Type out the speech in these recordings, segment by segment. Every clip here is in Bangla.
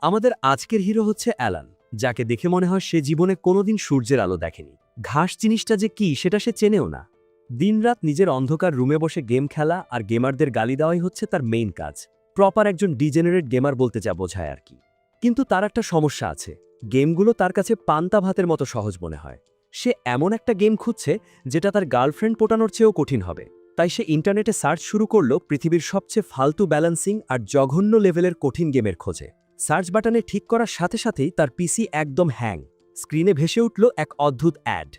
আমাদের আজকের হিরো হচ্ছে অ্যালান, যাকে দেখে মনে হয় সে জীবনে কোনোদিন সূর্যের আলো দেখেনি। ঘাস জিনিসটা যে কি সেটা সে চেনেও না। দিনরাত নিজের অন্ধকার রুমে বসে গেম খেলা আর গেমারদের গালি দেওয়াই হচ্ছে তার মেইন কাজ। প্রপার একজন ডিজেনারেট গেমার বলতে যা বোঝায় আর কি। কিন্তু তার একটা সমস্যা আছে, গেমগুলো তার কাছে পান্তা ভাতের মতো সহজ মনে হয়। সে এমন একটা গেম খুঁজছে যেটা তার গার্লফ্রেন্ড পটানোর চেয়েও কঠিন হবে। তাই সে ইন্টারনেটে সার্চ শুরু করল পৃথিবীর সবচেয়ে ফালতু ব্যালেন্সিং আর জঘন্য লেভেলের কঠিন গেমের খোঁজে। সার্চ বাটনে ঠিক করার সাথে সাথেই তার পিসি একদম হ্যাং। স্ক্রিনে ভেসে উঠল এক অদ্ভুত অ্যাড।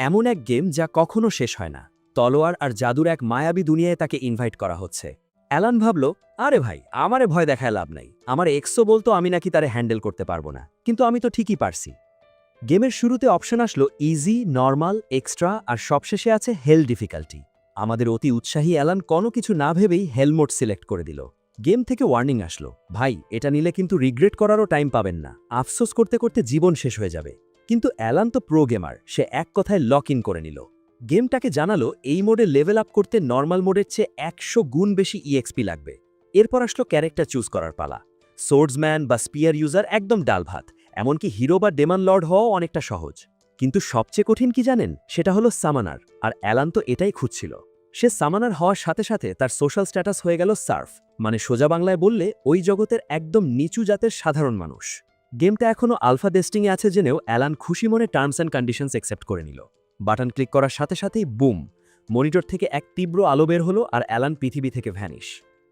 এমন এক গেম যা কখনো শেষ হয় না। তলোয়ার আর জাদুর এক মায়াবী দুনিয়ায় তাকে ইনভাইট করা হচ্ছে। অ্যালান ভাবল, আরে ভাই, আমারে ভয় দেখায় লাভ নাই। আমার এক্সও বলতো আমি নাকি তারে হ্যান্ডেল করতে পারবো না, কিন্তু আমি তো ঠিকই পারছি। গেমের শুরুতে অপশন আসলো ইজি, নর্মাল, এক্সট্রা আর সবশেষে আছে হেল ডিফিকাল্টি। আমাদের অতি উৎসাহী অ্যালান কোনো কিছু না ভেবেই হেল মোড সিলেক্ট করে দিল। গেম থেকে ওয়ার্নিং আসলো, ভাই এটা নিলে কিন্তু রিগ্রেট করারও টাইম পাবেন না, আফসোস করতে করতে জীবন শেষ হয়ে যাবে। কিন্তু অ্যালান তো প্রো গেমার, সে এক কথায় লক ইন করে নিল। গেমটাকে জানালো এই মোডে লেভেল আপ করতে নর্মাল মোডের চেয়ে 100 গুণ বেশি ইএক্সপি লাগবে। এরপর আসলো ক্যারেক্টার চুজ করার পালা। সোর্ডসম্যান বা স্পিয়ার ইউজার একদম ডাল ভাত, এমনকি হিরো বা ডেমন লর্ড হওয়াও অনেকটা সহজ। কিন্তু সবচেয়ে কঠিন কি জানেন? সেটা হলো সামানার, আর অ্যালান তো এটাই খুঁজছিল। সে সামানার হওয়ার সাথে সাথে তার সোশ্যাল স্ট্যাটাস হয়ে গেল সার্ফ, মানে সোজা বাংলায় বললে ওই জগতের একদম নিচু জাতের সাধারণ মানুষ। গেমটা এখনও আলফা টেস্টিংয়ে আছে জেনেও অ্যালান খুশি মনে টার্মস অ্যান্ড কন্ডিশনস অ্যাকসেপ্ট করে নিল। বাটন ক্লিক করার সাথে সাথেই বুম, মনিটর থেকে এক তীব্র আলো বের হলো আর অ্যালান পৃথিবী থেকে ভ্যানিশ।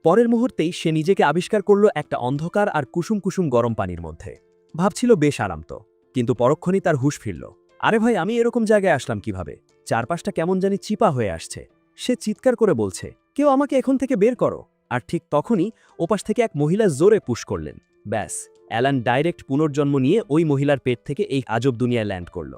পরের মুহূর্তেই সে নিজেকে আবিষ্কার করল একটা অন্ধকার আর কুসুম কুসুম গরম পানির মধ্যে। ভাবছিল বেশ আরাম তো, কিন্তু পরক্ষণেই তার হুঁশ ফিরল। আরে ভাই, আমি এরকম জায়গায় আসলাম কিভাবে? চারপাশটা কেমন জানি চিপা হয়ে আসছে। সে চিৎকার করে বলছে, কেউ আমাকে এখন থেকে বের করো। আর ঠিক তখনই ওপাশ থেকে এক মহিলা জোরে পুশ করলেন। ব্যাস, অ্যালান ডাইরেক্ট পুনর্জন্ম নিয়ে ওই মহিলার পেট থেকে এই আজব দুনিয়ায় ল্যান্ড করল।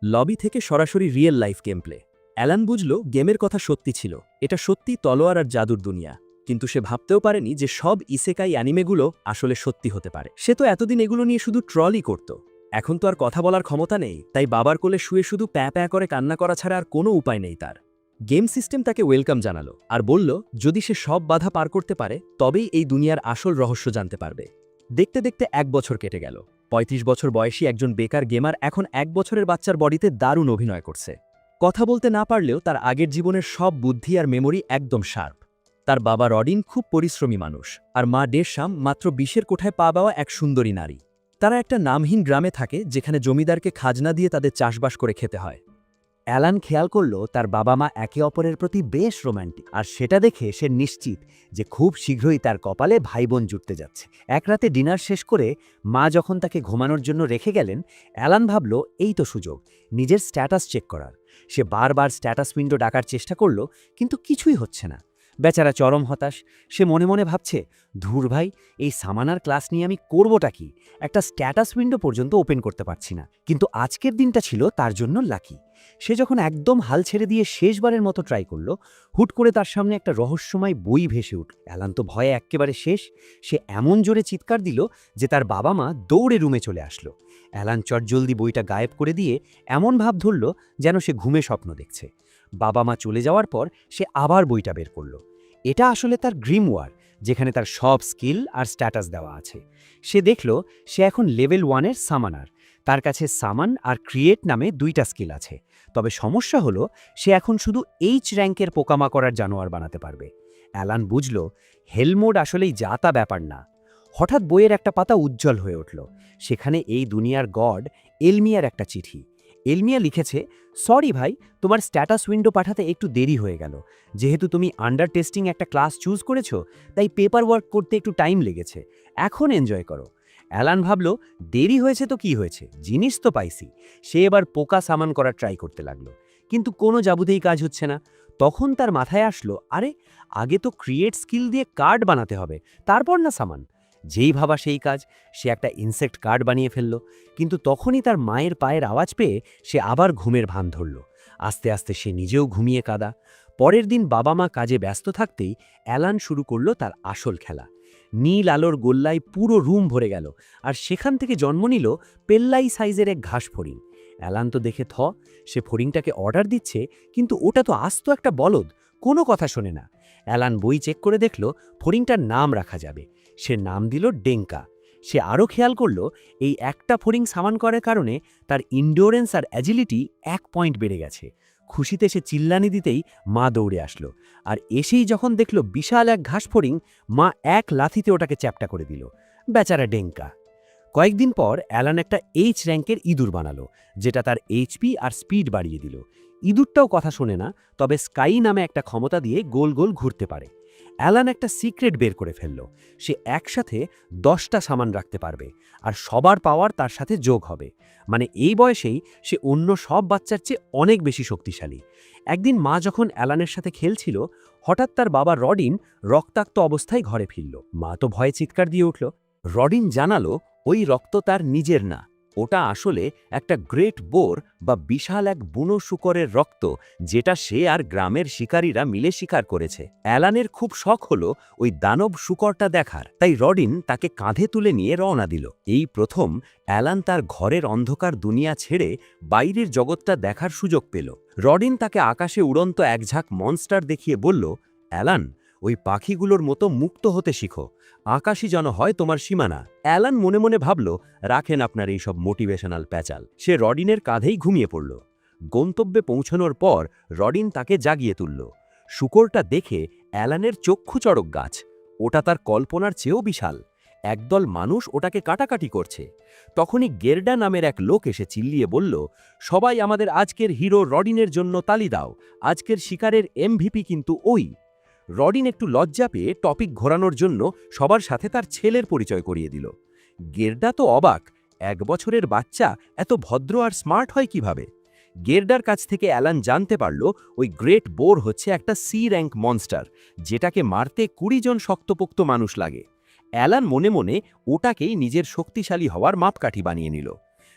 লবি থেকে সরাসরি real life game play. Alan বুঝল গেমের কথা সত্যি ছিল, এটা সত্যি তলোয়ার আর জাদুর দুনিয়া। কিন্তু সে ভাবতেও পারেনি যে সব ইসেকাই অ্যানিমেগুলো আসলে সত্যি হতে পারে। সে তো এতদিন এগুলো নিয়ে শুধু ট্রলই করত। এখন তো আর কথা বলার ক্ষমতা নেই, তাই বাবার কোলে শুয়ে শুধু প্যাঁ প্যাঁ করে কান্না করা ছাড়া আর কোনো উপায় নেই তার। গেম সিস্টেম তাকে ওয়েলকাম জানালো আর বলল যদি সে সব বাধা পার করতে পারে তবেই এই দুনিয়ার আসল রহস্য জানতে পারবে। দেখতে দেখতে 1 বছর কেটে গেল। 35 বছর বয়সী একজন বেকার গেমার এখন 1 বছরের বাচ্চার বডিতে দারুণ অভিনয় করছে। কথা বলতে না পারলেও তার আগের জীবনের সব বুদ্ধি আর মেমোরি একদম শার্প। তার বাবা রডিন খুব পরিশ্রমী মানুষ, আর মা ডেরশাম মাত্র 20-এর কোঠায় পা পাওয়া এক সুন্দরী নারী। তারা একটা নামহীন গ্রামে থাকে যেখানে জমিদারকে খাজনা দিয়ে তাদের চাষবাস করে খেতে হয়। অ্যালান খেয়াল করল তার বাবা মা একে অপরের প্রতি বেশ রোম্যান্টিক, আর সেটা দেখে সে নিশ্চিত যে খুব শীঘ্রই তার কপালে ভাই বোন জুটতে যাচ্ছে। এক রাতে ডিনার শেষ করে মা যখন তাকে ঘুমানোর জন্য রেখে গেলেন, অ্যালান ভাবল এই তো সুযোগ নিজের স্ট্যাটাস চেক করার। সে বারবার স্ট্যাটাস উইন্ডো ডাকার চেষ্টা করল, কিন্তু কিছুই হচ্ছে না। বেচারা চরম হতাশ। সে মনে মনে ভাবছে, ধুর ভাই, এই সামানার ক্লাস নিয়ে আমি করবোটা কি? একটা স্ট্যাটাস উইন্ডো পর্যন্ত ওপেন করতে পারছি না। কিন্তু আজকের দিনটা ছিল তার জন্য লাকি। সে যখন একদম হাল ছেড়ে দিয়ে শেষবারের মতো ট্রাই করল, হুট করে তার সামনে একটা রহস্যময় বই ভেসে উঠল। অ্যালান তো ভয়ে এক্কেবারে শেষ। সে এমন জোরে চিৎকার দিল যে তার বাবা মা দৌড়ে রুমে চলে আসলো। অ্যালান চটজলদি বইটা গায়েব করে দিয়ে এমন ভাব ধরল যেন সে ঘুমে স্বপ্ন দেখছে। বাবা মা চলে যাওয়ার পর সে আবার বইটা বের করল। এটা আসলে তার গ্রিমওয়ার, যেখানে তার সব স্কিল আর স্ট্যাটাস দেওয়া আছে। সে দেখল সে এখন লেভেল 1-এর সামানার। তার কাছে সামান আর ক্রিয়েট নামে 2টা স্কিল আছে। তবে সমস্যা হলো সে এখন শুধু এইচ র্যাঙ্কের পোকামাকড়ার জানোয়ার বানাতে পারবে। অ্যালান বুঝল হেলমোড আসলেই যা-তা ব্যাপার না। হঠাৎ বইয়ের একটা পাতা উজ্জ্বল হয়ে উঠল। সেখানে এই দুনিয়ার গড এলমিয়ার একটা চিঠি। এলমিয়া লিখেছে, সরি ভাই, তোমার স্ট্যাটাস উইন্ডো পাঠাতে একটু দেরি হয়ে গেল। যেহেতু তুমি আন্ডার টেস্টিং একটা ক্লাস চুজ করেছো, তাই পেপার ওয়ার্ক করতে একটু টাইম লেগেছে। এখন এনজয় করো। অ্যালান ভাবল, দেরি হয়েছে তো কি হয়েছে, জিনিস তো পাইছি। সে এবার পোকা সামান করার ট্রাই করতে লাগলো, কিন্তু কোনো যাবুতেই কাজ হচ্ছে না। তখন তার মাথায় আসলো, আরে আগে তো ক্রিয়েট স্কিল দিয়ে কার্ড বানাতে হবে, তারপর না সামান। যেই ভাবা সেই কাজ, সে একটা ইনসেক্ট কার্ড বানিয়ে ফেলল। কিন্তু তখনই তার মায়ের পায়ের আওয়াজ পেয়ে সে আবার ঘুমের ভান ধরল। আস্তে আস্তে সে নিজেও ঘুমিয়ে কাদা। পরের দিন বাবা মা কাজে ব্যস্ত থাকতেই অ্যালান শুরু করল তার আসল খেলা। নীল আলোর গোল্লায় পুরো রুম ভরে গেল, আর সেখান থেকে জন্ম নিল পেল্লাই সাইজের এক ঘাস ফড়িং। অ্যালান তো দেখে সে ফড়িংটাকে অর্ডার দিচ্ছে, কিন্তু ওটা তো আস্ত একটা বলদ, কোনো কথা শোনে না। অ্যালান বই চেক করে দেখল ফড়িংটার নাম রাখা যাবে। সে নাম দিল ডেঙ্কা। সে আরও খেয়াল করল এই একটা ফড়িং সামান করার কারণে তার ইন্ডোরেন্স আর অ্যাজিলিটি 1 পয়েন্ট বেড়ে গেছে। খুশিতে সে চিল্লানি দিতেই মা দৌড়ে আসলো, আর এসেই যখন দেখল বিশাল এক ঘাস ফড়িং, মা এক লাথিতে ওটাকে চ্যাপ্টা করে দিল। বেচারা ডেঙ্কা। কয়েকদিন পর অ্যালান একটা এইচ র্যাঙ্কের ইঁদুর বানালো, যেটা তার এইচপি আর স্পিড বাড়িয়ে দিল। ইঁদুরটাও কথা শোনে না, তবে স্কাই নামে একটা ক্ষমতা দিয়ে গোল গোল ঘুরতে পারে। অ্যালান একটা সিক্রেট বের করে ফেলল। সে একসাথে 10টা সামান রাখতে পারবে, আর সবার পাওয়ার তার সাথে যোগ হবে। মানে এই বয়সেই সে অন্য সব বাচ্চার চেয়ে অনেক বেশি শক্তিশালী। একদিন মা যখন অ্যালানের সাথে খেলছিল, হঠাৎ তার বাবা রডিন রক্তাক্ত অবস্থায় ঘরে ফিরল। মা তো ভয়ে চিৎকার দিয়ে উঠল। রডিন জানালো ওই রক্ত তার নিজের না, ওটা আসলে একটা গ্রেট বোর বা বিশাল এক বুনো শূকরের রক্ত, যেটা সে আর গ্রামের শিকারীরা মিলে শিকার করেছে। অ্যালানের খুব শখ হলো ওই দানব শূকরটা দেখার, তাই রডিন তাকে কাঁধে তুলে নিয়ে রওনা দিল। এই প্রথম অ্যালান তার ঘরের অন্ধকার দুনিয়া ছেড়ে বাইরের জগৎটা দেখার সুযোগ পেল। রডিন তাকে আকাশে উড়ন্ত এক ঝাঁক মনস্টার দেখিয়ে বলল, অ্যালান, ওই পাখিগুলোর মতো মুক্ত হতে শিখো, আকাশই যেন হয় তোমার সীমানা। অ্যালান মনে মনে ভাবল, রাখেন আপনার এই সব মোটিভেশনাল প্যাচাল। সে রডিনের কাঁধেই ঘুমিয়ে পড়ল। গন্তব্যে পৌঁছানোর পর রডিন তাকে জাগিয়ে তুলল। শূকরটা দেখে অ্যালানের চক্ষু চড়ক গাছ। ওটা তার কল্পনার চেয়েও বিশাল। একদল মানুষ ওটাকে কাটাকাটি করছে। তখনই গেরডা নামের এক লোক এসে চিল্লিয়ে বলল, সবাই আমাদের আজকের হিরো রডিনের জন্য তালি দাও, আজকের শিকারের এমভিপি কিন্তু ওই। রডিন একটু লজ্জা পেয়ে টপিক ঘোরানোর জন্য সবার সাথে তার ছেলের পরিচয় করিয়ে দিল। গেরডা তো অবাক, 1 বছরের বাচ্চা এত ভদ্র আর স্মার্ট হয় কিভাবে। গেরডার কাছ থেকে অ্যালান জানতে পারল ওই গ্রেট বোর হচ্ছে একটা সি র্যাঙ্ক মনস্টার, যেটাকে মারতে 20 জন শক্তপোক্ত মানুষ লাগে। অ্যালান মনে মনে ওটাকেই নিজের শক্তিশালী হওয়ার মাপকাঠি বানিয়ে নিল।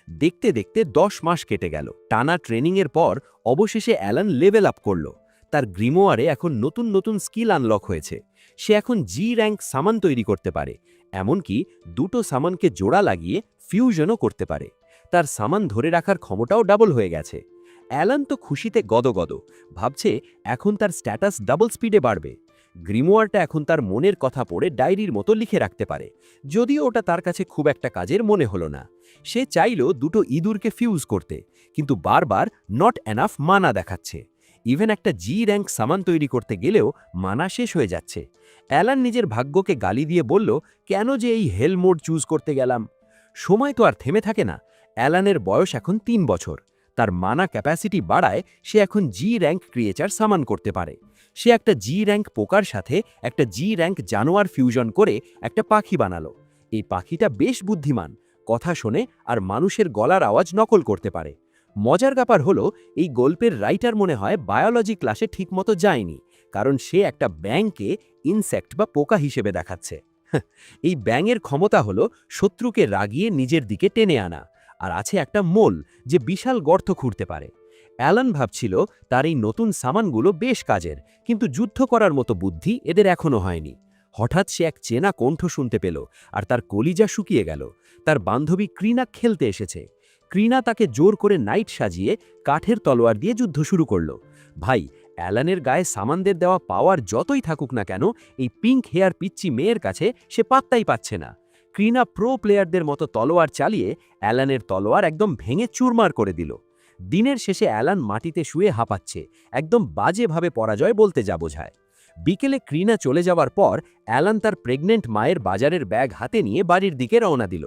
দেখতে দেখতে 10 মাস কেটে গেল। টানা ট্রেনিংয়ের পর অবশেষে অ্যালান লেভেল আপ করল। তার গ্রিমোয়ারে এখন নতুন নতুন স্কিল আনলক হয়েছে। সে এখন জি র্যাঙ্ক সামান তৈরি করতে পারে, এমনকি 2টো সামানকে জোড়া লাগিয়ে ফিউশনও করতে পারে। তার সামান ধরে রাখার ক্ষমতাও ডাবল হয়ে গেছে। অ্যালান তো খুশিতে গদগদ, ভাবছে এখন তার স্ট্যাটাস ডাবল স্পিডে বাড়বে। গ্রিমোয়ারটা এখন তার মনের কথা পড়ে ডায়েরির মতো লিখে রাখতে পারে, যদিও ওটা তার কাছে খুব একটা কাজের মনে হলো না। সে চাইল 2টো ইঁদুরকে ফিউজ করতে, কিন্তু বারবার নট এনাফ মানা দেখাচ্ছে। ইভেন একটা জি র্যাঙ্ক সামান তৈরি করতে গেলেও মানা শেষ হয়ে যাচ্ছে। অ্যালান নিজের ভাগ্যকে গালি দিয়ে বলল, কেন যে এই হেল মোড চুজ করতে গেলাম। সময় তো আর থেমে থাকে না। অ্যালানের বয়স এখন 3 বছর। তার মানা ক্যাপাসিটি বাড়ায় সে এখন জি র্যাঙ্ক ক্রিয়েচার সামান করতে পারে। সে একটা জি র্যাঙ্ক পোকার সাথে একটা জি র্যাঙ্ক জানোয়ার ফিউশন করে একটা পাখি বানালো। এই পাখিটা বেশ বুদ্ধিমান, কথা শোনে আর মানুষের গলার আওয়াজ নকল করতে পারে। মজার ব্যাপার হলো এই গল্পের রাইটার মনে হয় বায়োলজি ক্লাসে ঠিকমতো যায়নি, কারণ সে একটা ব্যাঙকে ইনসেক্ট বা পোকা হিসেবে দেখাচ্ছে। এই ব্যাঙের ক্ষমতা হলো শত্রুকে রাগিয়ে নিজের দিকে টেনে আনা, আর আছে একটা মোল যে বিশাল গর্ত খুঁড়তে পারে। অ্যালান ভাবছিল তার এই নতুন সামানগুলো বেশ কাজের, কিন্তু যুদ্ধ করার মতো বুদ্ধি এদের এখনো হয়নি। হঠাৎ সে এক চেনা কণ্ঠ শুনতে পেল, আর তার কলিজা শুকিয়ে গেল। তার বান্ধবী ক্রিনা খেলতে এসেছে। ক্রিনা তাকে জোর করে নাইট সাজিয়ে কাঠের তলোয়ার দিয়ে যুদ্ধ শুরু করল। ভাই, অ্যালানের গায়ে সামানদের দেওয়া পাওয়ার যতই থাকুক না কেন, এই পিঙ্ক হেয়ার পিচ্চি মেয়ের কাছে সে পাত্তাই পাচ্ছে না। ক্রিনা প্রো প্লেয়ারদের মতো তলোয়ার চালিয়ে অ্যালানের তলোয়ার একদম ভেঙে চুরমার করে দিল। দিনের শেষে অ্যালান মাটিতে শুয়ে হাঁপাচ্ছে, একদম বাজেভাবে পরাজয় বলতে যা বোঝায়। বিকেলে ক্রিনা চলে যাওয়ার পর অ্যালান তার প্রেগনেন্ট মায়ের বাজারের ব্যাগ হাতে নিয়ে বাড়ির দিকে রওনা দিল।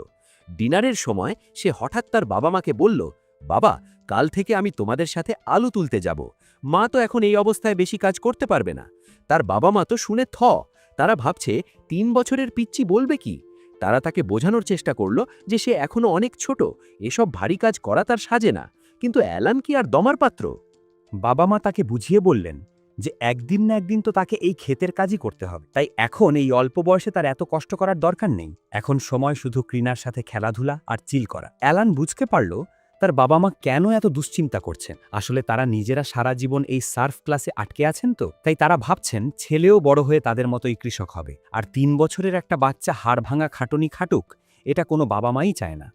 ডিনারের সময় সে হঠাৎ তার বাবা মাকে বলল, বাবা, কাল থেকে আমি তোমাদের সাথে আলু তুলতে যাব। মা তো এখন এই অবস্থায় বেশি কাজ করতে পারবে না। তার বাবা মা তো শুনে তারা ভাবছে 3 বছরের পিচ্চি বলবে কি। তারা তাকে বোঝানোর চেষ্টা করল যে সে এখনো অনেক ছোট, এসব ভারী কাজ করা তার সাজে না। কিন্তু অ্যালান কি আর দমার পাত্র? বাবা মা তাকে বুঝিয়ে বললেন যে একদিন না একদিন তো তাকে এই ক্ষেতের কাজই করতে হবে, তাই এখন এই অল্প বয়সে তার এত কষ্ট করার দরকার নেই। এখন সময় শুধু ক্রিনার সাথে খেলাধুলা আর চিল করা। অ্যালান বুঝতে পারল তার বাবা মা কেন এত দুশ্চিন্তা করছেন। আসলে তারা নিজেরা সারা জীবন এই সার্ফ ক্লাসে আটকে আছেন, তো তাই তারা ভাবছেন ছেলেও বড় হয়ে তাদের মতোই কৃষক হবে। আর 3 বছরের একটা বাচ্চা হাড় ভাঙা খাটুনি খাটুক, এটা কোনো বাবা মাই চায় না।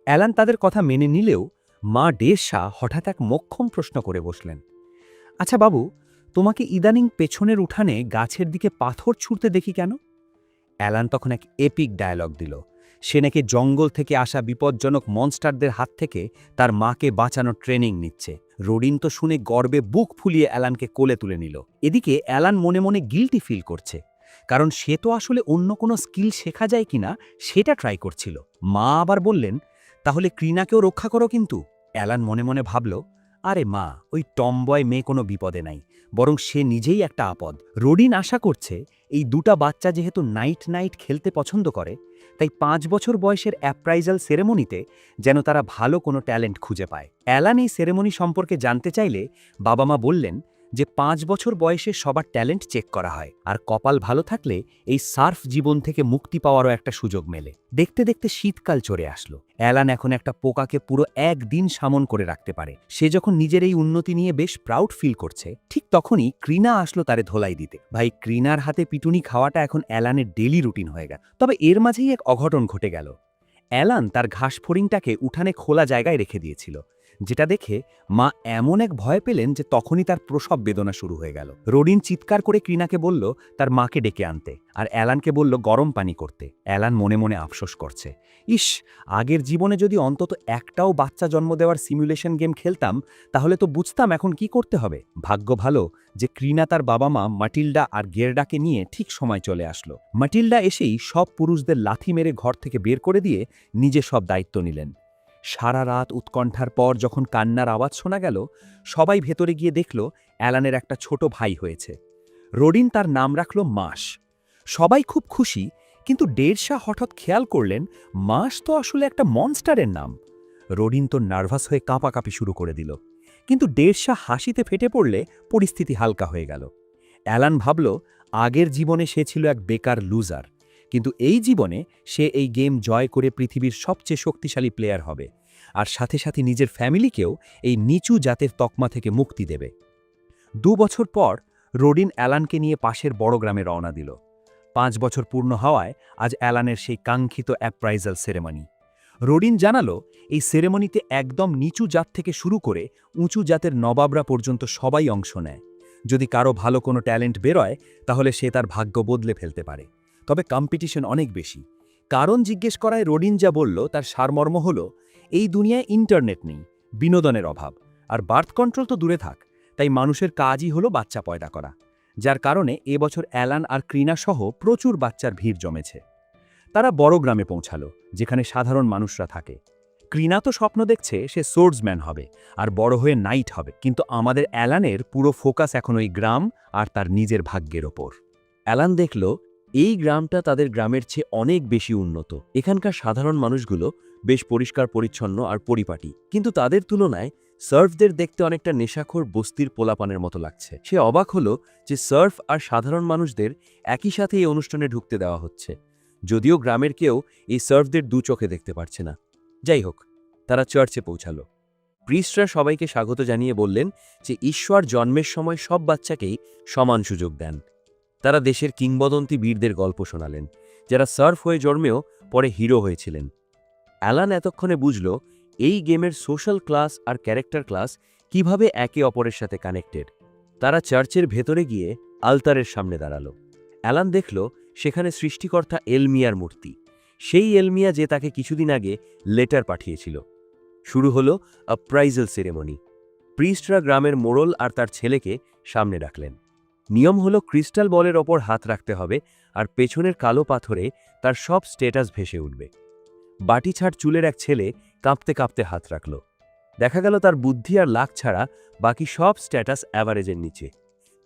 অ্যালান তাদের কথা মেনে নিলেও মা ডেসা হঠাৎ এক মোক্ষম প্রশ্ন করে বসলেন, আচ্ছা বাবু, তোমাকে ইদানিং পেছনের উঠানে গাছের দিকে পাথর ছুঁড়তে দেখি কেন? অ্যালান তখন এক এপিক ডায়ালগ দিল। সে নাকি জঙ্গল থেকে আসা বিপজ্জনক মনস্টারদের হাত থেকে তার মাকে বাঁচানোর ট্রেনিং নিচ্ছে। রোডিন তো শুনে গর্বে বুক ফুলিয়ে অ্যালানকে কোলে তুলে নিল। এদিকে অ্যালান মনে মনে গিল্টি ফিল করছে, কারণ সে তো আসলে অন্য কোনো স্কিল শেখা যায় কিনা সেটা ট্রাই করছিল। মা আবার বললেন, তাহলে ক্রিনাকেও রক্ষা করো কিন্তু। অ্যালান মনে মনে ভাবল, আরে মা, ওই টমবয় মেয়ে কোনো বিপদে নাই, বরং সে নিজেই একটা আপদ। রোডিন আশা করছে এই দুটা বাচ্চা যেহেতু নাইট নাইট খেলতে পছন্দ করে, তাই 5 বছর বয়সের অ্যাপ্রাইজাল সেরেমনিতে যেন তারা ভালো কোনো ট্যালেন্ট খুঁজে পায়। অ্যালান এই সেরেমনি সম্পর্কে জানতে চাইলে বাবা মা বললেন যে 5 বছর বয়সে সবার ট্যালেন্ট চেক করা হয়, আর কপাল ভালো থাকলে এই সার্ফ জীবন থেকে মুক্তি পাওয়ারও একটা সুযোগ মেলে। দেখতে দেখতে শীতকাল চলে আসলো। অ্যালান এখন একটা পোকাকে পুরো একদিন সামন করে রাখতে পারে। সে যখন নিজের এই উন্নতি নিয়ে বেশ প্রাউড ফিল করছে, ঠিক তখনই ক্রিনা আসলো তারে ধোলাই দিতে। ভাই, ক্রিনার হাতে পিটুনি খাওয়াটা এখন অ্যালানের ডেলি রুটিন হয়ে গেল। তবে এর মাঝেই এক অঘটন ঘটে গেল। অ্যালান তার ঘাস ফড়িংটাকে উঠানে খোলা জায়গায় রেখে দিয়েছিল, যেটা দেখে মা এমন এক ভয় পেলেন যে তখনই তার প্রসব বেদনা শুরু হয়ে গেল। রোডিন চিৎকার করে ক্রিনাকে বলল তার মাকে ডেকে আনতে, আর অ্যালানকে বলল গরম পানি করতে। অ্যালান মনে মনে আফসোস করছে, ইস, আগের জীবনে যদি অন্তত একটাও বাচ্চা জন্ম দেওয়ার সিমুলেশন গেম খেলতাম, তাহলে তো বুঝতাম এখন কি করতে হবে। ভাগ্য ভালো যে ক্রিনা তার বাবা মা মাটিল্ডা আর গেরডাকে নিয়ে ঠিক সময় চলে আসলো। মাটিল্ডা এসেই সব পুরুষদের লাথি মেরে ঘর থেকে বের করে দিয়ে নিজে সব দায়িত্ব নিলেন। সারা রাত উৎকণ্ঠার পর যখন কান্নার আওয়াজ শোনা গেল, সবাই ভেতরে গিয়ে দেখল অ্যালানের একটা ছোট ভাই হয়েছে। রোডিন তার নাম রাখল মাস। সবাই খুব খুশি, কিন্তু ডেরশা হঠাৎ খেয়াল করলেন মাস তো আসলে একটা মনস্টারের নাম। রোডিন তো নার্ভাস হয়ে কাঁপাকাঁপি শুরু করে দিল, কিন্তু ডেরশা হাসিতে ফেটে পড়লে পরিস্থিতি হালকা হয়ে গেল। অ্যালান ভাবল আগের জীবনে সে ছিল এক বেকার লুজার, কিন্তু এই জীবনে সে এই গেম জয় করে পৃথিবীর সবচেয়ে শক্তিশালী প্লেয়ার হবে, আর সাথে সাথে নিজের ফ্যামিলিকেও এই নিচু জাতের তকমা থেকে মুক্তি দেবে। 2 বছর পর রোডিন অ্যালানকে নিয়ে পাশের বড় গ্রামে রওনা দিল। 5 বছর পূর্ণ হওয়ায় আজ অ্যালানের সেই কাঙ্ক্ষিত অ্যাপ্রাইজাল সেরেমনি। রোডিন জানালো এই সেরেমনিতে একদম নিচু জাত থেকে শুরু করে উঁচু জাতের নবাবরা পর্যন্ত সবাই অংশ নেয়। যদি কারো ভালো কোনো ট্যালেন্ট বেরোয়, তাহলে সে তার ভাগ্য বদলে ফেলতে পারে। তবে কম্পিটিশন অনেক বেশি। কারণ জিজ্ঞেস করায় রোডিন যা বলল তার সারমর্ম হল, এই দুনিয়ায় ইন্টারনেট নেই, বিনোদনের অভাব, আর বার্থ কন্ট্রোল তো দূরে থাক, তাই মানুষের কাজই হলো বাচ্চা পয়দা করা। যার কারণে এবছর অ্যালান আর ক্রিনা সহ প্রচুর বাচ্চার ভিড় জমেছে। তারা বড় গ্রামে পৌঁছালো, যেখানে সাধারণ মানুষরা থাকে। ক্রিনা তো স্বপ্ন দেখছে সে সোর্সম্যান হবে আর বড় হয়ে নাইট হবে, কিন্তু আমাদের অ্যালানের পুরো ফোকাস এখন ওই গ্রাম আর তার নিজের ভাগ্যের ওপর। অ্যালান দেখল এই গ্রামটা তাদের গ্রামের চেয়ে অনেক বেশি উন্নত। এখানকার সাধারণ মানুষগুলো বেশ পরিষ্কার পরিচ্ছন্ন আর পরিপাটি, কিন্তু তাদের তুলনায় সার্ফদের দেখতে অনেকটা নেশাখোর বস্তির পোলাপানের মতো লাগছে। সে অবাক হলো যে সার্ফ আর সাধারণ মানুষদের একই সাথে এই অনুষ্ঠানে ঢুকতে দেওয়া হচ্ছে, যদিও গ্রামের কেউ এই সার্ফদের দু চোখে দেখতে পারছে না। যাই হোক, তারা চার্চে পৌঁছালো। প্রিস্টরা সবাইকে স্বাগত জানিয়ে বললেন যে ঈশ্বর জন্মের সময় সব বাচ্চাকেই সমান সুযোগ দেন। তারা দেশের কিংবদন্তি বীরদের গল্প শোনালেন, যারা সার্ফ হয়ে জন্মেও পরে হিরো হয়েছিলেন। অ্যালান এতক্ষণে বুঝল এই গেমের সোশ্যাল ক্লাস আর ক্যারেক্টার ক্লাস কিভাবে একে অপরের সাথে কানেক্টেড। তারা চার্চের ভেতরে গিয়ে আলতারের সামনে দাঁড়ালো। অ্যালান দেখল সেখানে সৃষ্টিকর্তা এলমিয়ার মূর্তি, সেই এলমিয়া যে তাকে কিছুদিন আগে লেটার পাঠিয়েছিল। শুরু হলো অ্যাপ্রাইজাল সেরেমনি। প্রিস্টরা গ্রামের মোড়ল আর তার ছেলেকে সামনে রাখলেন। নিয়ম হলো ক্রিস্টাল বলের ওপর হাত রাখতে হবে, আর পেছনের কালো পাথরে তার সব স্ট্যাটাস ভেসে উঠবে। বাটি ছাড় চুলের এক ছেলে কাঁপতে কাঁপতে হাত রাখল। দেখা গেল তার বুদ্ধি আর লাক ছাড়া বাকি সব স্ট্যাটাস অ্যাভারেজের নিচে।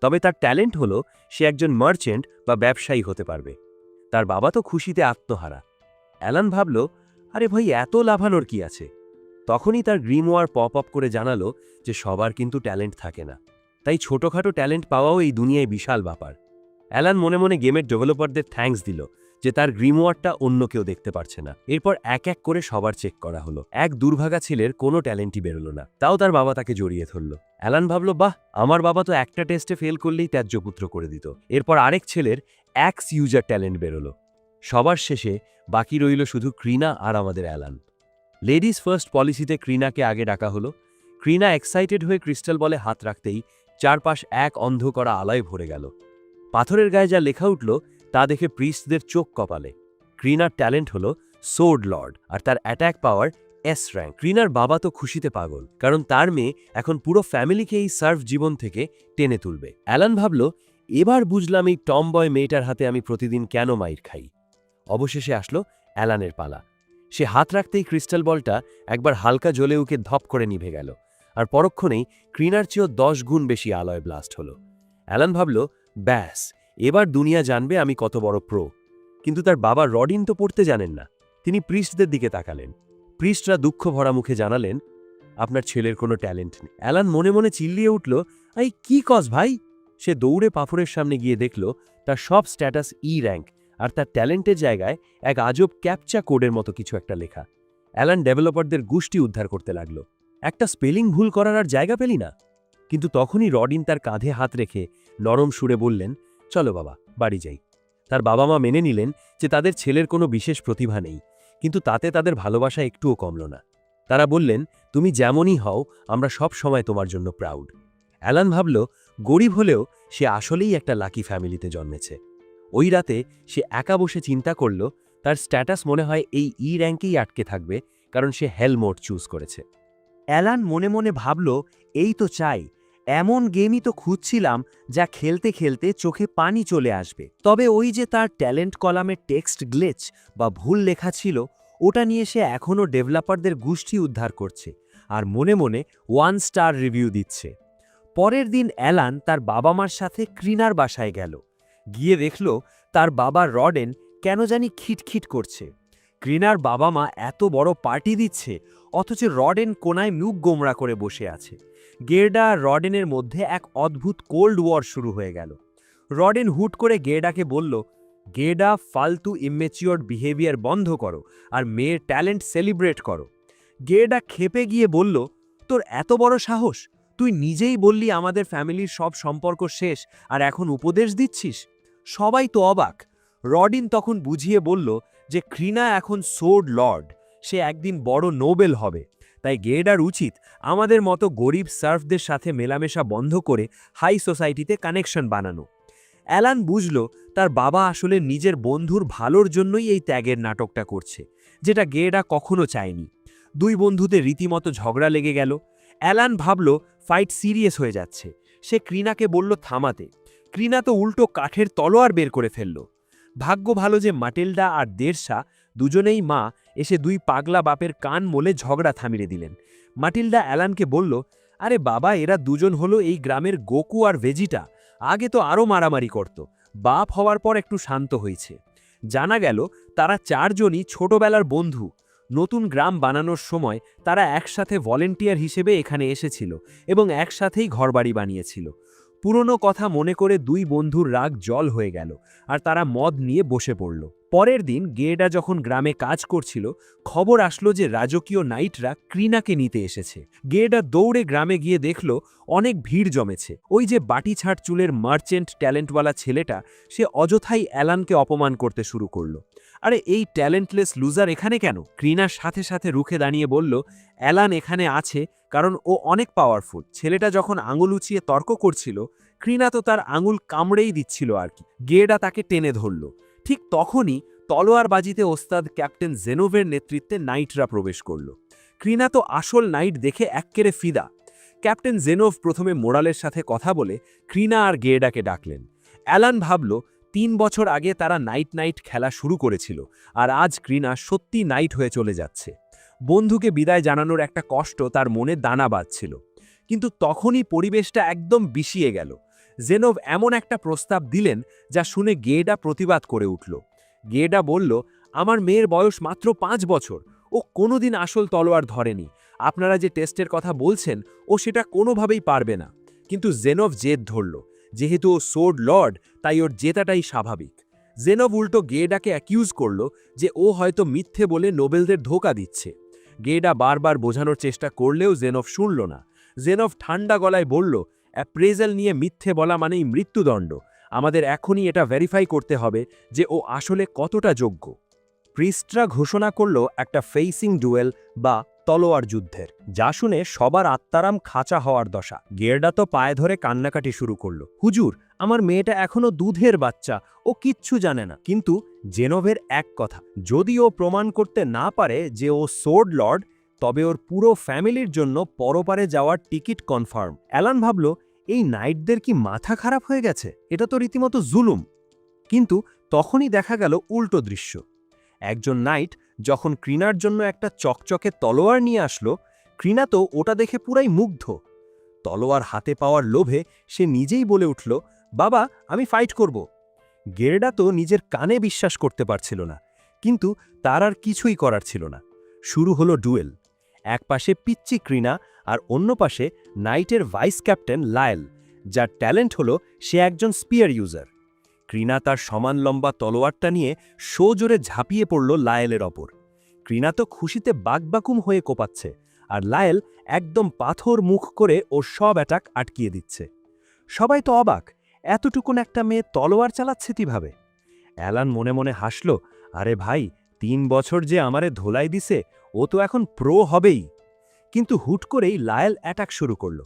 তবে তার ট্যালেন্ট হলো সে একজন মার্চেন্ট বা ব্যবসায়ী হতে পারবে। তার বাবা তো খুশিতে আত্মহারা। অ্যালান ভাবল, আরে ভাই, এত লাভানোর কি আছে? তখনই তার গ্রিমওয়ার পপ আপ করে জানালো যে সবার কিন্তু ট্যালেন্ট থাকে না, তাই ছোটখাটো ট্যালেন্ট পাওয়াও এই দুনিয়ায় বিশাল ব্যাপার। অ্যালান মনে মনে গেমের ডেভেলপারদের থ্যাঙ্কস দিল যে তার গ্রিমওয়ারটা অন্য কেউ দেখতে পারছে না। এরপর এক এক করে সবার চেক করা হলো। এক দুর্ভাগা ছেলের কোনো ট্যালেন্টই বেরোলো না, তাও তার বাবা তাকে জড়িয়ে ধরল। অ্যালান ভাবল, বাহ, আমার বাবা তো একটা টেস্টে ফেল করলেই ত্যায্যপুত্র করে দিত। এরপর আরেক ছেলের অ্যাক্স ইউজার ট্যালেন্ট বেরোলো। সবার শেষে বাকি রইল শুধু ক্রিনা আর আমাদের অ্যালান। লেডিস ফার্স্ট পলিসিতে ক্রিনাকে আগে ডাকা হলো। ক্রিনা এক্সাইটেড হয়ে ক্রিস্টাল বলে হাত রাখতেই চারপাশ এক অন্ধ করা আলোয় ভরে গেল। পাথরের গায়ে যা লেখা উঠল তা দেখে প্রিস্টদের চোখ কপালে। ক্রিনার ট্যালেন্ট হলো সোর্ড লর্ড, আর তার অ্যাটাক পাওয়ার এস র্যাঙ্ক। ক্রিনার বাবা তো খুশিতে পাগল, কারণ তার মেয়ে এখন পুরো ফ্যামিলিকে এই সার্ফ জীবন থেকে টেনে তুলবে। অ্যালান ভাবল, এবার বুঝলাম এই টম বয় মেয়েটার হাতে আমি প্রতিদিন কেন মাইর খাই। অবশেষে আসলো অ্যালানের পালা। সে হাত রাখতেই ক্রিস্টাল বলটা একবার হালকা জ্বলে উকে ধপ করে নিভে গেল, আর পরক্ষণেই ক্রিনার চেয়েও 10 গুণ বেশি আলয় ব্লাস্ট হলো। অ্যালান ভাবল, ব্যাস, এবার দুনিয়া জানবে আমি কত বড় প্রো। কিন্তু তার বাবা রডিন তো পড়তে জানেন না। তিনি প্রিস্টদের দিকে তাকালেন। প্রিস্টরা দুঃখ ভরা মুখে জানালেন, আপনার ছেলের কোনো ট্যালেন্ট নেই। অ্যালান মনে মনে চিল্লিয়ে উঠল, এই কি কস ভাই? সে দৌড়ে পাথরের সামনে গিয়ে দেখল তার সব স্ট্যাটাস র্যাঙ্ক, আর তার ট্যালেন্টের জায়গায় এক আজব ক্যাপচা কোডের মতো কিছু একটা লেখা। অ্যালান ডেভেলপারদের গোষ্ঠী উদ্ধার করতে লাগল। একটা স্পেলিং ভুল করার আর জায়গা পেলি না। কিন্তু তখনই রডিন তার কাঁধে হাত রেখে নরম সুরে বললেন, চলো বাবা, বাড়ি যাই। তার বাবা মা মেনে নিলেন যে তাদের ছেলের কোনো বিশেষ প্রতিভা নেই, কিন্তু তাতে তাদের ভালোবাসা একটুও কমল না। তারা বললেন, তুমি যেমনই হও, আমরা সব সময় তোমার জন্য প্রাউড। অ্যালান ভাবল, গরিব হলেও সে আসলেই একটা লাকি ফ্যামিলিতে জন্মেছে। ওই রাতে সে একা বসে চিন্তা করল, তার স্ট্যাটাস মনে হয় এই র্যাঙ্কেই আটকে থাকবে, কারণ সে হেল মোড চুজ করেছে। অ্যালান মনে মনে ভাবল, এই তো চাই, এমন গেমই তো খুঁজছিলাম যা খেলতে খেলতে চোখে পানি চলে আসবে। তবে ওই যে তার ট্যালেন্ট কলামে টেক্সট গ্লিচ বা ভুল লেখা ছিল, ওটা নিয়ে সে এখনও ডেভেলপারদের গোষ্ঠী উদ্ধার করছে আর মনে মনে 1 স্টার রিভিউ দিচ্ছে। পরের দিন অ্যালান তার বাবা মার সাথে ক্রিনার বাসায় গেল। গিয়ে দেখল তার বাবা রডেন কেন জানি খিটখিট করছে। ক্রিনার বাবা মা এত বড় পার্টি দিচ্ছে, অথচ রডেন কোনায় মুখ গোমড়া করে বসে আছে। গের্ডা আর রডেনের মধ্যে এক অদ্ভুত কোল্ড ওয়ার শুরু হয়ে গেল। রডেন হুট করে গের্ডাকে বলল, গের্ডা, ফালতু ইম্যাচিওর বিহেভিয়ার বন্ধ করো আর মেয়ের ট্যালেন্ট সেলিব্রেট করো। গের্ডা ক্ষেপে গিয়ে বলল, তোর এত বড় সাহস? তুই নিজেই বললি আমাদের ফ্যামিলির সব সম্পর্ক শেষ, আর এখন উপদেশ দিচ্ছিস? সবাই তো অবাক। রডিন তখন বুঝিয়ে বলল যে ক্রিনা এখন সোর্ড লর্ড, সে একদিন বড় নোবেল হবে। তাই গের্ডার উচিত আমাদের মতো গরিব সার্ফদের সাথে মেলামেশা বন্ধ করে হাই সোসাইটিতে কানেকশন বানানো। অ্যালান বুঝল তার বাবা আসলে নিজের বন্ধুর ভালোর জন্যই এই ত্যাগের নাটকটা করছে, যেটা গের্ডা কখনো চায়নি। দুই বন্ধুদের রীতিমতো ঝগড়া লেগে গেল। অ্যালান ভাবল ফাইট সিরিয়াস হয়ে যাচ্ছে। সে ক্রিনাকে বলল থামাতে। ক্রিনা তো উল্টো কাঠের তলোয়ার বের করে ফেলল। ভাগ্য ভালো যে মাটিল্ডা আর দেরসা দুজনেই মা এসে দুই পাগলা বাপের কান মোলে ঝগড়া থামিয়ে দিলেন। মাটিল্ডা অ্যালানকে বলল, আরে বাবা, এরা দুজন হলো এই গ্রামের গোকু আর ভেজিটা। আগে তো আরও মারামারি করত, বাপ হওয়ার পর একটু শান্ত হয়েছে। জানা গেল তারা চারজনই ছোটবেলার বন্ধু। নতুন গ্রাম বানানোর সময় তারা একসাথে ভলেন্টিয়ার হিসেবে এখানে এসেছিল এবং একসাথেই ঘরবাড়ি বানিয়েছিল। পুরনো কথা মনে করে দুই বন্ধুর রাগ জল হয়ে গেল আর তারা মদ নিয়ে বসে পড়ল। পরের দিন গের্ডা যখন গ্রামে কাজ করছিল, খবর আসলো যে রাজকীয় নাইটরা ক্রিনাকে নিতে এসেছে। গের্ডা দৌড়ে গ্রামে গিয়ে দেখল অনেক ভিড় জমেছে। ওই যে বাটি ছাট চুলের মার্চেন্ট ট্যালেন্টওয়ালা ছেলেটা, সে অযথাই অ্যালানকে অপমান করতে শুরু করল। আরে এই ট্যালেন্টলেস লুজার এখানে কেন? ক্রিনার সাথে সাথে রুখে দাঁড়িয়ে বলল, অ্যালান এখানে আছে কারণ ও অনেক পাওয়ারফুল। ছেলেটা যখন আঙুল উঁচিয়ে তর্ক করছিল, ক্রিনা তো তার আঙুল কামড়েই দিচ্ছিল আর কি। গের্ডা তাকে টেনে ধরল। ঠিক তখনই তলোয়ারবাজিতে ওস্তাদ ক্যাপ্টেন জেনোভের নেতৃত্বে নাইটরা প্রবেশ করল। ক্রিনা তো আসল নাইট দেখে এক্কেরে ফিদা। ক্যাপ্টেন জেনোভ প্রথমে মোরালের সাথে কথা বলে ক্রিনা আর গের্ডাকে ডাকলেন। অ্যালান ভাবল 3 বছর আগে তারা নাইট খেলা শুরু করেছিল, আর আজ ক্রিনা সত্যি নাইট হয়ে চলে যাচ্ছে। বন্ধুকে বিদায় জানানোর একটা কষ্ট তার মনে দানা বাঁধছিল। কিন্তু তখনই পরিবেশটা একদম বিষিয়ে গেল। জেনোভ এমন একটা প্রস্তাব দিলেন যা শুনে গের্ডা প্রতিবাদ করে উঠল। গের্ডা বলল, আমার মেয়ের বয়স মাত্র 5 বছর, ও কোনোদিন আসল তলোয়ার ধরেনি। আপনারা যে টেস্টের কথা বলছেন, ও সেটা কোনোভাবেই পারবে না। কিন্তু জেনোভ জেদ ধরল। যেহেতু ও সোর্ড লর্ড, তাই ওর জেতাটাই স্বাভাবিক। জেনোভ উল্টো গের্ডাকে অ্যাকিউজ করল যে ও হয়তো মিথ্যে বলে নোবেলদের ধোঁকা দিচ্ছে। গের্ডা বারবার বোঝানোর চেষ্টা করলেও জেনোভ শুনল না। জেনোভ ঠান্ডা গলায় বলল, অ্যাপ্রেজাল নিয়ে মিথ্যে বলা মানেই মৃত্যুদণ্ড। আমাদের এখনই এটা ভেরিফাই করতে হবে যে ও আসলে কতটা যোগ্য। প্রিস্টরা ঘোষণা করল একটা ফেসিং ডুয়েল বা তলোয়ার যুদ্ধের, যা শুনে সবার আত্মারাম খাঁচা হওয়ার দশা। গেরডা তো পায়ে ধরে কান্নাকাটি শুরু করলো। হুজুর, আমার মেয়েটা এখনো দুধের বাচ্চা, ও কিচ্ছু জানে না। কিন্তু জেনোভের এক কথা, যদি ও প্রমাণ করতে না পারে যে ও সোর্ড লর্ড, তবে ওর পুরো ফ্যামিলির জন্য পরপারে যাওয়ার টিকিট কনফার্ম। অ্যালান ভাবল, এই নাইটদের কি মাথা খারাপ হয়ে গেছে? এটা তো রীতিমতো জুলুম। কিন্তু তখনই দেখা গেল উল্টো দৃশ্য। একজন নাইট যখন ক্রিনার জন্য একটা চকচকে তলোয়ার নিয়ে আসলো, ক্রিনা তো ওটা দেখে পুরাই মুগ্ধ। তলোয়ার হাতে পাওয়ার লোভে সে নিজেই বলে উঠল, বাবা, আমি ফাইট করব। গেরডা তো নিজের কানে বিশ্বাস করতে পারছিল না, কিন্তু তার আর কিছুই করার ছিল না। শুরু হলো ডুয়েল। এক পাশে পিচ্চি ক্রিনা আর অন্য পাশে নাইটের ভাইস ক্যাপ্টেন লায়েল, যার ট্যালেন্ট হলো সে একজন স্পিয়ার ইউজার। ক্রিনা তার সমান লম্বা তলোয়ারটা নিয়ে সোজোরে ঝাঁপিয়ে পড়ল লায়েলের ওপর। ক্রিনা তো খুশিতে বাকবাকুম হয়ে কোপাচ্ছে, আর লায়েল একদম পাথর মুখ করে ওর সব অ্যাটাক আটকিয়ে দিচ্ছে। সবাই তো অবাক, এতটুকুন একটা মেয়ে তলোয়ার চালাচ্ছে কিভাবে? অ্যালান মনে মনে হাসল, আরে ভাই, 3 বছর যে আমারে ধোলাই দিছে, ও তো এখন প্রো হবেই। কিন্তু হুট করেই লায়েল অ্যাটাক শুরু করল।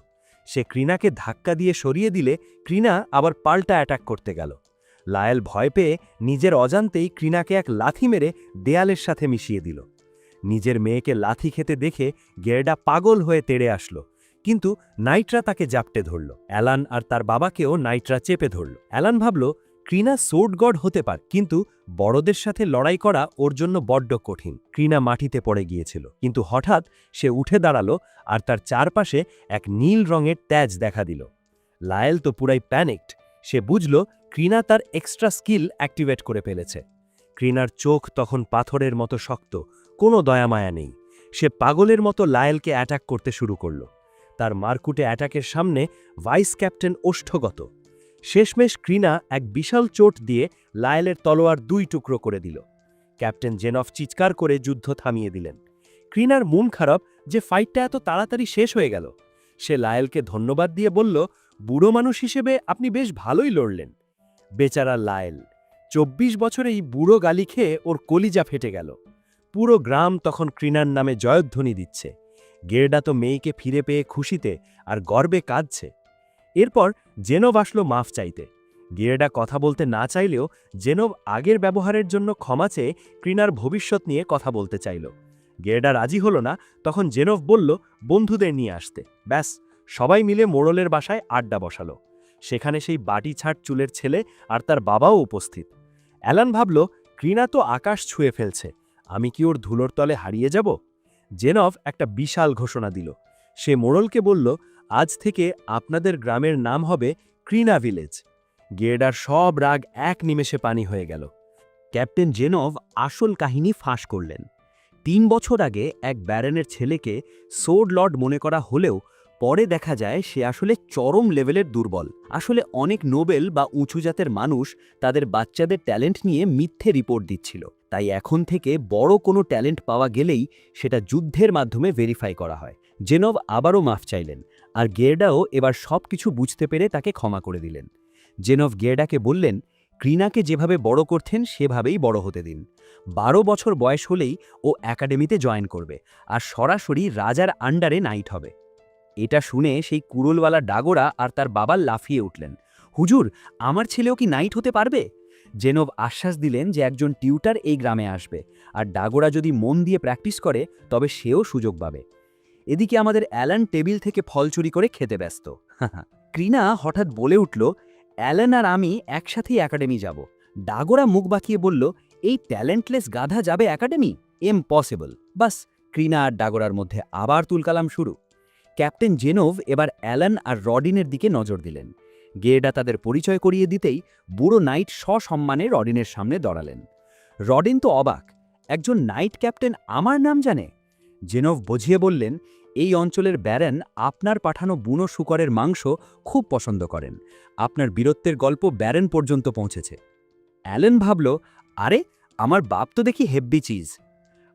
সে ক্রিনাকে ধাক্কা দিয়ে সরিয়ে দিলে ক্রিনা আবার পাল্টা অ্যাটাক করতে গেল। লায়েল ভয় পেয়ে নিজের অজান্তেই ক্রিনাকে এক লাথি মেরে দেয়ালের সাথে মিশিয়ে দিল। নিজের মেয়েকে লাথি খেতে দেখে গেরডা পাগল হয়ে তেড়ে আসলো, কিন্তু নাইটরা তাকে জাপটে ধরল। অ্যালান আর তার বাবাকেও নাইটরা চেপে ধরল। অ্যালান ভাবল, ক্রিনা সোর্ড গড হতে পারে, কিন্তু বড়দের সাথে লড়াই করা ওর জন্য বড্ড কঠিন। ক্রিনা মাটিতে পড়ে গিয়েছিল, কিন্তু হঠাৎ সে উঠে দাঁড়ালো আর তার চারপাশে এক নীল রঙের ট্যাজ দেখা দিল। লায়েল তো পুরাই প্যানিকড। সে বুঝল ক্রিনা তার এক্সট্রা স্কিল অ্যাক্টিভেট করে ফেলেছে। ক্রিনার চোখ তখন পাথরের মতো শক্ত, কোনো দয়ামায়া নেই। সে পাগলের মতো লায়েলকে অ্যাটাক করতে শুরু করল। তার মারকুটে অ্যাটাকের সামনে ভাইস ক্যাপ্টেন ওষ্ঠগত। শেষমেশ ক্রিনা এক বিশাল চোট দিয়ে লায়েলের তলোয়ার 2 টুকরো করে দিল। ক্যাপ্টেন জেনফ চিৎকার করে যুদ্ধ থামিয়ে দিলেন। ক্রিনার মন খারাপ যে ফাইটটা এত তাড়াতাড়ি শেষ হয়ে গেল। সে লায়েলকে ধন্যবাদ দিয়ে বলল, বুড়ো মানুষ হিসেবে আপনি বেশ ভালোই লড়লেন। বেচারা লায়েল, 24 বছরেই বুড়ো গালি খেয়ে ওর কলিজা ফেটে গেল। পুরো গ্রাম তখন ক্রিনার নামে জয়ধ্বনি দিচ্ছে। গেরডা তো মেয়েকে ফিরে পেয়ে খুশিতে আর গর্বে কাঁদছে। এরপর জেনভ আসলো মাফ চাইতে। গেরডা কথা বলতে না চাইলেও জেনভ আগের ব্যবহারের জন্য ক্ষমা চেয়ে ক্রিনার ভবিষ্যৎ নিয়ে কথা বলতে চাইল। গেরডা রাজি হলো না, তখন জেনভ বলল বন্ধুদের নিয়ে আসতে। ব্যাস, সবাই মিলে মোড়লের বাসায় আড্ডা বসালো। সেখানে সেই বাটি ছাট চুলের ছেলে আর তার বাবাও উপস্থিত। অ্যালান ভাবল, ক্রিনা তো আকাশ ছুঁয়ে ফেলছে, আমি কি ওর ধুলোর তলে হারিয়ে যাব? জেনভ একটা বিশাল ঘোষণা দিল। সে মোড়লকে বলল, আজ থেকে আপনাদের গ্রামের নাম হবে ক্রিনা ভিলেজ। গেরডার সব রাগ এক নিমেষে পানি হয়ে গেল। ক্যাপ্টেন জেনভ আসল কাহিনী ফাঁস করলেন। 3 বছর আগে এক ব্যারনের ছেলেকে সোর্ড লর্ড মনে করা হলেও পরে দেখা যায় সে আসলে চরম লেভেলের দুর্বল। আসলে অনেক নোবেল বা উঁচু জাতের মানুষ তাদের বাচ্চাদের ট্যালেন্ট নিয়ে মিথ্যে রিপোর্ট দিচ্ছিল। তাই এখন থেকে বড় কোনো ট্যালেন্ট পাওয়া গেলেই সেটা যুদ্ধের মাধ্যমে ভেরিফাই করা হয়। জেনভ আবারও মাফ চাইলেন, আর গেরডাও এবার সব কিছু বুঝতে পেরে তাকে ক্ষমা করে দিলেন। জেনভ গেরডাকে বললেন, ক্রিনাকে যেভাবে বড় করতেন সেভাবেই বড় হতে দিন। 12 বছর বয়স হলেই ও একাডেমিতে জয়েন করবে, আর সরাসরি রাজার আন্ডারে নাইট হবে। এটা শুনে সেই কুড়োলওয়ালা ডাগোরা আর তার বাবা লাফিয়ে উঠলেন, হুজুর, আমার ছেলেও কি নাইট হতে পারবে? জেনভ আশ্বাস দিলেন যে একজন টিউটার এই গ্রামে আসবে, আর ডাগোরা যদি মন দিয়ে প্র্যাকটিস করে তবে সেও সুযোগ পাবে। এদিকে আমাদের অ্যালান টেবিল থেকে ফল চুরি করে খেতে ব্যস্ত। ক্রিনা হঠাৎ বলে উঠল, অ্যালান আর আমি একসাথেই একাডেমি যাব। ডাগোরা মুখ বাঁকিয়ে বলল, এই ট্যালেন্টলেস গাধা যাবে একাডেমি? ইম্পসিবল। বাস, ক্রিনা আর ডাগোরার মধ্যে আবার তুলকালাম শুরু। ক্যাপ্টেন জেনভ এবার অ্যালান আর রডিনের দিকে নজর দিলেন। গেরডা তাদের পরিচয় করিয়ে দিতেই বুড়ো নাইট সসম্মানে রডিনের সামনে দাঁড়ালেন। রডিন তো অবাক, একজন নাইট ক্যাপ্টেন আমার নাম জানে? জেনভ বুঝিয়ে বললেন, এই অঞ্চলের ব্যারন আপনার পাঠানো বুনো শূকরের মাংস খুব পছন্দ করেন। আপনার বীরত্বের গল্প ব্যারন পর্যন্ত পৌঁছেছে। অ্যালেন ভাবল, আরে, আমার বাপ তো দেখি হেব্বি চিজ।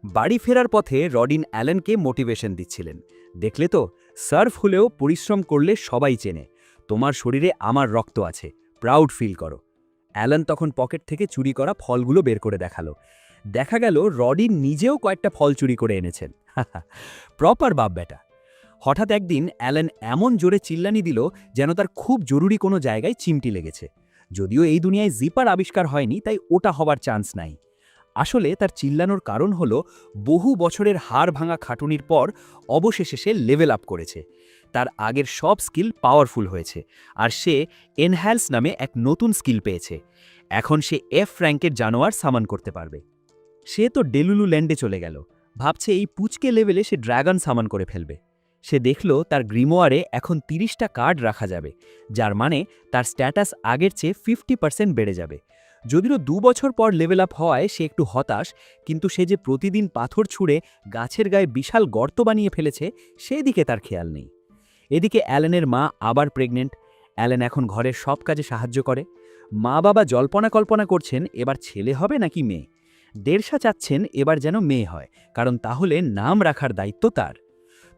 বাড়ি ফেরার পথে রডিন অ্যালেনকে মোটিভেশন দিচ্ছিলেন। দেখলে তো, সার্ফ হলেও পরিশ্রম করলে সবাই চেনে। তোমার শরীরে আমার রক্ত আছে, প্রাউড ফিল করো। অ্যালেন তখন পকেট থেকে চুরি করা ফলগুলো বের করে দেখালো। দেখা গেল রডিন নিজেও কয়েকটা ফল চুরি করে এনেছেন। প্রপার বাপ বেটা। হঠাৎ একদিন অ্যালেন এমন জোরে চিল্লানি দিল যেন তার খুব জরুরি কোনো জায়গায় চিমটি লেগেছে। যদিও এই দুনিয়ায় জিপার আবিষ্কার হয়নি, তাই ওটা হবার চান্স নাই। আসলে তার চিল্লানোর কারণ হলো বহু বছরের হাড় ভাঙা খাটুনির পর অবশেষে সে লেভেল আপ করেছে। তার আগের সব স্কিল পাওয়ারফুল হয়েছে, আর সে এনহ্যান্স নামে এক নতুন স্কিল পেয়েছে। এখন সে এফ র্যাঙ্কের জানোয়ার সামান করতে পারবে। সে তো ডেলুলু ল্যান্ডে চলে গেল, ভাবছে এই পুচকে লেভেলে সে ড্রাগন সামান করে ফেলবে। সে দেখল তার গ্রিমোয়ারে এখন 30টা কার্ড রাখা যাবে, যার মানে তার স্ট্যাটাস আগের চেয়ে 50% বেড়ে যাবে। যদিও 2 বছর পর লেভেল আপ হওয়ায় সে একটু হতাশ, কিন্তু সে যে প্রতিদিন পাথর ছুঁড়ে গাছের গায়ে বিশাল গর্ত বানিয়ে ফেলেছে সেদিকে তার খেয়াল নেই। এদিকে অ্যালেনের মা আবার প্রেগনেন্ট। অ্যালেন এখন ঘরের সব কাজে সাহায্য করে। মা বাবা জল্পনা কল্পনা করছেন এবার ছেলে হবে নাকি মেয়ে। দেড়শা চাচ্ছেন এবার যেন মেয়ে হয়, কারণ তাহলে নাম রাখার দায়িত্ব তার।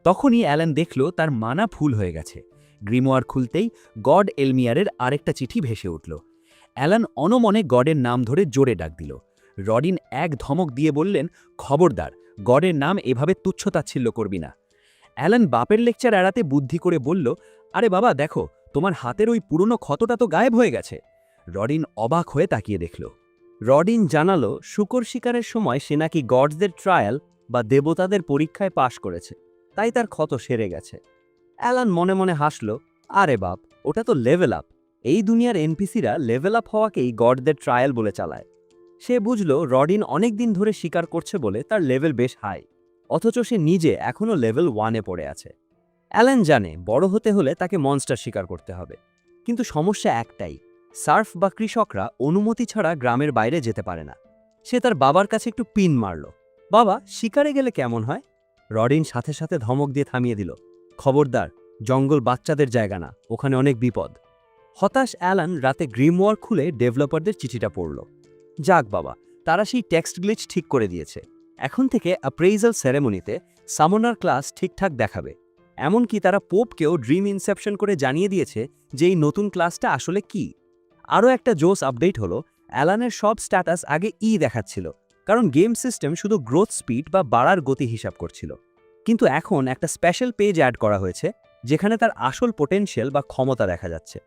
তখনই অ্যালেন দেখল তার মানা ফুল হয়ে গেছে। গ্রিমোয়ার খুলতেই গড এলমিয়ারের আরেকটা চিঠি ভেসে উঠল। অ্যালান অনমনে গডের নাম ধরে জোরে ডাক দিল। রডিন এক ধমক দিয়ে বললেন, খবরদার, গডের নাম এভাবে তুচ্ছতাচ্ছিল্য করবি না। অ্যালান বাপের লেকচার এড়াতে বুদ্ধি করে বলল, আরে বাবা দেখো, তোমার হাতের ওই পুরনো ক্ষতটা তো গায়েব হয়ে গেছে। রডিন অবাক হয়ে তাকিয়ে দেখল। রডিন জানালো শূকর শিকারের সময় সে নাকি গডসদের ট্রায়াল বা দেবতাদের পরীক্ষায় পাশ করেছে, তাই তার ক্ষত সেরে গেছে। অ্যালান মনে মনে হাসল, আরে বাপ, ওটা তো লেভেল আপ। এই দুনিয়ার এনপিসিরা লেভেল আপ হওয়াকেই গডদের ট্রায়াল বলে চালায়। সে বুঝল রডিন অনেক দিন ধরে শিকার করছে বলে তার লেভেল বেশ হাই, অথচ সে নিজে এখনও লেভেল 1-এ পড়ে আছে। অ্যালেন জানে বড় হতে হলে তাকে মনস্টার শিকার করতে হবে, কিন্তু সমস্যা একটাই, সার্ফ বা কৃষকরা অনুমতি ছাড়া গ্রামের বাইরে যেতে পারে না। সে তার বাবার কাছে একটু পিন মারল, বাবা, শিকারে গেলে কেমন হয়? রডিন সাথে সাথে ধমক দিয়ে থামিয়ে দিল, খবরদার, জঙ্গল বাচ্চাদের জায়গা না, ওখানে অনেক বিপদ। হতাশ অ্যালান রাতে গ্রিমওয়ার খুলে ডেভেলপারদের চিঠিটা পড়ল। যাক বাবা, তারা সেই টেক্সট গ্লিচ ঠিক করে দিয়েছে। এখন থেকে অ্যাপ্রেইজাল সেরেমনিতে সামনার ক্লাস ঠিকঠাক দেখাবে। এমনকি তারা পোপকেও ড্রিম ইনসেপশন করে জানিয়ে দিয়েছে যে এই নতুন ক্লাসটা আসলে কি। আরও একটা জোস আপডেট হলো, অ্যালানের সব স্ট্যাটাস আগে দেখাচ্ছিল, কারণ গেম সিস্টেম শুধু গ্রোথ স্পিড বা বাড়ার গতি হিসাব করছিল। কিন্তু এখন একটা স্পেশাল পেজ অ্যাড করা হয়েছে, যেখানে তার আসল পোটেনশিয়াল বা ক্ষমতা দেখা যাচ্ছে।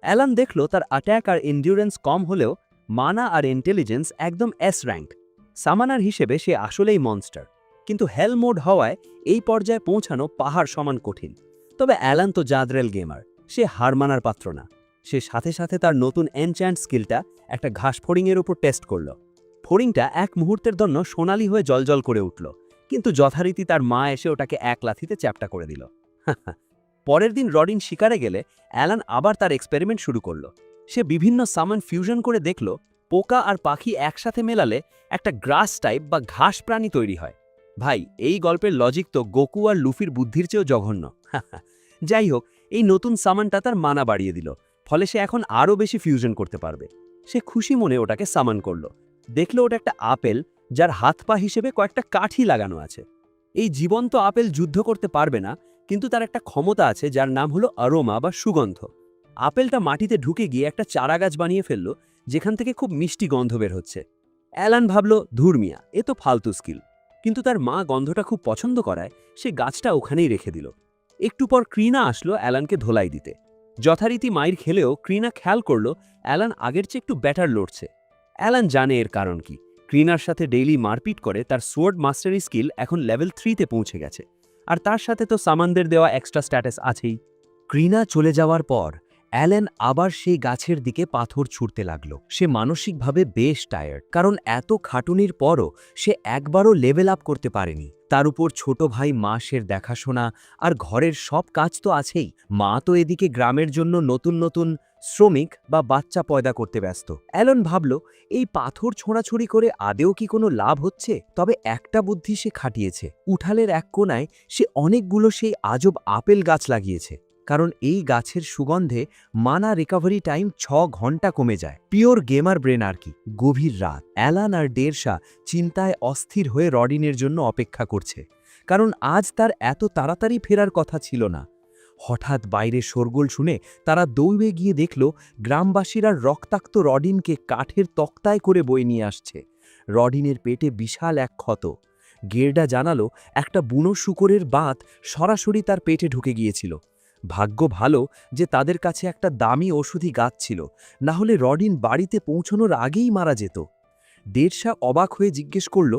অ্যালান দেখল তার অ্যাট্যাক আর এন্ডিউরেন্স কম হলেও মানা আর ইন্টেলিজেন্স একদম এস র্যাঙ্ক। সামানার হিসেবে সে আসলেই মনস্টার, কিন্তু হেল মোড হওয়ায় এই পর্যায়ে পৌঁছানো পাহাড় সমান কঠিন। তবে অ্যালান তো জাদরেল গেমার, সে হার মানার পাত্র না। সে সাথে সাথে তার নতুন এনচ্যান্ট স্কিলটা একটা ঘাস ফড়িংয়ের উপর টেস্ট করল। ফড়িংটা এক মুহূর্তের জন্য সোনালি হয়ে জলজল করে উঠল, কিন্তু যথারীতি তার মা এসে ওটাকে এক লাথিতে চ্যাপ্টা করে দিল। পরের দিন রডিন শিকারে গেলে অ্যালান আবার তার এক্সপেরিমেন্ট শুরু করল। সে বিভিন্ন সামান ফিউশন করে দেখল পোকা আর পাখি একসাথে মেলালে একটা গ্রাস টাইপ বা ঘাস প্রাণী তৈরি হয়। ভাই, এই গল্পের লজিক তো গোকু আর লুফির বুদ্ধির চেয়েও জঘন্য। যাই হোক, এই নতুন সামানটা তার মানা বাড়িয়ে দিল, ফলে সে এখন আরও বেশি ফিউশন করতে পারবে। সে খুশি মনে ওটাকে সামান করল। দেখল ওটা একটা আপেল, যার হাত পা হিসেবে কয়েকটা কাঠি লাগানো আছে। এই জীবন্ত আপেল যুদ্ধ করতে পারবে না, কিন্তু তার একটা ক্ষমতা আছে যার নাম হলো অ্যারোমা বা সুগন্ধ। আপেলটা মাটিতে ঢুকে গিয়ে একটা চারাগাছ বানিয়ে ফেলল, যেখান থেকে খুব মিষ্টি গন্ধ বের হচ্ছে। অ্যালান ভাবল, ধুর মিয়া, এ তো ফালতু স্কিল। কিন্তু তার মা গন্ধটা খুব পছন্দ করায় সে গাছটা ওখানেই রেখে দিল। একটু পর ক্রিনা আসলো অ্যালানকে ধোলাই দিতে। যথারীতি মাইর খেলেও ক্রিনা খেয়াল করল অ্যালান আগের চেয়ে একটু ব্যাটার লড়ছে। অ্যালান জানে এর কারণ কি। ক্রিনার সাথে ডেইলি মারপিট করে তার সোয়ার্ড মাস্টারি স্কিল এখন লেভেল 3-তে পৌঁছে গেছে, আর তার সাথে তো সামানদের দেওয়া এক্সট্রা স্ট্যাটাস আছেই। ক্রিনা চলে যাওয়ার পর অ্যালেন আবার সেই গাছের দিকে পাথর ছুঁড়তে লাগল। সে মানসিকভাবে বেশ টায়ার্ড, কারণ এত খাটুনির পরও সে একবারও লেভেল আপ করতে পারেনি। তার উপর ছোট ভাই মাসের দেখাশোনা আর ঘরের সব কাজ তো আছেই। মা তো এদিকে গ্রামের জন্য নতুন নতুন শ্রমিক বা বাচ্চা পয়দা করতে ব্যস্ত। অ্যালন ভাবল, এই পাথর ছোঁড়াছুড়ি করে আদেও কি কোনো লাভ হচ্ছে? তবে একটা বুদ্ধি সে খাটিয়েছে। উঠালের এক কোণায় সে অনেকগুলো সেই আজব আপেল গাছ লাগিয়েছে, কারণ এই গাছের সুগন্ধে মানা রিকভারি টাইম 6 ঘন্টা কমে যায়। পিওর গেমার ব্রেন আর কি। গভীর রাত, অ্যালান আর ডেরশা চিন্তায় অস্থির হয়ে রডিনের জন্য অপেক্ষা করছে, কারণ আজ তার এত তাড়াতাড়ি ফেরার কথা ছিল না। হঠাৎ বাইরে শোরগোল শুনে তারা দৌড়ে গিয়ে দেখল গ্রামবাসীরা রক্তাক্ত রডিনকে কাঠের তক্তায় করে বয়ে নিয়ে আসছে। রডিনের পেটে বিশাল এক ক্ষত। গেরডা জানালো একটা বুনো শূকরের বাত সরাসরি তার পেটে ঢুকে গিয়েছিল। ভাগ্য ভালো যে তাদের কাছে একটা দামি ওষুধি গাছ ছিল, না হলে রডিন বাড়িতে পৌঁছানোর আগেই মারা যেত। দেড়শা অবাক হয়ে জিজ্ঞেস করল,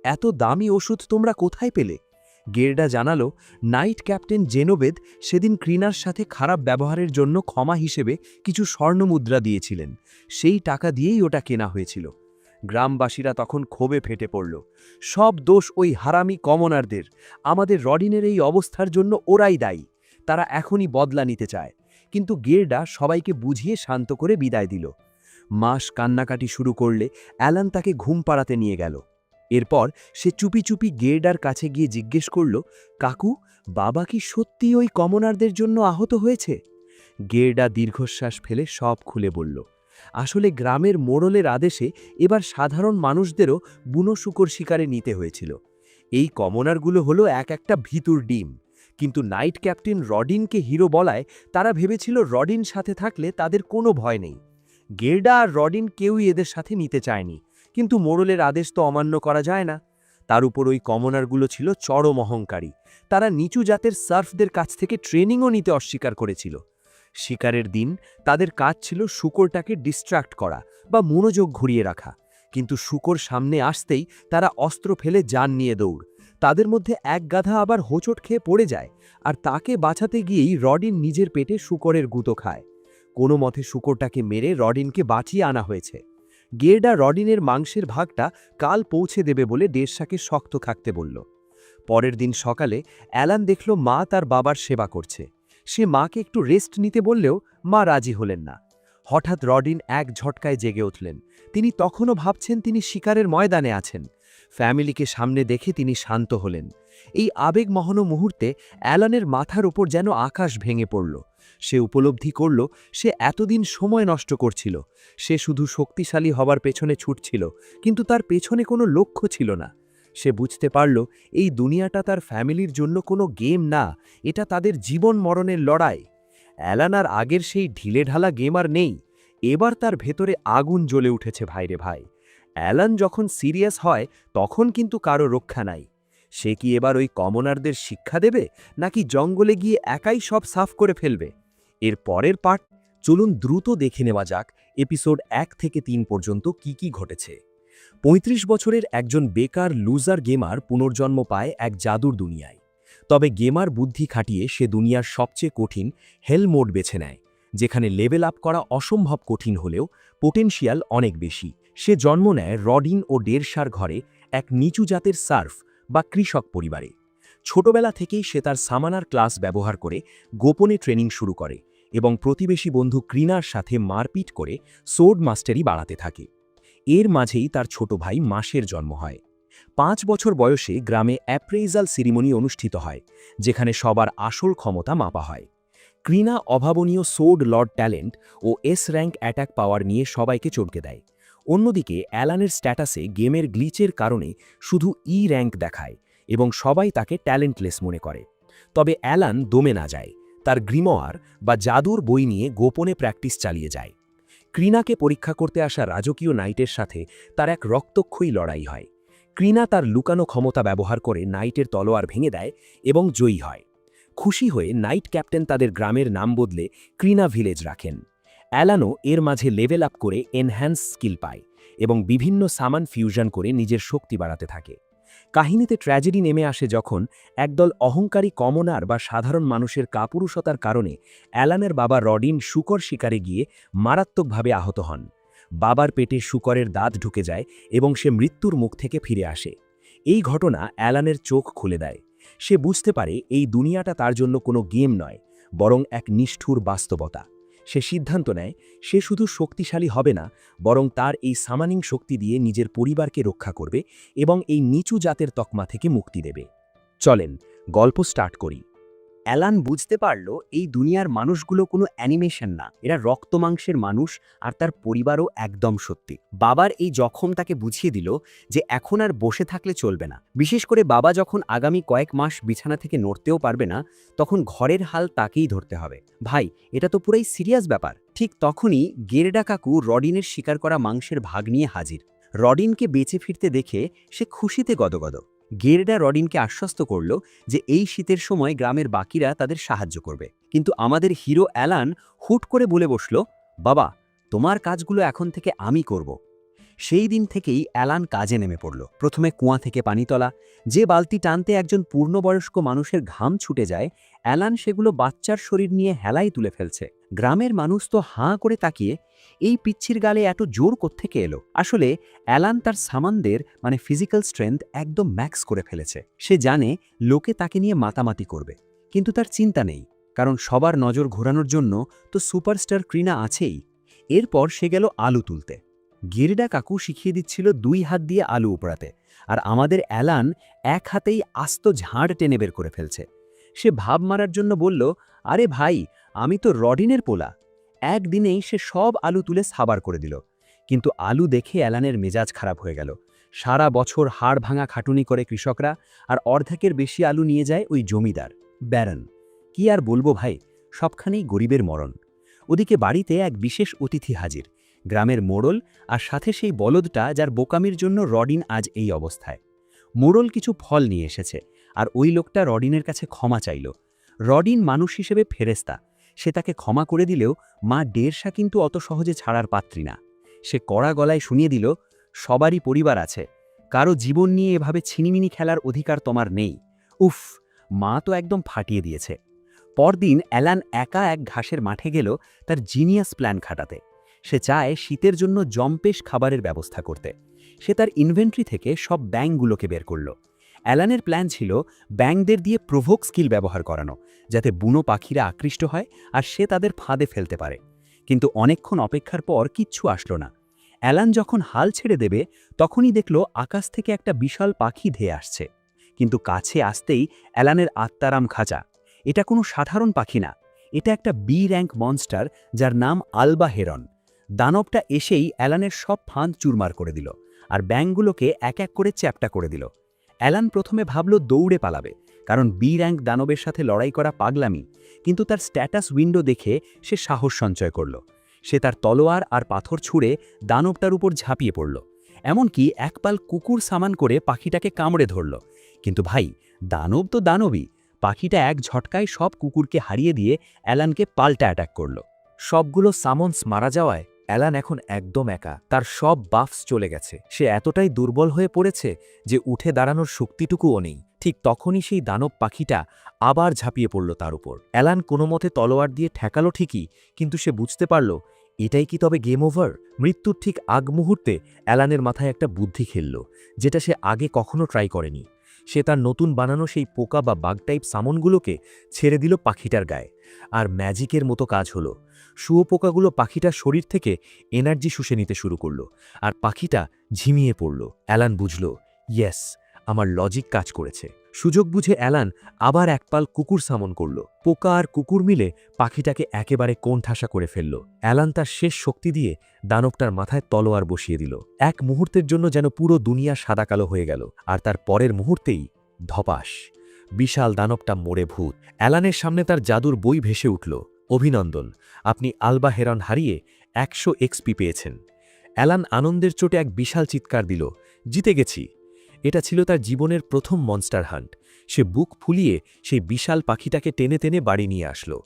এত দামি ওষুধ তোমরা কোথায় পেলে? গেরডা জানালো, নাইট ক্যাপ্টেন জেনোবেদ সেদিন ক্রিনার সাথে খারাপ ব্যবহারের জন্য ক্ষমা হিসেবে কিছু স্বর্ণমুদ্রা দিয়েছিলেন। সেই টাকা দিয়েই ওটা কেনা হয়েছিল। গ্রামবাসীরা তখন ক্ষোভে ফেটে পড়ল। সব দোষ ওই হারামি কমনারদের। আমাদের রডিনের এই অবস্থার জন্য ওরাই দায়ী। তারা এখনই বদলা নিতে চায়। কিন্তু গেরডা সবাইকে বুঝিয়ে শান্ত করে বিদায় দিল। মাস কান্নাকাটি শুরু করলে অ্যালান তাকে ঘুম পাড়াতে নিয়ে গেল। এরপর সে চুপি চুপি গেরডার কাছে গিয়ে জিজ্ঞেস করল, কাকু, বাবা কি সত্যি ওই কমনারদের জন্য আহত হয়েছে? গেরডা দীর্ঘশ্বাস ফেলে সব খুলে বলল, আসলে গ্রামের মোড়লের আদেশে এবার সাধারণ মানুষদেরও বুনো শূকর শিকারে নিতে হয়েছিল। এই কমনারগুলো হলো এক একটা ভিতুর ডিম। কিন্তু নাইট ক্যাপ্টেন রডিনকে হিরো বলায় তারা ভেবেছিল রডিন সাথে থাকলে তাদের কোনো ভয় নেই। গেরডা আর রডিন কেউই এদের সাথে নিতে চায়নি, কিন্তু মোড়লের আদেশ তো অমান্য করা যায় না। তার উপর ওই কমনারগুলো ছিল চরম অহংকারী। তারা নিচু জাতের সার্ফদের কাছ থেকে ট্রেনিংও নিতে অস্বীকার করেছিল। শিকারের দিন তাদের কাজ ছিল শূকরটাকে ডিস্ট্র্যাক্ট করা বা মনোযোগ ঘুরিয়ে রাখা, কিন্তু শূকর সামনে আসতেই তারা অস্ত্র ফেলে জান নিয়ে দৌড়। তাদের মধ্যে এক গাধা আবার হোঁচট খেয়ে পড়ে যায়, আর তাকে বাঁচাতে গিয়েই রডিন নিজের পেটে শূকরের গুঁতো খায়। কোনো মতে শূকরটাকে মেরে রডিনকে বাঁচিয়ে আনা হয়েছে। গেরডা রডিনের মাংসের ভাগটা কাল পৌঁছে দেবে বলে ডেরশাকে শক্ত থাকতে বলল। পরের দিন সকালে অ্যালান দেখল মা তার বাবার সেবা করছে। সে মাকে একটু রেস্ট নিতে বললেও মা রাজি হলেন না। হঠাৎ রডিন এক ঝটকায় জেগে উঠলেন। তিনি তখনও ভাবছেন তিনি শিকারের ময়দানে আছেন। ফ্যামিলিকে সামনে দেখে তিনি শান্ত হলেন। এই আবেগমহন মুহূর্তে অ্যালানের মাথার উপর যেন আকাশ ভেঙে পড়ল। সে উপলব্ধি করল সে এতদিন সময় নষ্ট করছিল। সে শুধু শক্তিশালী হবার পেছনে ছুটছিল, কিন্তু তার পেছনে কোনো লক্ষ্য ছিল না। সে বুঝতে পারল এই দুনিয়াটা তার ফ্যামিলির জন্য কোনো গেম না, এটা তাদের জীবন মরণের লড়াই। অ্যালান আর আগের সেই ঢিলেঢালা গেম আর নেই। এবার তার ভেতরে আগুন জ্বলে উঠেছে ভাইরে ভাই। অ্যালান যখন সিরিয়াস হয় তখন কিন্তু কারো রক্ষা নাই। সে কি এবার ওই কমনারদের শিক্ষা দেবে, নাকি জঙ্গলে গিয়ে একাই সব সাফ করে ফেলবে? এর পরের পার্ট চলুন দ্রুত দেখে নেওয়া যাক এপিসোড 1 থেকে 3 পর্যন্ত কি ঘটেছে। ৩৫ বছরের একজন বেকার লুজার গেমার পুনর্জন্ম পায় এক জাদুর দুনিয়ায়। তবে গেমার বুদ্ধি খাটিয়ে সে দুনিয়ার সবচেয়ে কঠিন হেল মোড বেছে নেয়, যেখানে লেভেল আপ করা অসম্ভব কঠিন হলেও পোটেনশিয়াল অনেক বেশি। সে জন্ম নেয় রডিন ও ডেরশার ঘরে, এক নিচু জাতের সার্ফ বা কৃষক পরিবারে। ছোটবেলা থেকেই সে তার সামানার ক্লাস ব্যবহার করে গোপনে ট্রেনিং শুরু করে এবং প্রতিবেশী বন্ধু ক্রিনার সাথে মারপিট করে সোর্ড মাস্টারি বাড়াতে থাকে। এর মাঝেই তার ছোট ভাই মাসের জন্ম হয়। 5 বছর বয়সে গ্রামে অ্যাপ্রেইজাল সেরিমনি অনুষ্ঠিত হয়, যেখানে সবার আসল ক্ষমতা মাপা হয়। ক্রিনা অভাবনীয় সোর্ড লর্ড ট্যালেন্ট ও এস র্যাঙ্ক অ্যাটাক পাওয়ার নিয়ে সবাইকে চমকে দেয়। অন্যদিকে অ্যালানের স্ট্যাটাসে গেমের গ্লিচের কারণে শুধু ই র্যাঙ্ক দেখায় এবং সবাই তাকে ট্যালেন্টলেস মনে করে। তবে অ্যালান দমে না যায়। তার গ্রিমোয়ার বা জাদুর বই নিয়ে গোপনে প্র্যাকটিস চালিয়ে যায়। ক্রিনাকে পরীক্ষা করতে আসা রাজকীয় নাইটের সাথে তার এক রক্তক্ষয়ী লড়াই হয়। ক্রিনা তার লুকানো ক্ষমতা ব্যবহার করে নাইটের তলোয়ার ভেঙে দেয় এবং জয়ী হয়। খুশি হয়ে নাইট ক্যাপ্টেন তাদের গ্রামের নাম বদলে ক্রিনা ভিলেজ রাখেন। অ্যালানও এর মাঝে লেভেল আপ করে এনহ্যান্স স্কিল পায় এবং বিভিন্ন সামান ফিউশন করে নিজের শক্তি বাড়াতে থাকে। কাহিনীতে ট্র্যাজেডি নেমে আসে যখন একদল অহংকারী কমনার বা সাধারণ মানুষের কাপুরুষতার কারণে অ্যালানের বাবা রডিন শূকর শিকারে গিয়ে মারাত্মকভাবে আহত হন। বাবার পেটে শূকরের দাঁত ঢুকে যায় এবং সে মৃত্যুর মুখ থেকে ফিরে আসে। এই ঘটনা অ্যালানের চোখ খুলে দেয়। সে বুঝতে পারে এই দুনিয়াটা তার জন্য কোনো গেম নয়, বরং এক নিষ্ঠুর বাস্তবতা। সে সিদ্ধান্ত নেয় সে শুধু শক্তিশালী হবে না, বরং তার এই সামানিং শক্তি দিয়ে নিজের পরিবারকে রক্ষা করবে এবং এই নিচু জাতের তকমা থেকে মুক্তি দেবে। চলেন গল্প স্টার্ট করি। অ্যালান বুঝতে পারল এই দুনিয়ার মানুষগুলো কোনো অ্যানিমেশন না, এরা রক্তমাংসের মানুষ, আর তার পরিবারও একদম সত্যি। বাবার এই জখম তাকে বুঝিয়ে দিল যে এখন আর বসে থাকলে চলবে না। বিশেষ করে বাবা যখন আগামী কয়েক মাস বিছানা থেকে নড়তেও পারবে না, তখন ঘরের হাল তাকেই ধরতে হবে। ভাই, এটা তো পুরাই সিরিয়াস ব্যাপার। ঠিক তখনই গেরডা কাকু রডিনের শিকার করা মাংসের ভাগ নিয়ে হাজির। রডিনকে বেঁচে ফিরতে দেখে সে খুশিতে গদগদ। গেরডা রডিনকে আশ্বস্ত করল যে এই শীতের সময় গ্রামের বাকিরা তাদের সাহায্য করবে। কিন্তু আমাদের হিরো অ্যালান হুট করে বলে বসল, বাবা, তোমার কাজগুলো এখন থেকে আমি করব। সেই দিন থেকেই অ্যালান কাজে নেমে পড়ল। প্রথমে কুয়া থেকে পানি তোলা, যে বালতি টানতে একজন পূর্ণবয়স্ক মানুষের ঘাম ছুটে যায়, অ্যালান সেগুলো বাচ্চার শরীর নিয়ে হেলায় তুলে ফেলছে। গ্রামের মানুষ তো হাঁ করে তাকিয়ে, এই পিচ্ছির গালে এত জোর কোত্থেকে এলো? আসলে অ্যালান তার সামানদের ফিজিক্যাল স্ট্রেংথ একদম ম্যাক্স করে ফেলেছে। সে জানে লোকে তাকে নিয়ে মাতামাতি করবে, কিন্তু তার চিন্তা নেই, কারণ সবার নজর ঘোরানোর জন্য তো সুপারস্টার ক্রিনা আছেই। এরপর সে গেল আলু তুলতে। গেরিডা কাকু শিখিয়ে দিচ্ছিল 2 হাত দিয়ে আলু উপড়াতে, আর আমাদের অ্যালান এক হাতেই আস্ত ঝাড় টেনে বের করে ফেলছে। সে ভাব মারার জন্য বলল, আরে ভাই, আমি তো রডিনের পোলা। একদিনেই সে সব আলু তুলে সাবার করে দিল। কিন্তু আলু দেখে অ্যালানের মেজাজ খারাপ হয়ে গেল। সারা বছর হাড় ভাঙা খাটুনি করে কৃষকরা, আর অর্ধেকের বেশি আলু নিয়ে যায় ওই জমিদার ব্যারন। কি আর বলবো ভাই, সবখানেই গরিবের মরণ। ওদিকে বাড়িতে এক বিশেষ অতিথি হাজির, গ্রামের মোড়ল, আর সাথে সেই বলদটা যার বোকামির জন্য রডিন আজ এই অবস্থায়। মোড়ল কিছু ফল নিয়ে এসেছে, আর ওই লোকটা রডিনের কাছে ক্ষমা চাইল। রডিন মানুষ হিসেবে ফেরেস্তা, সে তাকে ক্ষমা করে দিলেও মা ডেরসা কিন্তু অত সহজে ছাড়ার পাত্রী না। সে কড়া গলায় শুনিয়ে দিল, সবারই পরিবার আছে, কারো জীবন নিয়ে এভাবে ছিনিমিনি খেলার অধিকার তোমার নেই। উফ, মা তো একদম ফাটিয়ে দিয়েছে। পরদিন অ্যালান একা এক ঘাসের মাঠে গেল তার জিনিয়াস প্ল্যান খাটাতে। সে চায় শীতের জন্য জম্পেশ খাবারের ব্যবস্থা করতে। সে তার ইনভেন্টরি থেকে সব ব্যাঙগুলোকে বের করল। অ্যালানের প্ল্যান ছিল ব্যাঙদের দিয়ে প্রভোক স্কিল ব্যবহার করানো, যাতে বুনো পাখিরা আকৃষ্ট হয় আর সে তাদের ফাঁদে ফেলতে পারে। কিন্তু অনেকক্ষণ অপেক্ষার পর কিচ্ছু আসলো না। অ্যালান যখন হাল ছেড়ে দেবে, তখনই দেখল আকাশ থেকে একটা বিশাল পাখি ধেয়ে আসছে। কিন্তু কাছে আসতেই অ্যালানের আত্মারাম খাঁচা। এটা কোনো সাধারণ পাখি না, এটা একটা বি র্যাঙ্ক মনস্টার, যার নাম আলবা হেরন। দানবটা এসেই অ্যালানের সব ফাঁদ চুরমার করে দিল, আর ব্যাঙগুলোকে এক এক করে চ্যাপ্টা করে দিল। অ্যালান প্রথমে ভাবল দৌড়ে পালাবে, কারণ বি র্যাঙ্ক দানবের সাথে লড়াই করা পাগলামি। কিন্তু তার স্ট্যাটাস উইন্ডো দেখে সে সাহস সঞ্চয় করল। সে তার তলোয়ার আর পাথর ছুঁড়ে দানবটার উপর ঝাঁপিয়ে পড়ল, এমনকি এক পাল কুকুর সামান করে পাখিটাকে কামড়ে ধরল। কিন্তু ভাই, দানব তো দানবই। পাখিটা এক ঝটকায় সব কুকুরকে হারিয়ে দিয়ে অ্যালানকে পাল্টা অ্যাটাক করল। সবগুলো সামন্স মারা যাওয়ায় অ্যালান এখন একদম একা। তার সব বাফস চলে গেছে। সে এতটাই দুর্বল হয়ে পড়েছে যে উঠে দাঁড়ানোর শক্তিটুকুও নেই। ঠিক তখনই সেই দানব পাখিটা আবার ঝাঁপিয়ে পড়ল তার উপর। অ্যালান কোনো মতে তলোয়ার দিয়ে ঠেকালো ঠিকই, কিন্তু সে বুঝতে পারল এটাই কি তবে গেম ওভার? মৃত্যুর ঠিক আগ মুহূর্তে অ্যালানের মাথায় একটা বুদ্ধি খেলল, যেটা সে আগে কখনো ট্রাই করেনি। সে তার নতুন বানানো সেই পোকা বা বাগ টাইপ সামনগুলোকে ছেড়ে দিল পাখিটার গায়ে, আর ম্যাজিকের মতো কাজ হলো। শুয়োপোকাগুলো পাখিটার শরীর থেকে এনার্জি শুষে নিতে শুরু করলো, আর পাখিটা ঝিমিয়ে পড়ল। অ্যালান বুঝল, ইয়েস, আমার লজিক কাজ করেছে। সুযোগ বুঝে অ্যালান আবার এক পাল কুকুর সামন করল। পোকা আর কুকুর মিলে পাখিটাকে একেবারে কোণঠাসা করে ফেলল। অ্যালান তার শেষ শক্তি দিয়ে দানবটার মাথায় তলোয়ার বসিয়ে দিল। এক মুহূর্তের জন্য যেন পুরো দুনিয়া সাদা কালো হয়ে গেল, আর তার পরের মুহূর্তেই ধপাস, বিশাল দানবটা মরে ভূত। অ্যালানের সামনে তার জাদুর বই ভেসে উঠল, অভিনন্দন, আপনি আলবা হেরন হারিয়ে 100 এক্সপি পেয়েছেন। অ্যালান আনন্দের চোটে এক বিশাল চিৎকার দিল, জিতে গেছি। এটা ছিল তার জীবনের প্রথম মনস্টার হান্ট। সে বুক ফুলিয়ে সেই বিশাল পাখিটাকে টেনে টেনে বাড়ি নিয়ে আসলো।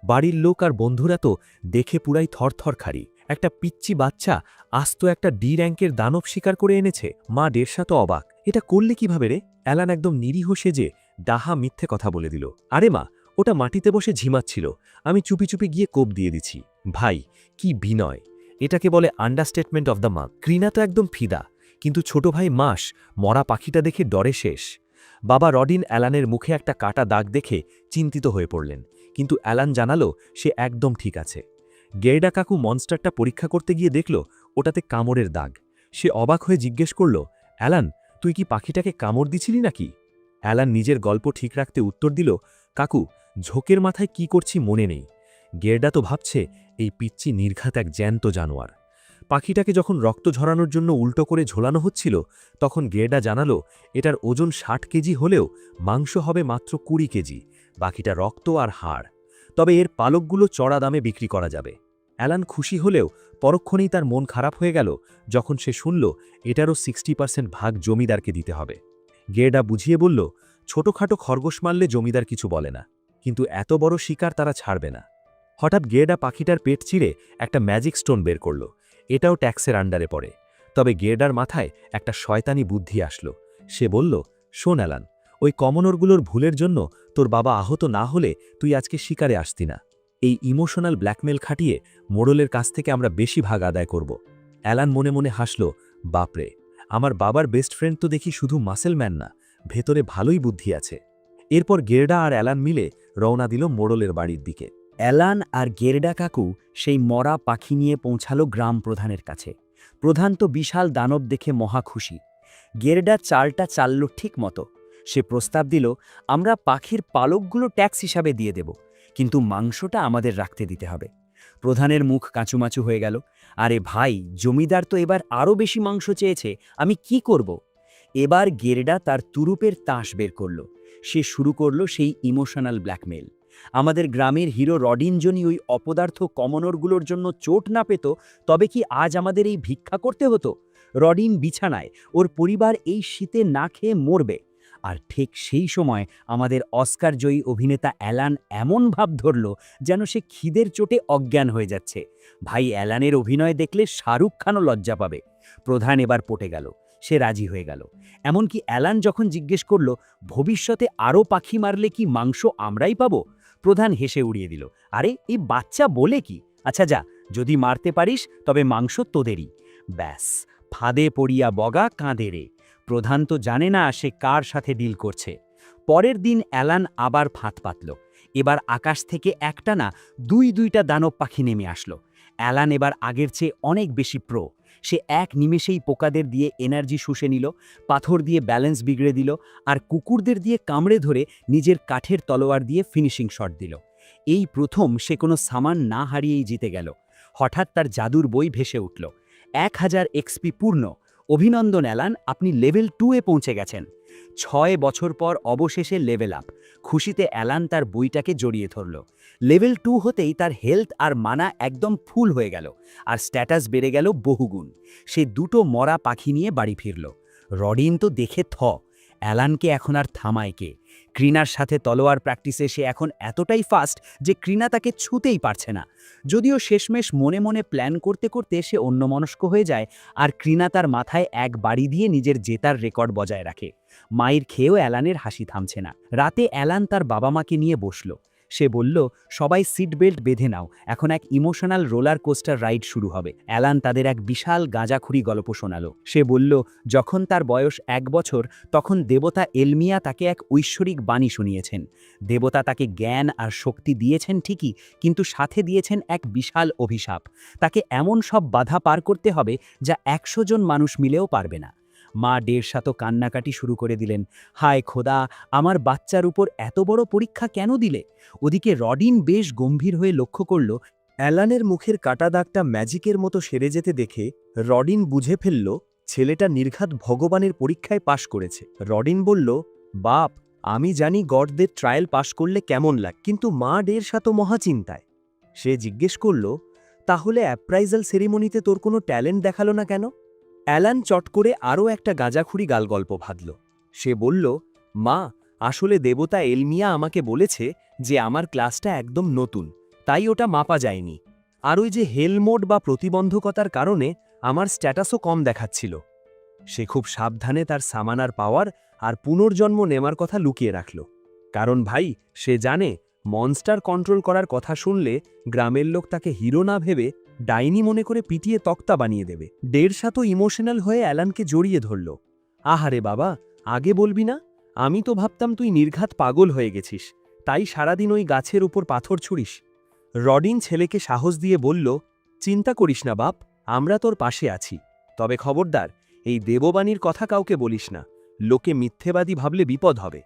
বাড়ির লোক আর বন্ধুরা তো দেখে পুরাই থরথর খাড়ি। একটা পিচ্চি বাচ্চা আস্ত একটা ডি র্যাঙ্কের দানব শিকার করে এনেছে। মা ডেরসা তো অবাক, এটা করলে কিভাবে রে? অ্যালান একদম নিরীহ সেজে ডাহা মিথ্যে কথা বলে দিল, আরে মা, ওটা মাটিতে বসে ঝিমাচ্ছিল, আমি চুপি চুপি গিয়ে কোপ দিয়ে দিছি। ভাই, কি বিনয়! এটাকে বলে আন্ডারস্টেটমেন্ট অফ দ্য মান্থ। ক্রিনা তো একদম ফিদা, কিন্তু ছোট ভাই মাস মরা পাখিটা দেখে ডরে শেষ। বাবা রডিন অ্যালানের মুখে একটা কাটা দাগ দেখে চিন্তিত হয়ে পড়লেন, কিন্তু অ্যালান জানালো সে একদম ঠিক আছে। গেরডা কাকু মনস্টারটা পরীক্ষা করতে গিয়ে দেখল ওটাতে কামড়ের দাগ। সে অবাক হয়ে জিজ্ঞেস করল, অ্যালান, তুই কি পাখিটাকে কামড় দিছিলি নাকি? অ্যালান নিজের গল্প ঠিক রাখতে উত্তর দিল, কাকু, ঝোঁকের মাথায় কি করছি মনে নেই। গেরডা তো ভাবছে এই পিচ্চি নির্ঘাত এক জ্যান্ত জানোয়ার। পাখিটাকে যখন রক্ত ঝরানোর জন্য উল্টো করে ঝোলানো হচ্ছিল, তখন গেরডা জানালো এটার ওজন 60 কেজি হলেও মাংস হবে মাত্র 20 কেজি, বাকিটা রক্ত আর হাড়। তবে এর পালকগুলো চড়া দামে বিক্রি করা যাবে। অ্যালান খুশি হলেও পরক্ষণেই তার মন খারাপ হয়ে গেল যখন সে শুনল এটারও 60% ভাগ জমিদারকে দিতে হবে। গেরডা বুঝিয়ে বলল, ছোটখাটো খরগোশ মারলে জমিদার কিছু বলে না, কিন্তু এত বড় শিকার তারা ছাড়বে না। হঠাৎ গেরডা পাখিটার পেট চিরে একটা ম্যাজিক স্টোন বের করল। এটাও ট্যাক্সের আন্ডারে পড়ে। তবে গেরডার মাথায় একটা শয়তানি বুদ্ধি আসলো। সে বলল, শোন অ্যালান, ওই কমনরগুলোর ভুলের জন্য তোর বাবা আহত না হলে তুই আজকে শিকারে আসতি না। এই ইমোশনাল ব্ল্যাকমেল খাটিয়ে মোড়লের কাছ থেকে আমরা বেশি ভাগ আদায় করব। অ্যালান মনে মনে হাসল, বাপরে, আমার বাবার বেস্ট ফ্রেন্ড তো দেখি শুধু মাসেলম্যান না, ভেতরে ভালোই বুদ্ধি আছে। এরপর গেরডা আর অ্যালান মিলে রওনা দিল মোড়লের বাড়ির দিকে। অ্যালান আর গেরডা কাকু সেই মরা পাখি নিয়ে পৌঁছালো গ্রাম প্রধানের কাছে। প্রধান তো বিশাল দানব দেখে মহা খুশি। গেরডা চালটা চালল ঠিক মতো। সে প্রস্তাব দিল, আমরা পাখির পালকগুলো ট্যাক্স হিসাবে দিয়ে দেব, কিন্তু মাংসটা আমাদের রাখতে দিতে হবে। প্রধানের মুখ কাঁচুমাচু হয়ে গেল। আরে ভাই, জমিদার তো এবার আরও বেশি মাংস চেয়েছে, আমি কি করব? এবার গেরডা তার তুরুপের তাস বের করল। সে শুরু করল সেই ইমোশনাল ব্ল্যাকমেল। আমাদের গ্রামের হিরো রডিন জনি ওই অপদার্থ কমনরগুলোর জন্য চোট না পেত, তবে কি আজ আমাদের এই ভিক্ষা করতে হতো? রডিন বিছানায়, ওর পরিবার এই শীতে না খেয়ে মরবে। আর ঠিক সেই সময় আমাদের অস্কারজয়ী অভিনেতা অ্যালান এমন ভাব ধরল যেন সে খিদের চোটে অজ্ঞান হয়ে যাচ্ছে। ভাই, অ্যালানের অভিনয় দেখলে শাহরুখ খানও লজ্জা পাবে। প্রধান এবার পটে গেল। সে রাজি হয়ে গেল। এমনকি অ্যালান যখন জিজ্ঞেস করল, ভবিষ্যতে আরও পাখি মারলে কি মাংস আমরাই পাবো? প্রধান হেসে উড়িয়ে দিল, আরে এই বাচ্চা বলে কি, আচ্ছা যা, যদি মারতে পারিস তবে মাংস তোদেরই। ব্যাস, ফাঁদে পড়িয়া বগা কাঁদে রে। প্রধান তো জানে না সে কার সাথে ডিল করছে। পরের দিন অ্যালান আবার ফাঁদ পাতল। এবার আকাশ থেকে একটা না দুইটা দানব পাখি নেমে আসলো। অ্যালান এবার আগের চেয়ে অনেক বেশি প্রো। সে এক নিমেষেই পোকাদের দিয়ে এনার্জি শুষে নিল, পাথর দিয়ে ব্যালেন্স বিগড়ে দিল, আর কুকুরদের দিয়ে কামড়ে ধরে নিজের কাঠের তলোয়ার দিয়ে ফিনিশিং শট দিল। এই প্রথম সে কোনো সামান না হারিয়েই জিতে গেল। হঠাৎ তার জাদুর বই ভেসে উঠল। 1000 এক্সপি পূর্ণ। অভিনন্দন অ্যালান, আপনি লেভেল 2-এ পৌঁছে গেছেন। 6 বছর পর অবশেষে লেভেল আপ। খুশিতে অ্যালান তার বইটাকে জড়িয়ে ধরল। লেভেল 2 হতেই তার হেলথ আর মানা একদম ফুল হয়ে গেল, আর স্ট্যাটাস বেড়ে গেল বহুগুণ। সে দুটো মরা পাখি নিয়ে বাড়ি ফিরল। রডিন তো দেখে অ্যালানকে এখন আর থামায় কে? ক্রিনার সাথে তলোয়ার প্র্যাকটিসে সে এখন এতটাই ফাস্ট যে ক্রিনা তাকে ছুঁতেই পারছে না। যদিও শেষমেশ মনে মনে প্ল্যান করতে করতে সে অন্যমনস্ক হয়ে যায়, আর ক্রিনা তার মাথায় এক বাড়ি দিয়ে নিজের জেতার রেকর্ড বজায় রাখে। মায়ের খেয়েও অ্যালানের হাসি থামছে না। রাতে অ্যালান তার বাবা মাকে নিয়ে বসল। সে বলল, সবাই সিট বেল্ট বেঁধে নাও, এখন এক ইমোশনাল রোলার কোস্টার রাইড শুরু হবে। অ্যালান তাদের এক বিশাল গাঁজাখুরি গল্প শোনালো। সে বলল, যখন তার বয়স 1 বছর তখন দেবতা এলমিয়া তাকে এক ঐশ্বরিক বাণী শুনিয়েছেন। দেবতা তাকে জ্ঞান আর শক্তি দিয়েছেন ঠিকই, কিন্তু সাথে দিয়েছেন এক বিশাল অভিশাপ। তাকে এমন সব বাধা পার করতে হবে যা 100 জন মানুষ মিলেও পারবে না। মা 150 কান্নাকাটি শুরু করে দিলেন। হায় খোদা, আমার বাচ্চার উপর এত বড় পরীক্ষা কেন দিলে? ওদিকে রডিন বেশ গম্ভীর হয়ে লক্ষ্য করল। অ্যালানের মুখের কাটা দাগটা ম্যাজিকের মতো সেরে যেতে দেখে রডিন বুঝে ফেলল ছেলেটা নির্ঘাত ভগবানের পরীক্ষায় পাশ করেছে। রডিন বলল, বাপ, আমি জানি গডদের ট্রায়াল পাশ করলে কেমন লাগে, কিন্তু মা 150 মহাচিন্তায়। সে জিজ্ঞেস করল, তাহলে অ্যাপ্রাইজাল সেরিমনিতে তোর কোনো ট্যালেন্ট দেখালো না কেন? অ্যালান চট করে আরও একটা গাঁজাখুরি গালগল্প ভাদল। সে বলল, মা, আসলে দেবতা এলমিয়া আমাকে বলেছে যে আমার ক্লাসটা একদম নতুন, তাই ওটা মাপা যায়নি। আর ওই যে হেলমোড বা প্রতিবন্ধকতার কারণে আমার স্ট্যাটাসও কম দেখাচ্ছিল। সে খুব সাবধানে তার সামানার পাওয়ার আর পুনর্জন্ম নেওয়ার কথা লুকিয়ে রাখল। কারণ ভাই, সে জানে মনস্টার কন্ট্রোল করার কথা শুনলে গ্রামের লোক তাকে হিরো না ভেবে ডাইনি মনে করে পিটিয়ে তক্তা বানিয়ে দেবে। 150 ইমোশনাল হয়ে অ্যালানকে জড়িয়ে ধরল। আহারে বাবা, আগে বলবি না? আমি তো ভাবতাম তুই নির্ঘাত পাগল হয়ে গেছিস, তাই সারাদিন ওই গাছের উপর পাথর ছুড়িস। রডিন ছেলেকে সাহস দিয়ে বলল, চিন্তা করিস না বাপ, আমরা তোর পাশে আছি। তবে খবরদার, এই দেববাণীর কথা কাউকে বলিস না, লোকে মিথ্যেবাদী ভাবলে বিপদ হবে।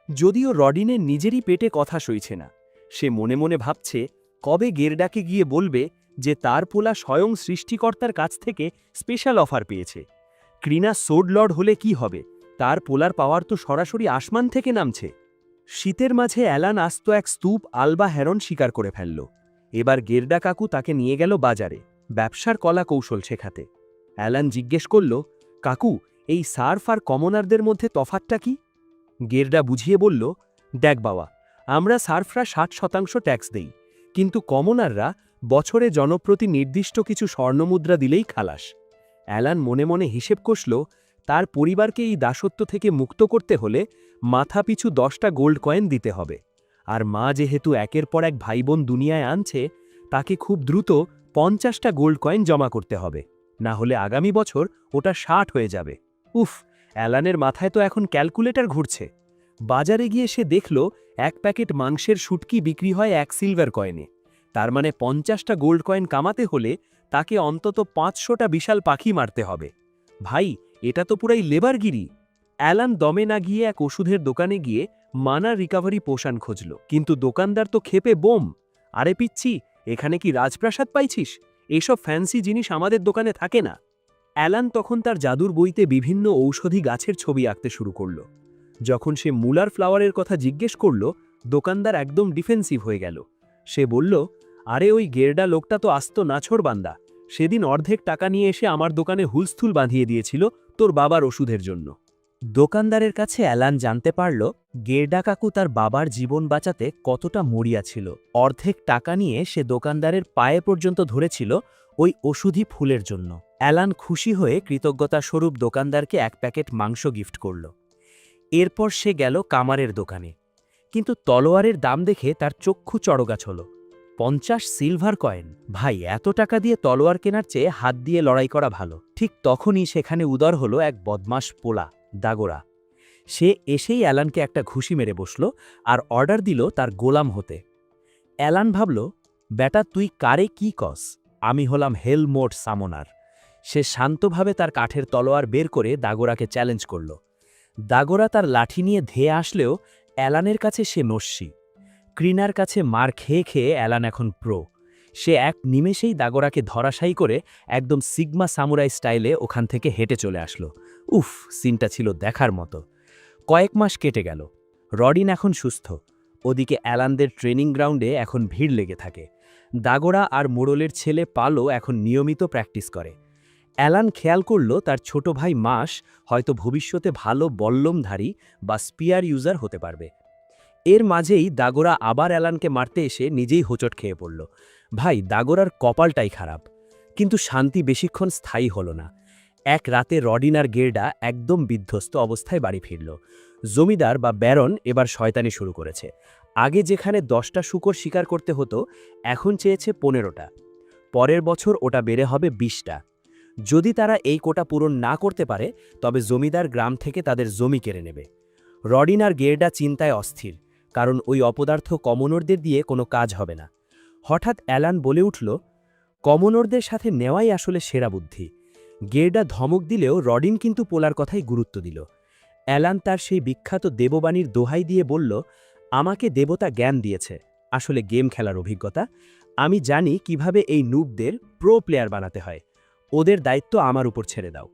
যদিও রডিনের নিজেরই পেটে কথা সইছে না। সে মনে মনে ভাবছে কবে গেরডাকে গিয়ে বলবে যে তার পোলা স্বয়ং সৃষ্টিকর্তার কাছ থেকে স্পেশাল অফার পেয়েছে। ক্রিনা সোড লর্ড হলে কি হবে, তার পোলার পাওয়ার তো সরাসরি আসমান থেকে নামছে। শীতের মাঝে অ্যালান আস্ত এক স্তূপ আলবা হেরন শিকার করে ফেলল। এবার গেরডা কাকু তাকে নিয়ে গেল বাজারে ব্যবসার কলা কৌশল শেখাতে। অ্যালান জিজ্ঞেস করল, কাকু, এই সার্ফ আর কমনারদের মধ্যে তফাৎটা কি? গেরডা বুঝিয়ে বলল, দেখ বাবা, আমরা সার্ফরা 60% ট্যাক্স দেই, কিন্তু কমনাররা বছরে জনপ্রতি নির্দিষ্ট কিছু স্বর্ণমুদ্রা দিলেই খালাস। অ্যালান মনে মনে হিসেব কষল, তার পরিবারকে এই দাসত্ব থেকে মুক্ত করতে হলে মাথাপিছু 10টা গোল্ড কয়েন দিতে হবে। আর মা যেহেতু একের পর এক ভাইবোন দুনিয়ায় আনছে, তাকে খুব দ্রুত 50টা গোল্ড কয়েন জমা করতে হবে, না হলে আগামী বছর ওটা 60 হয়ে যাবে। উফ, অ্যালানের মাথায় তো এখন ক্যালকুলেটর ঘুরছে। বাজারে গিয়ে সে দেখল 1 প্যাকেট মাংসের শুটকি বিক্রি হয় 1 সিলভার কয়েনে। তার মানে 50টা গোল্ড কয়েন কামাতে হলে তাকে অন্তত 500টা বিশাল পাখি মারতে হবে। ভাই, এটা তো পুরাই লেবারগিরি। অ্যালান দমে না গিয়ে এক ওষুধের দোকানে গিয়ে মানা রিকাভারি পোশান খুঁজল, কিন্তু দোকানদার তো ক্ষেপে বোম। আরে পিচ্ছি, এখানে কি রাজপ্রাসাদ পাইছিস? এসব ফ্যান্সি জিনিস আমাদের দোকানে থাকে না। অ্যালান তখন তার জাদুর বইতে বিভিন্ন ঔষধি গাছের ছবি আঁকতে শুরু করল। যখন সে মুলার ফ্লাওয়ারের কথা জিজ্ঞেস করল, দোকানদার একদম ডিফেন্সিভ হয়ে গেল। সে বলল, আরে ওই গেরডা লোকটা তো আস্ত নাছোড় বান্দা। সেদিন অর্ধেক টাকা নিয়ে এসে আমার দোকানে হুলস্থুল বাঁধিয়ে দিয়েছিল তোর বাবার ওষুধের জন্য। দোকানদারের কাছে অ্যালান জানতে পারল গেরডা কাকু তার বাবার জীবন বাঁচাতে কতটা মরিয়া ছিল। অর্ধেক টাকা নিয়ে সে দোকানদারের পায়ে পর্যন্ত ধরেছিল ওই ওষুধি ফুলের জন্য। অ্যালান খুশি হয়ে কৃতজ্ঞতা স্বরূপ দোকানদারকে 1 প্যাকেট মাংস গিফট করল। এরপর সে গেল কামারের দোকানে, কিন্তু তলোয়ারের দাম দেখে তার চক্ষু চড়গাছ হল। 50 সিলভার কয়েন! ভাই, এত টাকা দিয়ে তলোয়ার কেনার চেয়ে হাত দিয়ে লড়াই করা ভালো। ঠিক তখনই সেখানে উদর হলো এক বদমাস পোলা, দাগোরা। সে এসেই অ্যালানকে একটা ঘুষি মেরে বসল আর অর্ডার দিল তার গোলাম হতে। অ্যালান ভাবল, বেটা, তুই কারে কি কস? আমি হলাম হেলমোট সামনার। সে শান্তভাবে তার কাঠের তলোয়ার বের করে দাগোরাকে চ্যালেঞ্জ করল। দাগোরা তার লাঠি নিয়ে ধেয়ে আসলেও অ্যালানের কাছে সে নস্যি। ক্রিনার কাছে মার খেয়ে খেয়ে অ্যালান এখন প্রো। সে এক নিমেষেই দাগোরাকে ধরাশায়ী করে একদম সিগমা সামুরাই স্টাইলে ওখান থেকে হেঁটে চলে আসলো। উফ, সিনটা ছিল দেখার মতো। কয়েক মাস কেটে গেল। রডিন এখন সুস্থ। ওদিকে অ্যালানদের ট্রেনিং গ্রাউন্ডে এখন ভিড় লেগে থাকে। দাগোরা আর মোড়লের ছেলে পালো এখন নিয়মিত প্র্যাকটিস করে। অ্যালান খেয়াল করল তার ছোট ভাই মাস হয়তো ভবিষ্যতে ভালো বল্লমধারী বা স্পিয়ার ইউজার হতে পারবে। এর মাঝেই দাগোরা আবার অ্যালানকে মারতে এসে নিজেই হোঁচট খেয়ে পড়ল। ভাই, দাগোরার কপালটাই খারাপ। কিন্তু শান্তি বেশিক্ষণ স্থায়ী হল না। এক রাতে রডিন আর গেরডা একদম বিধ্বস্ত অবস্থায় বাড়ি ফিরল। জমিদার বা ব্যারন এবার শয়তানি শুরু করেছে। আগে যেখানে 10টা শূকর শিকার করতে হতো, এখন চেয়েছে 15টা। পরের বছর ওটা বেড়ে হবে 20টা। যদি তারা এই কোটা পূরণ না করতে পারে, তবে জমিদার গ্রাম থেকে তাদের জমি কেড়ে নেবে। রডিন আর গেরডা চিন্তায় অস্থির, কারণ ওই অপদার্থ কমনরদের দিয়ে কোনো কাজ হবে না। হঠাৎ অ্যালান বলে উঠল, কমনরদের সাথে নেওয়াই আসলে সেরা বুদ্ধি। গেরডা ধমক দিলেও রডিন কিন্তু পোলার কথাই গুরুত্ব দিল। অ্যালান তার সেই বিখ্যাত দেববাণীর দোহাই দিয়ে বলল, আমাকে দেবতা জ্ঞান দিয়েছে, আসলে গেম খেলার অভিজ্ঞতা। আমি জানি কিভাবে এই নুবদের প্রো প্লেয়ার বানাতে হয়। ওদের দায়িত্ব আমার উপর ছেড়ে দাও।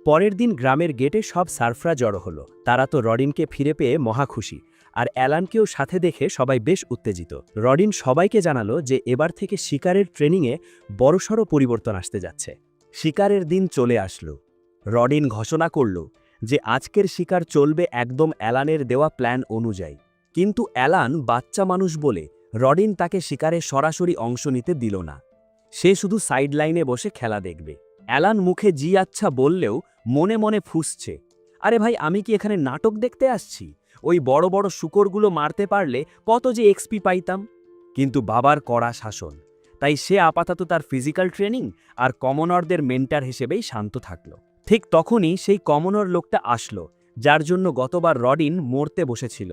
পরের দিন গ্রামের গেটে সব সার্ফরা জড়ো হলো। তারা তো রডিনকে ফিরে পেয়ে মহা খুশি, আর অ্যালানকেও সাথে দেখে সবাই বেশ উত্তেজিত। রডিন সবাইকে জানালো যে এবার থেকে শিকারের ট্রেনিংয়ে বড়সড় পরিবর্তন আসতে যাচ্ছে। শিকারের দিন চলে আসলো। রডিন ঘোষণা করল যে আজকের শিকার চলবে একদম অ্যালানের দেওয়া প্ল্যান অনুযায়ী। কিন্তু অ্যালান বাচ্চা মানুষ বলে রডিন তাকে শিকারে সরাসরি অংশ নিতে দিল না। সে শুধু সাইডলাইনে বসে খেলা দেখবে। অ্যালান মুখে জি আচ্ছা বললেও মনে মনে ফুঁসছে, আরে ভাই, আমি কি এখানে নাটক দেখতে আসছি? ওই বড় বড় শূকরগুলো মারতে পারলে কত যে এক্সপি পাইতাম। কিন্তু বাবার কড়া শাসন, তাই সে আপাতত তার ফিজিক্যাল ট্রেনিং আর কমনরদের মেন্টার হিসেবেই শান্ত থাকল। ঠিক তখনই সেই কমনর লোকটা আসলো, যার জন্য গতবার রডিন মরতে বসেছিল।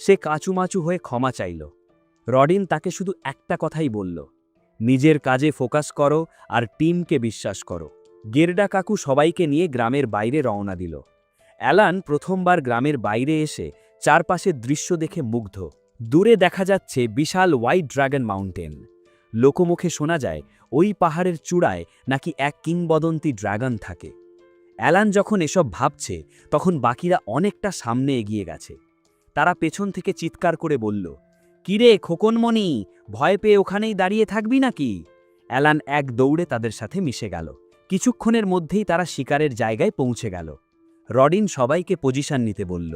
সে কাঁচুমাচু হয়ে ক্ষমা চাইল। রডিন তাকে শুধু একটা কথাই বলল, নিজের কাজে ফোকাস করো আর টিমকে বিশ্বাস করো। গেরডা কাকু সবাইকে নিয়ে গ্রামের বাইরে রওনা দিল। অ্যালান প্রথমবার গ্রামের বাইরে এসে চারপাশের দৃশ্য দেখে মুগ্ধ। দূরে দেখা যাচ্ছে বিশাল হোয়াইট ড্রাগন মাউন্টেন। লোকমুখে শোনা যায় ওই পাহাড়ের চূড়ায় নাকি এক কিংবদন্তি ড্রাগন থাকে। অ্যালান যখন এসব ভাবছে, তখন বাকিরা অনেকটা সামনে এগিয়ে গেছে। তারা পেছন থেকে চিৎকার করে বলল, কিরে খোকনমণি, ভয় পেয়ে ওখানেই দাঁড়িয়ে থাকবি নাকি? অ্যালান এক দৌড়ে তাদের সাথে মিশে গেল। কিছুক্ষণের মধ্যেই তারা শিকারের জায়গায় পৌঁছে গেল। রডিন সবাইকে পজিশন নিতে বলল।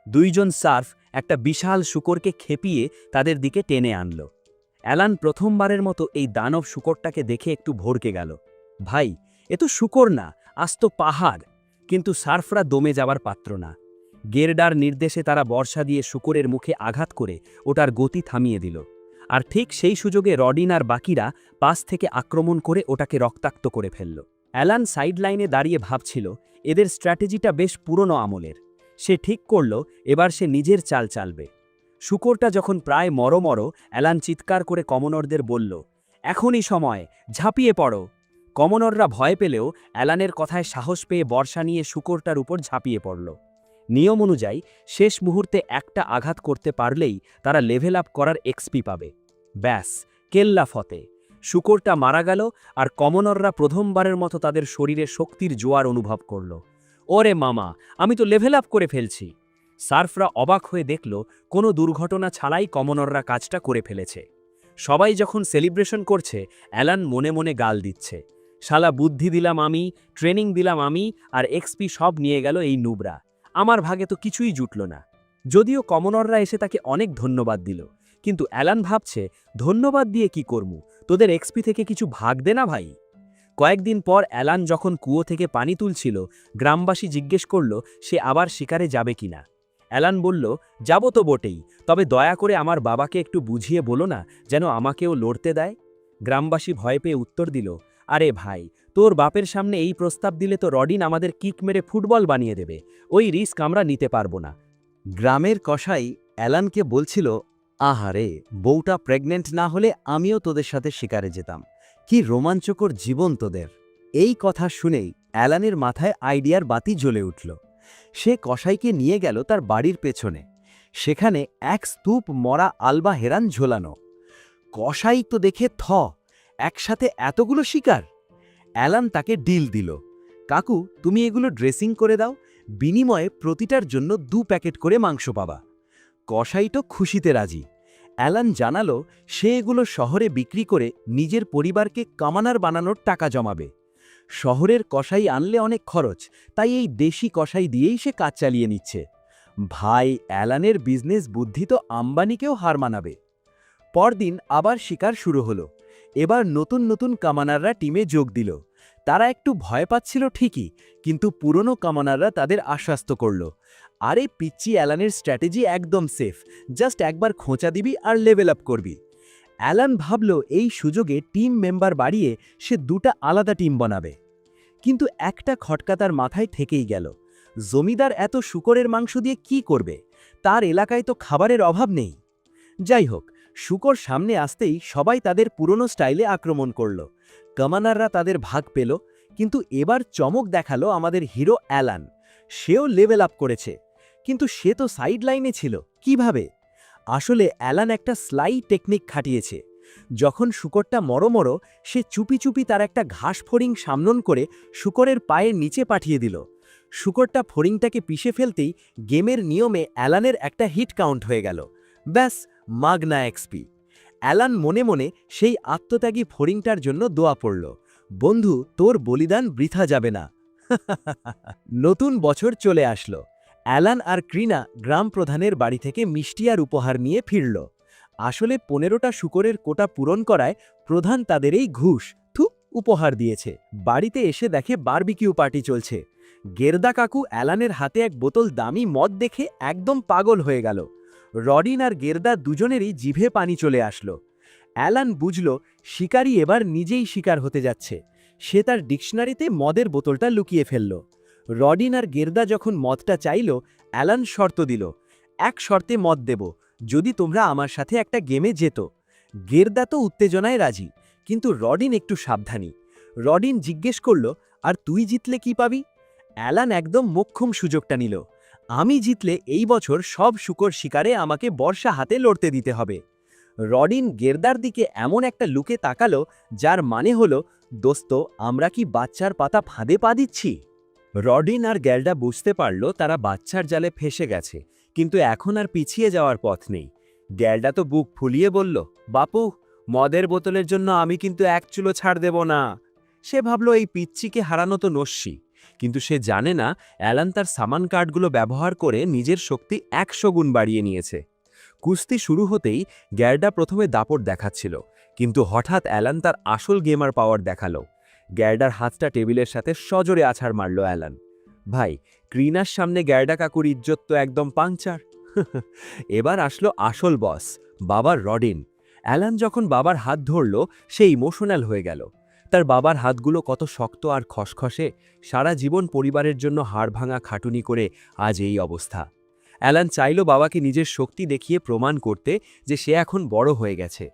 দুইজন সার্ফ একটা বিশাল শূকরকে খেপিয়ে তাদের দিকে টেনে আনল। অ্যালান প্রথমবারের মতো এই দানব শূকরটাকে দেখে একটু ভড়কে গেল। ভাই, এ তো শূকর না, আস্ত পাহাড়। কিন্তু সার্ফরা দমে যাবার পাত্র না। গেরডার নির্দেশে তারা বর্ষা দিয়ে শূকরের মুখে আঘাত করে ওটার গতি থামিয়ে দিল। আর ঠিক সেই সুযোগে রডিন আর বাকিরা পাশ থেকে আক্রমণ করে ওটাকে রক্তাক্ত করে ফেলল। অ্যালান সাইড লাইনে দাঁড়িয়ে ভাবছিল, এদের স্ট্র্যাটেজিটা বেশ পুরনো আমলের। সে ঠিক করল এবার সে নিজের চাল চালবে। শূকরটা যখন প্রায় মরো, অ্যালান চিৎকার করে কমনরদের বলল, এখনই সময়, ঝাঁপিয়ে পড়ো। কমনররা ভয় পেলেও অ্যালানের কথায় সাহস পেয়ে বর্ষা নিয়ে শূকরটার উপর ঝাঁপিয়ে পড়ল। নিয়ম অনুযায়ী শেষ মুহূর্তে একটা আঘাত করতে পারলেই তারা লেভেল আপ করার এক্সপি পাবে। ব্যাস, কেল্লা ফতে। শূকরটা মারা গেল আর কমনররা প্রথমবারের মতো তাদের শরীরে শক্তির জোয়ার অনুভব করল। ওরে মামা, আমি তো লেভেল আপ করে ফেলছি। সার্ফরা অবাক হয়ে দেখল কোনো দুর্ঘটনা ছাড়াই কমনররা কাজটা করে ফেলেছে। সবাই যখন সেলিব্রেশন করছে, অ্যালান মনে মনে গাল দিচ্ছে, শালা বুদ্ধি দিলাম আমি, ট্রেনিং দিলাম আমি, আর এক্সপি সব নিয়ে গেল এই নুবরা। আমার ভাগে তো কিছুই জুটল না। যদিও কমনররা এসে তাকে অনেক ধন্যবাদ দিল, কিন্তু অ্যালান ভাবছে, ধন্যবাদ দিয়ে কি করমু, তোদের এক্সপি থেকে কিছু ভাগ দে না ভাই। কয়েকদিন পর অ্যালান যখন কুয়ো থেকে পানি তুলছিল, গ্রামবাসী জিজ্ঞেস করল সে আবার শিকারে যাবে কিনা। অ্যালান বলল, যাব তো বটেই, তবে দয়া করে আমার বাবাকে একটু বুঝিয়ে বলো না যেন আমাকেও লড়তে দেয়। গ্রামবাসী ভয় পেয়ে উত্তর দিল, আরে ভাই, তোর বাপের সামনে এই প্রস্তাব দিলে তো রডিন আমাদের কিক মেরে ফুটবল বানিয়ে দেবে। ওই রিস্ক আমরা নিতে পারবো না। গ্রামের কসাই অ্যালানকে বলছিল, আহারে, বউটা প্রেগনেন্ট না হলে আমিও তোদের সাথে শিকারে যেতাম। কি রোমাঞ্চকর জীবন তোদের। এই কথা শুনেই অ্যালানের মাথায় আইডিয়ার বাতি জ্বলে উঠল। সে কসাইকে নিয়ে গেল তার বাড়ির পেছনে। সেখানে এক স্তূপ মরা আলবা হেরান ঝোলানো। কসাই তো দেখে একসাথে এতগুলো শিকার। অ্যালান তাকে ডিল দিল, কাকু, তুমি এগুলো ড্রেসিং করে দাও, বিনিময়ে প্রতিটার জন্য 2 প্যাকেট করে মাংস পাবা। কসাই তো খুশিতে রাজি। অ্যালান জানালো সে এগুলো শহরে বিক্রি করে নিজের পরিবারকে কামানার বানানোর টাকা জমাবে। শহরের কসাই আনলে অনেক খরচ, তাই এই দেশি কসাই দিয়েই সে কাজ চালিয়ে নিচ্ছে। ভাই, অ্যালানের বিজনেস বুদ্ধি তো আম্বানিকেও হার মানাবে। পরদিন আবার শিকার শুরু হলো। এবার নতুন নতুন কামানাররা টিমে যোগ দিল। তারা একটু ভয় পাচ্ছিল ঠিকই, কিন্তু পুরনো কামানাররা তাদের আশ্বস্ত করল, আরে পিচ্চি, অ্যালানের স্ট্র্যাটেজি একদম সেফ, জাস্ট একবার খোঁচা দিবি আর লেভেল আপ করবি। অ্যালান ভাবল এই সুযোগে টিম মেম্বার বাড়িয়ে সে 2টা আলাদা টিম বানাবে। কিন্তু একটা খটকা তার মাথায় থেকেই গেল, জমিদার এত শূকরের মাংস দিয়ে কি করবে? তার এলাকায় তো খাবারের অভাব নেই। যাই হোক, শূকর সামনে আসতেই সবাই তাদের পুরনো স্টাইলে আক্রমণ করল। কামানাররা তাদের ভাগ পেল, কিন্তু এবার চমক দেখালো আমাদের হিরো অ্যালান। সেও লেভেল আপ করেছে, কিন্তু সে তো সাইড লাইনে ছিল। কিভাবে? আসলে অ্যালান একটা স্লাই টেকনিক খাটিয়েছে। যখন শূকরটা মরো, সে চুপি চুপি তার একটা ঘাস ফড়িং সামনন করে শূকরের পায়ের নিচে পাঠিয়ে দিল। শূকরটা ফড়িংটাকে পিষে ফেলতেই গেমের নিয়মে অ্যালানের একটা হিট কাউন্ট হয়ে গেল। ব্যাস, মাগনা এক্সপি। অ্যালান মনে মনে সেই আত্মত্যাগী ফড়িংটার জন্য দোয়া পড়ল, বন্ধু, তোর বলিদান বৃথা যাবে না। নতুন বছর চলে আসলো। অ্যালান আর ক্রিনা গ্রাম প্রধানের বাড়ি থেকে মিষ্টি আর উপহার নিয়ে ফিরল। আসলে 15টা শূকরের কোটা পূরণ করায় প্রধান তাদের এই ঘুষ উপহার দিয়েছে। বাড়িতে এসে দেখে বারবিকিউ পার্টি চলছে। গেরদা কাকু অ্যালানের হাতে এক বোতল দামি মদ দেখে একদম পাগল হয়ে গেল। রডিন আর গেরদা দুজনেরই জিভে পানি চলে আসলো। অ্যালান বুঝল শিকারী এবার নিজেই শিকার হতে যাচ্ছে। সে তার ডিকশনারিতে মদের বোতলটা লুকিয়ে ফেলল। রডিন আর গেরদা যখন মদটা চাইল, অ্যালান শর্ত দিল, এক শর্তে মদ দেব, যদি তোমরা আমার সাথে একটা গেমে যেত। গেরদা তো উত্তেজনায় রাজি, কিন্তু রডিন একটু সাবধানী। রডিন জিজ্ঞেস করল, আর তুই জিতলে কি পাবি? অ্যালান একদম মোক্ষম সুযোগটা নিল, আমি জিতলে এই বছর সব শূকর শিকারে আমাকে বর্ষা হাতে লড়তে দিতে হবে। রডিন গেরদার দিকে এমন একটা লুকে তাকালো যার মানে হলো, দোস্ত, আমরা কি বাচ্চার পাতা ফাঁদে পা দিচ্ছি? রডিন আর গেরদা বুঝতে পারল তারা বাচ্চার জালে ফেসে গেছে, কিন্তু এখন আর পিছিয়ে যাওয়ার পথ নেই। গ্যালডা তো বুক ফুলিয়ে বলল, বাপু, মদের বোতলের জন্য আমি কিন্তু এক চুলো ছাড় দেব না। সে ভাবল এই পিচ্চিকে হারানো তো নস্যি, কিন্তু সে জানে না অ্যালান তার সামান কার্ডগুলো ব্যবহার করে নিজের শক্তি 100 গুণ বাড়িয়ে নিয়েছে। কুস্তি শুরু হতেই গ্যালডা প্রথমে দাপট দেখাচ্ছিল, কিন্তু হঠাৎ অ্যালান তার আসল গেমার পাওয়ার দেখালো। গ্যালডার হাতটা টেবিলের সাথে সজোরে আছাড় মারল অ্যালান। ভাই, ক্রিনার সামনে গ্যালডা কাকুর ইজ্জত তো একদম পাংচার। এবার আসলো আসল বস, বাবার রডিন। অ্যালান যখন বাবার হাত ধরল, সে ইমোশনাল হয়ে গেল। তার বাবার হাতগুলো কত শক্ত আর খসখসে, সারা জীবন পরিবারের জন্য হাড় ভাঙা খাটুনি করে আজ এই অবস্থা। অ্যালান চাইল বাবাকে নিজের শক্তি দেখিয়ে প্রমাণ করতে যে সে এখন বড় হয়ে গেছে,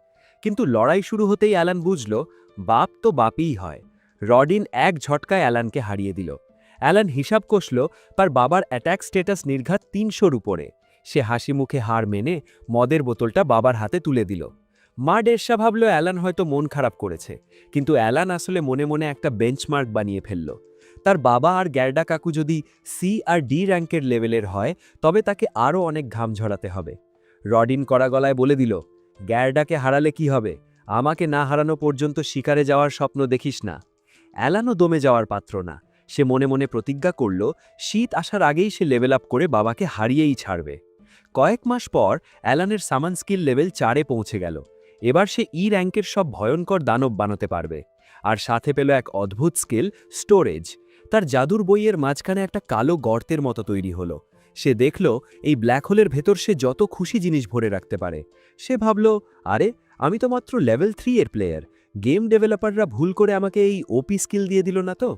কিন্তু লড়াই শুরু হতেই অ্যালান বুঝল বাপ তো বাপই হয়। রডিন এক ঝটকায় অ্যালানকে হারিয়ে দিল। অ্যালান হিসাব কষল, তার বাবার অ্যাট্যাক স্ট্যাটাস নির্ঘাত 300-র উপরে। সে হাসি মুখে হার মেনে মদের বোতলটা বাবার হাতে তুলে দিল। মা ডেরসা ভাবল অ্যালান হয়তো মন খারাপ করেছে, কিন্তু অ্যালান আসলে মনে মনে একটা বেঞ্চমার্ক বানিয়ে ফেলল। তার বাবা আর গ্যালডা কাকু যদি সি আর ডি র্যাঙ্কের লেভেলের হয়, তবে তাকে আরও অনেক ঘাম ঝরাতে হবে। রডিন কড়া গলায় বলে দিল, গ্যালডাকে হারালে কি হবে? আমাকে না হারানো পর্যন্ত শিকারে যাওয়ার স্বপ্ন দেখিস না। অ্যালানও দমে যাওয়ার পাত্র না। সে মনে মনে প্রতিজ্ঞা করল, শীত আসার আগেই সে লেভেল আপ করে বাবাকে হারিয়েই ছাড়বে। কয়েক মাস পর অ্যালানের সামান স্কিল লেভেল 4-এ পৌঁছে গেল। এবার সে ই র্যাঙ্কের সব ভয়ঙ্কর দানব বানাতে পারবে। আর সাথে পেল এক অদ্ভুত স্কিল, স্টোরেজ। তার জাদুর বইয়ের মাঝখানে একটা কালো গর্তের মতো তৈরি হলো। সে দেখল এই ব্ল্যাক হোলের ভেতর সে যত খুশি জিনিস ভরে রাখতে পারে। সে ভাবল, আরে, আমি তো মাত্র লেভেল 3-এর প্লেয়ার। গেম ডেভেলপাররা ভুল করে আমাকে এই ওপি স্কিল দিয়ে দিল না তো?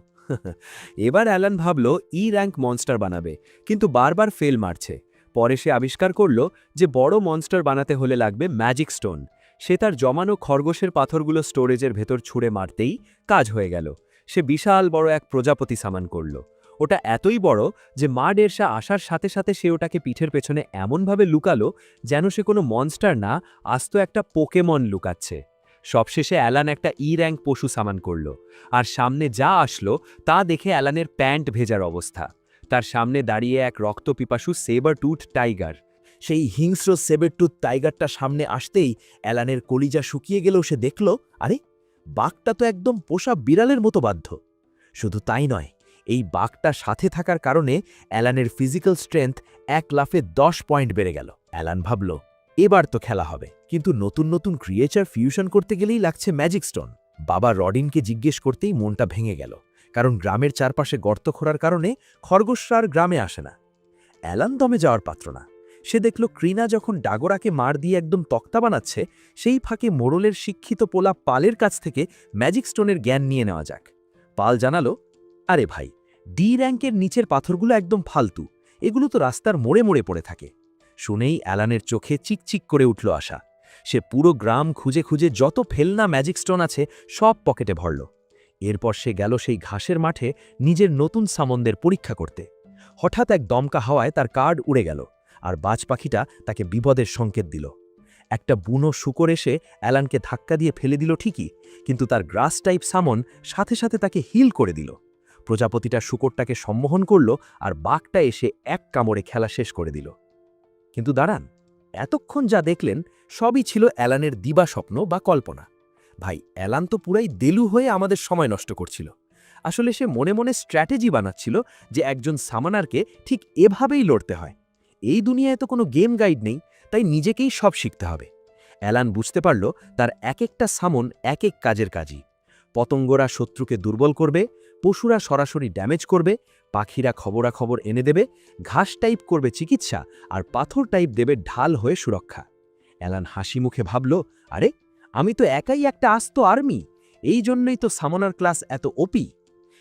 এবার অ্যালান ভাবল ই র্যাঙ্ক মনস্টার বানাবে, কিন্তু বারবার ফেল মারছে। পরে সে আবিষ্কার করল যে বড় মনস্টার বানাতে হলে লাগবে ম্যাজিক স্টোন। সে তার জমানো খরগোশের পাথরগুলো স্টোরেজের ভেতর ছুঁড়ে মারতেই কাজ হয়ে গেল। সে বিশাল বড় এক প্রজাপতি সামান করল। ওটা এতই বড় যে মা ডেরসা আসার সাথে সাথে সে ওটাকে পিঠের পেছনে এমনভাবে লুকালো যেন সে কোনো মনস্টার না, আস্ত একটা পোকেমন লুকাচ্ছে। সবশেষে অ্যালান একটা ই র্যাঙ্ক পশু সামান করল, আর সামনে যা আসলো তা দেখে অ্যালানের প্যান্ট ভেজার অবস্থা। তার সামনে দাঁড়িয়ে এক রক্তপিপাসু সেবার টুথ টাইগার। সেই হিংস্র সেবেরটুথ টাইগারটা সামনে আসতেই অ্যালানের কলিজা শুকিয়ে গেলেও সে দেখল, আরে, বাঘটা তো একদম পোষা বিড়ালের মতো বাধ্য। শুধু তাই নয়, এই বাঘটা সাথে থাকার কারণে অ্যালানের ফিজিক্যাল স্ট্রেংথ 1 লাফে 10 পয়েন্ট বেড়ে গেল। অ্যালান ভাবল, এবার তো খেলা হবে, কিন্তু নতুন নতুন ক্রিয়েচার ফিউশন করতে গেলেই লাগছে ম্যাজিক স্টোন। বাবা রডিনকে জিজ্ঞেস করতেই মনটা ভেঙে গেল, কারণ গ্রামের চারপাশে গর্ত খোঁড়ার কারণে খরগোশরা আর গ্রামে আসে না। অ্যালান দমে যাওয়ার পাত্র না। সে দেখল ক্রিনা যখন ডাগরাকে মার দিয়ে একদম তক্তা বানাচ্ছে, সেই ফাঁকে মোড়লের শিক্ষিত পোলা পালের কাছ থেকে ম্যাজিক স্টোনের জ্ঞান নিয়ে নেওয়া যাক। পাল জানালো, আরে ভাই, ডি র্যাঙ্কের নিচের পাথরগুলো একদম ফালতু, এগুলো তো রাস্তার মোড়ে মোড়ে পড়ে থাকে। শুনেই অ্যালানের চোখে চিকচিক করে উঠল আশা। সে পুরো গ্রাম খুঁজে খুঁজে যত ফেলনা ম্যাজিক স্টোন আছে সব পকেটে ভরল। এরপর সে গেল সেই ঘাসের মাঠে নিজের নতুন সামনদের পরীক্ষা করতে। হঠাৎ এক দমকা হাওয়ায় তার কার্ড উড়ে গেল, আর বাজ পাখিটা তাকে বিপদের সংকেত দিল। একটা বুনো শূকর এসে অ্যালানকে ধাক্কা দিয়ে ফেলে দিল ঠিকই, কিন্তু তার গ্রাস টাইপ সামন সাথে সাথে তাকে হিল করে দিল। প্রজাপতিটা শূকরটাকে সম্মোহন করল, আর বাঘটা এসে এক কামড়ে খেলা শেষ করে দিল। কিন্তু দাঁড়ান, এতক্ষণ যা দেখলেন সবই ছিল অ্যালানের দিবা স্বপ্ন বা কল্পনা। ভাই, অ্যালান তো পুরাই দেলু হয়ে আমাদের সময় নষ্ট করছিল। আসলে সে মনে মনে স্ট্র্যাটেজি বানাচ্ছিল যে একজন সামানারকে ঠিক এভাবেই লড়তে হয়। এই দুনিয়ায় তো কোনো গেম গাইড নেই, তাই নিজেকেই সব শিখতে হবে। অ্যালান বুঝতে পারল তার এক একটা সামন এক এক কাজের কাজই। পতঙ্গরা শত্রুকে দুর্বল করবে, পশুরা সরাসরি ড্যামেজ করবে, পাখিরা খবরাখবর এনে দেবে, ঘাস টাইপ করবে চিকিৎসা, আর পাথর টাইপ দেবে ঢাল হয়ে সুরক্ষা। অ্যালান হাসি মুখে ভাবল, আরে, আমি তো একাই একটা আস্ত আর্মি, এই জন্যই তো সামনার ক্লাস এত ওপি।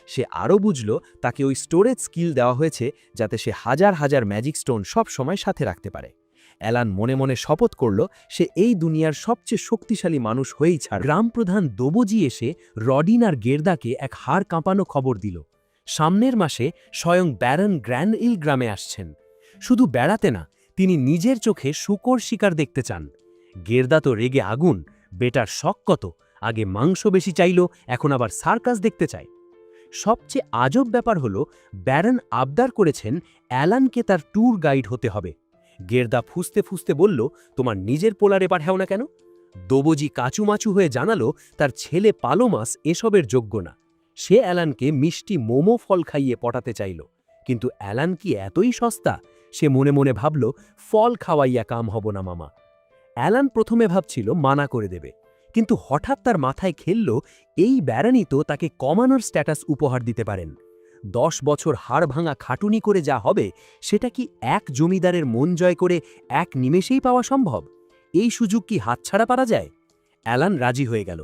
সে আরও বুঝল তাকে ওই স্টোরেজ স্কিল দেওয়া হয়েছে যাতে সে হাজার হাজার ম্যাজিক স্টোন সব সময় সাথে রাখতে পারে। অ্যালান মনে মনে শপথ করল সে এই দুনিয়ার সবচেয়ে শক্তিশালী মানুষ হয়েই ছাড়। গ্রাম প্রধান দোবজি এসে রডিন আর গেরদাকে এক হাড় কাঁপানো খবর দিল। সামনের মাসে স্বয়ং ব্যারন গ্র্যান্ড ইল গ্রামে আসছেন। শুধু বেড়াতে না, তিনি নিজের চোখে শূকর শিকার দেখতে চান। গেরদা তো রেগে আগুন, বেটার শখ কত, আগে মাংস বেশি চাইল, এখন আবার সার্কাস দেখতে চায়। সবচেয়ে আজব ব্যাপার হলো ব্যারন আবদার করেছেন অ্যালানকে তার ট্যুর গাইড হতে হবে। গেরদা ফুসতে ফুসতে বলল, তোমার নিজের পোলারে পাঠাও না কেন? দোবজি কাচুমাচু হয়ে জানালো তার ছেলে পালোমাস এসবের যোগ্য না। সে অ্যালানকে মিষ্টি মোমো ফল খাইয়ে পটাতে চাইল, কিন্তু অ্যালান কি এতই সস্তা? সে মনে মনে ভাবল, ফল খাওয়াইয়া কাম হব না মামা। অ্যালান প্রথমে ভাবছিল মানা করে দেবে, কিন্তু হঠাৎ তার মাথায় খেলল এই ব্যারানি তো তাকে কমানোর স্ট্যাটাস উপহার দিতে পারেন। 10 বছর হাড় ভাঙা খাটুনি করে যা হবে সেটা কি এক জমিদারের মন জয় করে এক নিমেষেই পাওয়া সম্ভব? এই সুযোগ কি হাতছাড়া পারা যায়? অ্যালান রাজি হয়ে গেল।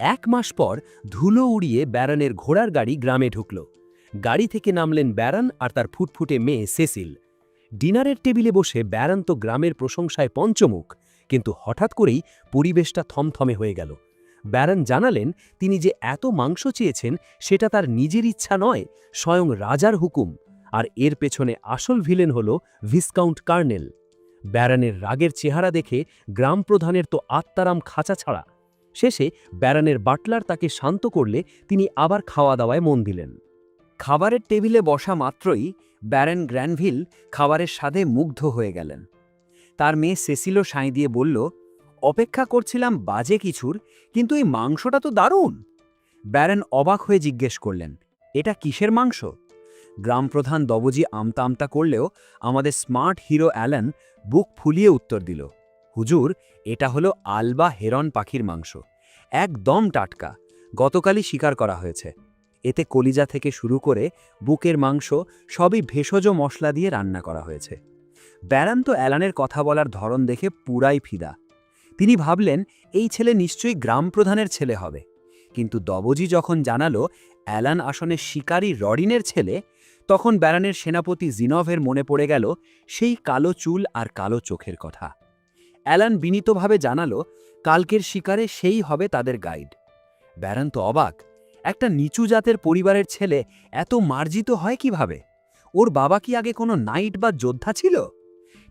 1 মাস পর ধুলো উড়িয়ে ব্যারানের ঘোড়ার গাড়ি গ্রামে ঢুকল। গাড়ি থেকে নামলেন ব্যারান আর তার ফুটফুটে মেয়ে সেসিল। ডিনারের টেবিলে বসে ব্যারান তো গ্রামের প্রশংসায় পঞ্চমুখ, কিন্তু হঠাৎ করেই পরিবেশটা থমথমে হয়ে গেল। ব্যারান জানালেন তিনি যে এত মাংস চেয়েছেন সেটা তার নিজের ইচ্ছা নয়, স্বয়ং রাজার হুকুম, আর এর পেছনে আসল ভিলেন হল ভিসকাউন্ট কার্নেল। ব্যারানের রাগের চেহারা দেখে গ্রাম প্রধানের তো আত্মারাম খাঁচা ছাড়া। শেষে ব্যারানের বাটলার তাকে শান্ত করলে তিনি আবার খাওয়া দাওয়ায় মন দিলেন। খাবারের টেবিলে বসা মাত্রই ব্যারন গ্র্যানভিল খাবারের স্বাদে মুগ্ধ হয়ে গেলেন। তার মেয়ে সেসিলও সাঁই দিয়ে বলল, অপেক্ষা করছিলাম বাজে কিছুর, কিন্তু এই মাংসটা তো দারুণ। ব্যারন অবাক হয়ে জিজ্ঞেস করলেন, এটা কিসের মাংস? গ্রামপ্রধান দবজি আমতা আমতা করলেও আমাদের স্মার্ট হিরো অ্যালান বুক ফুলিয়ে উত্তর দিল, হুজুর, এটা হলো আলবা হেরন পাখির মাংস, একদম টাটকা, গতকালই শিকার করা হয়েছে। এতে কলিজা থেকে শুরু করে বুকের মাংস সবই ভেষজ মশলা দিয়ে রান্না করা হয়েছে। ব্যারান তো অ্যালানের কথা বলার ধরন দেখে পুরাই ফিদা। তিনি ভাবলেন এই ছেলে নিশ্চয়ই গ্রাম প্রধানের ছেলে হবে, কিন্তু দবজি যখন জানালো অ্যালান আসনে শিকারী রডিনের ছেলে, তখন ব্যারানের সেনাপতি জিনভের মনে পড়ে গেল সেই কালো চুল আর কালো চোখের কথা। অ্যালান বিনীতভাবে জানালো কালকের শিকারে সেই হবে তাদের গাইড। ব্যারান তো অবাক, একটা নিচু জাতের পরিবারের ছেলে এত মার্জিত হয় কিভাবে? ওর বাবা কি আগে কোনো নাইট বা যোদ্ধা ছিল?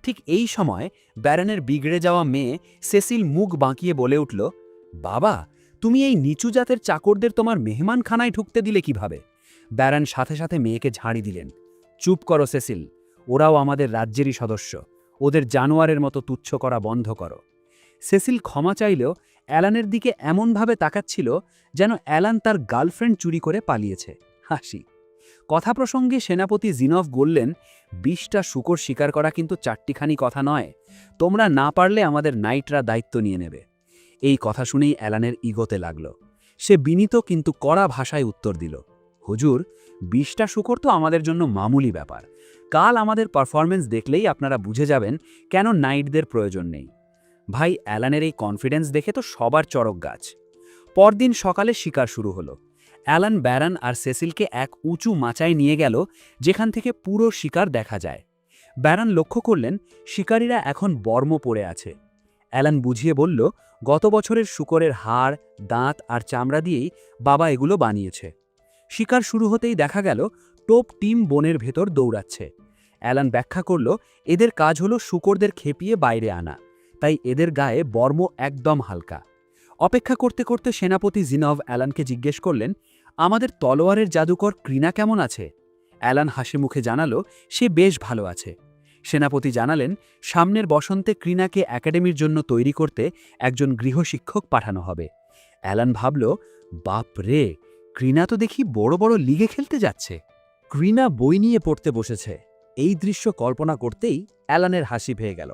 ঠিক এই সময় ব্যারানের বিগড়ে যাওয়া মেয়ে সেসিল মুখ বাঁকিয়ে বলে উঠল, বাবা, তুমি এই নিচু জাতের চাকরদের তোমার মেহমানখানায় ঢুকতে দিলে কিভাবে? ব্যারান সাথে সাথে মেয়েকে ঝাড়ি দিলেন, চুপ করো সেসিল, ওরাও আমাদের রাজ্যেরই সদস্য, ওদের জানোয়ারের মতো তুচ্ছ করা বন্ধ করো। সেসিল ক্ষমা চাইলেও অ্যালানের দিকে এমনভাবে তাকাচ্ছিল যেন অ্যালান তার গার্লফ্রেন্ড চুরি করে পালিয়েছে। হাসি। কথা প্রসঙ্গে সেনাপতি জিনভ বললেন, 20টা শূকর শিকার করা কিন্তু চারটিখানি কথা নয়, তোমরা না পারলে আমাদের নাইটরা দায়িত্ব নিয়ে নেবে। এই কথা শুনেই অ্যালানের ইগোতে লাগল। সে বিনীত কিন্তু কড়া ভাষায় উত্তর দিল, হুজুর, 20টা শূকর তো আমাদের জন্য মামুলি ব্যাপার, কাল আমাদের পারফরমেন্স দেখলেই আপনারা বুঝে যাবেন কেন নাইটদের প্রয়োজন নেই। ভাই, অ্যালানের এই কনফিডেন্স দেখে তো সবার চরক গাছ। পরদিন সকালে শিকার শুরু হলো। অ্যালান ব্যারান আর সেসিলকে এক উঁচু মাচায় নিয়ে গেল যেখান থেকে পুরো শিকার দেখা যায়। ব্যারান লক্ষ্য করলেন শিকারীরা এখন বর্ম পরে আছে। অ্যালান বুঝিয়ে বলল, গত বছরের শূকরের হাড়, দাঁত আর চামড়া দিয়েই বাবা এগুলো বানিয়েছে। শিকার শুরু হতেই দেখা গেল টোপ টিম বনের ভেতর দৌড়াচ্ছে। অ্যালান ব্যাখ্যা করল, এদের কাজ হলো শূকরদের খেপিয়ে বাইরে আনা, তাই এদের গায়ে বর্ম একদম হালকা। অপেক্ষা করতে করতে সেনাপতি জিনভ অ্যালানকে জিজ্ঞেস করলেন, আমাদের তলোয়ারের জাদুকর ক্রিনা কেমন আছে? অ্যালান হাসি মুখে জানালো, সে বেশ ভালো আছে। সেনাপতি জানালেন, সামনের বসন্তে ক্রিনাকে একাডেমির জন্য তৈরি করতে একজন গৃহশিক্ষক পাঠানো হবে। অ্যালান ভাবল, বাপ রে, ক্রিনা তো দেখি বড় বড় লিগে খেলতে যাচ্ছে। ক্রিনা বই নিয়ে পড়তে বসেছে। এই দৃশ্য কল্পনা করতেই অ্যালানের হাসি পেয়ে গেল,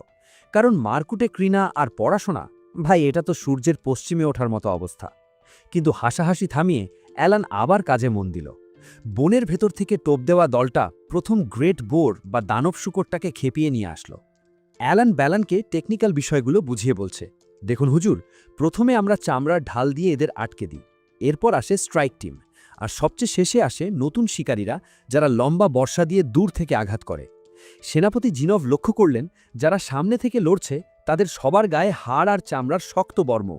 কারণ মারকুটে ক্রিনা আর পড়াশোনা, ভাই, এটা তো সূর্যের পশ্চিমে ওঠার মতো অবস্থা। কিন্তু হাসাহাসি থামিয়ে অ্যালান আবার কাজে মন দিল। বনের ভেতর থেকে টোপ দেওয়া দলটা প্রথম গ্রেট বোর বা দানব শূকরটাকে খেপিয়ে নিয়ে আসলো। অ্যালান ব্যালানকে টেকনিক্যাল বিষয়গুলো বুঝিয়ে বলছে, দেখুন হুজুর, প্রথমে আমরা চামড়ার ঢাল দিয়ে এদের আটকে দিই, এরপর আসে স্ট্রাইক টিম, আর সবচেয়ে শেষে আসে নতুন শিকারীরা যারা লম্বা বর্ষা দিয়ে দূর থেকে আঘাত করে। সেনাপতি জিনভ লক্ষ্য করলেন যারা সামনে থেকে লড়ছে তাদের সবার গায়ে হাড় আর চামড়ার শক্ত বর্ম।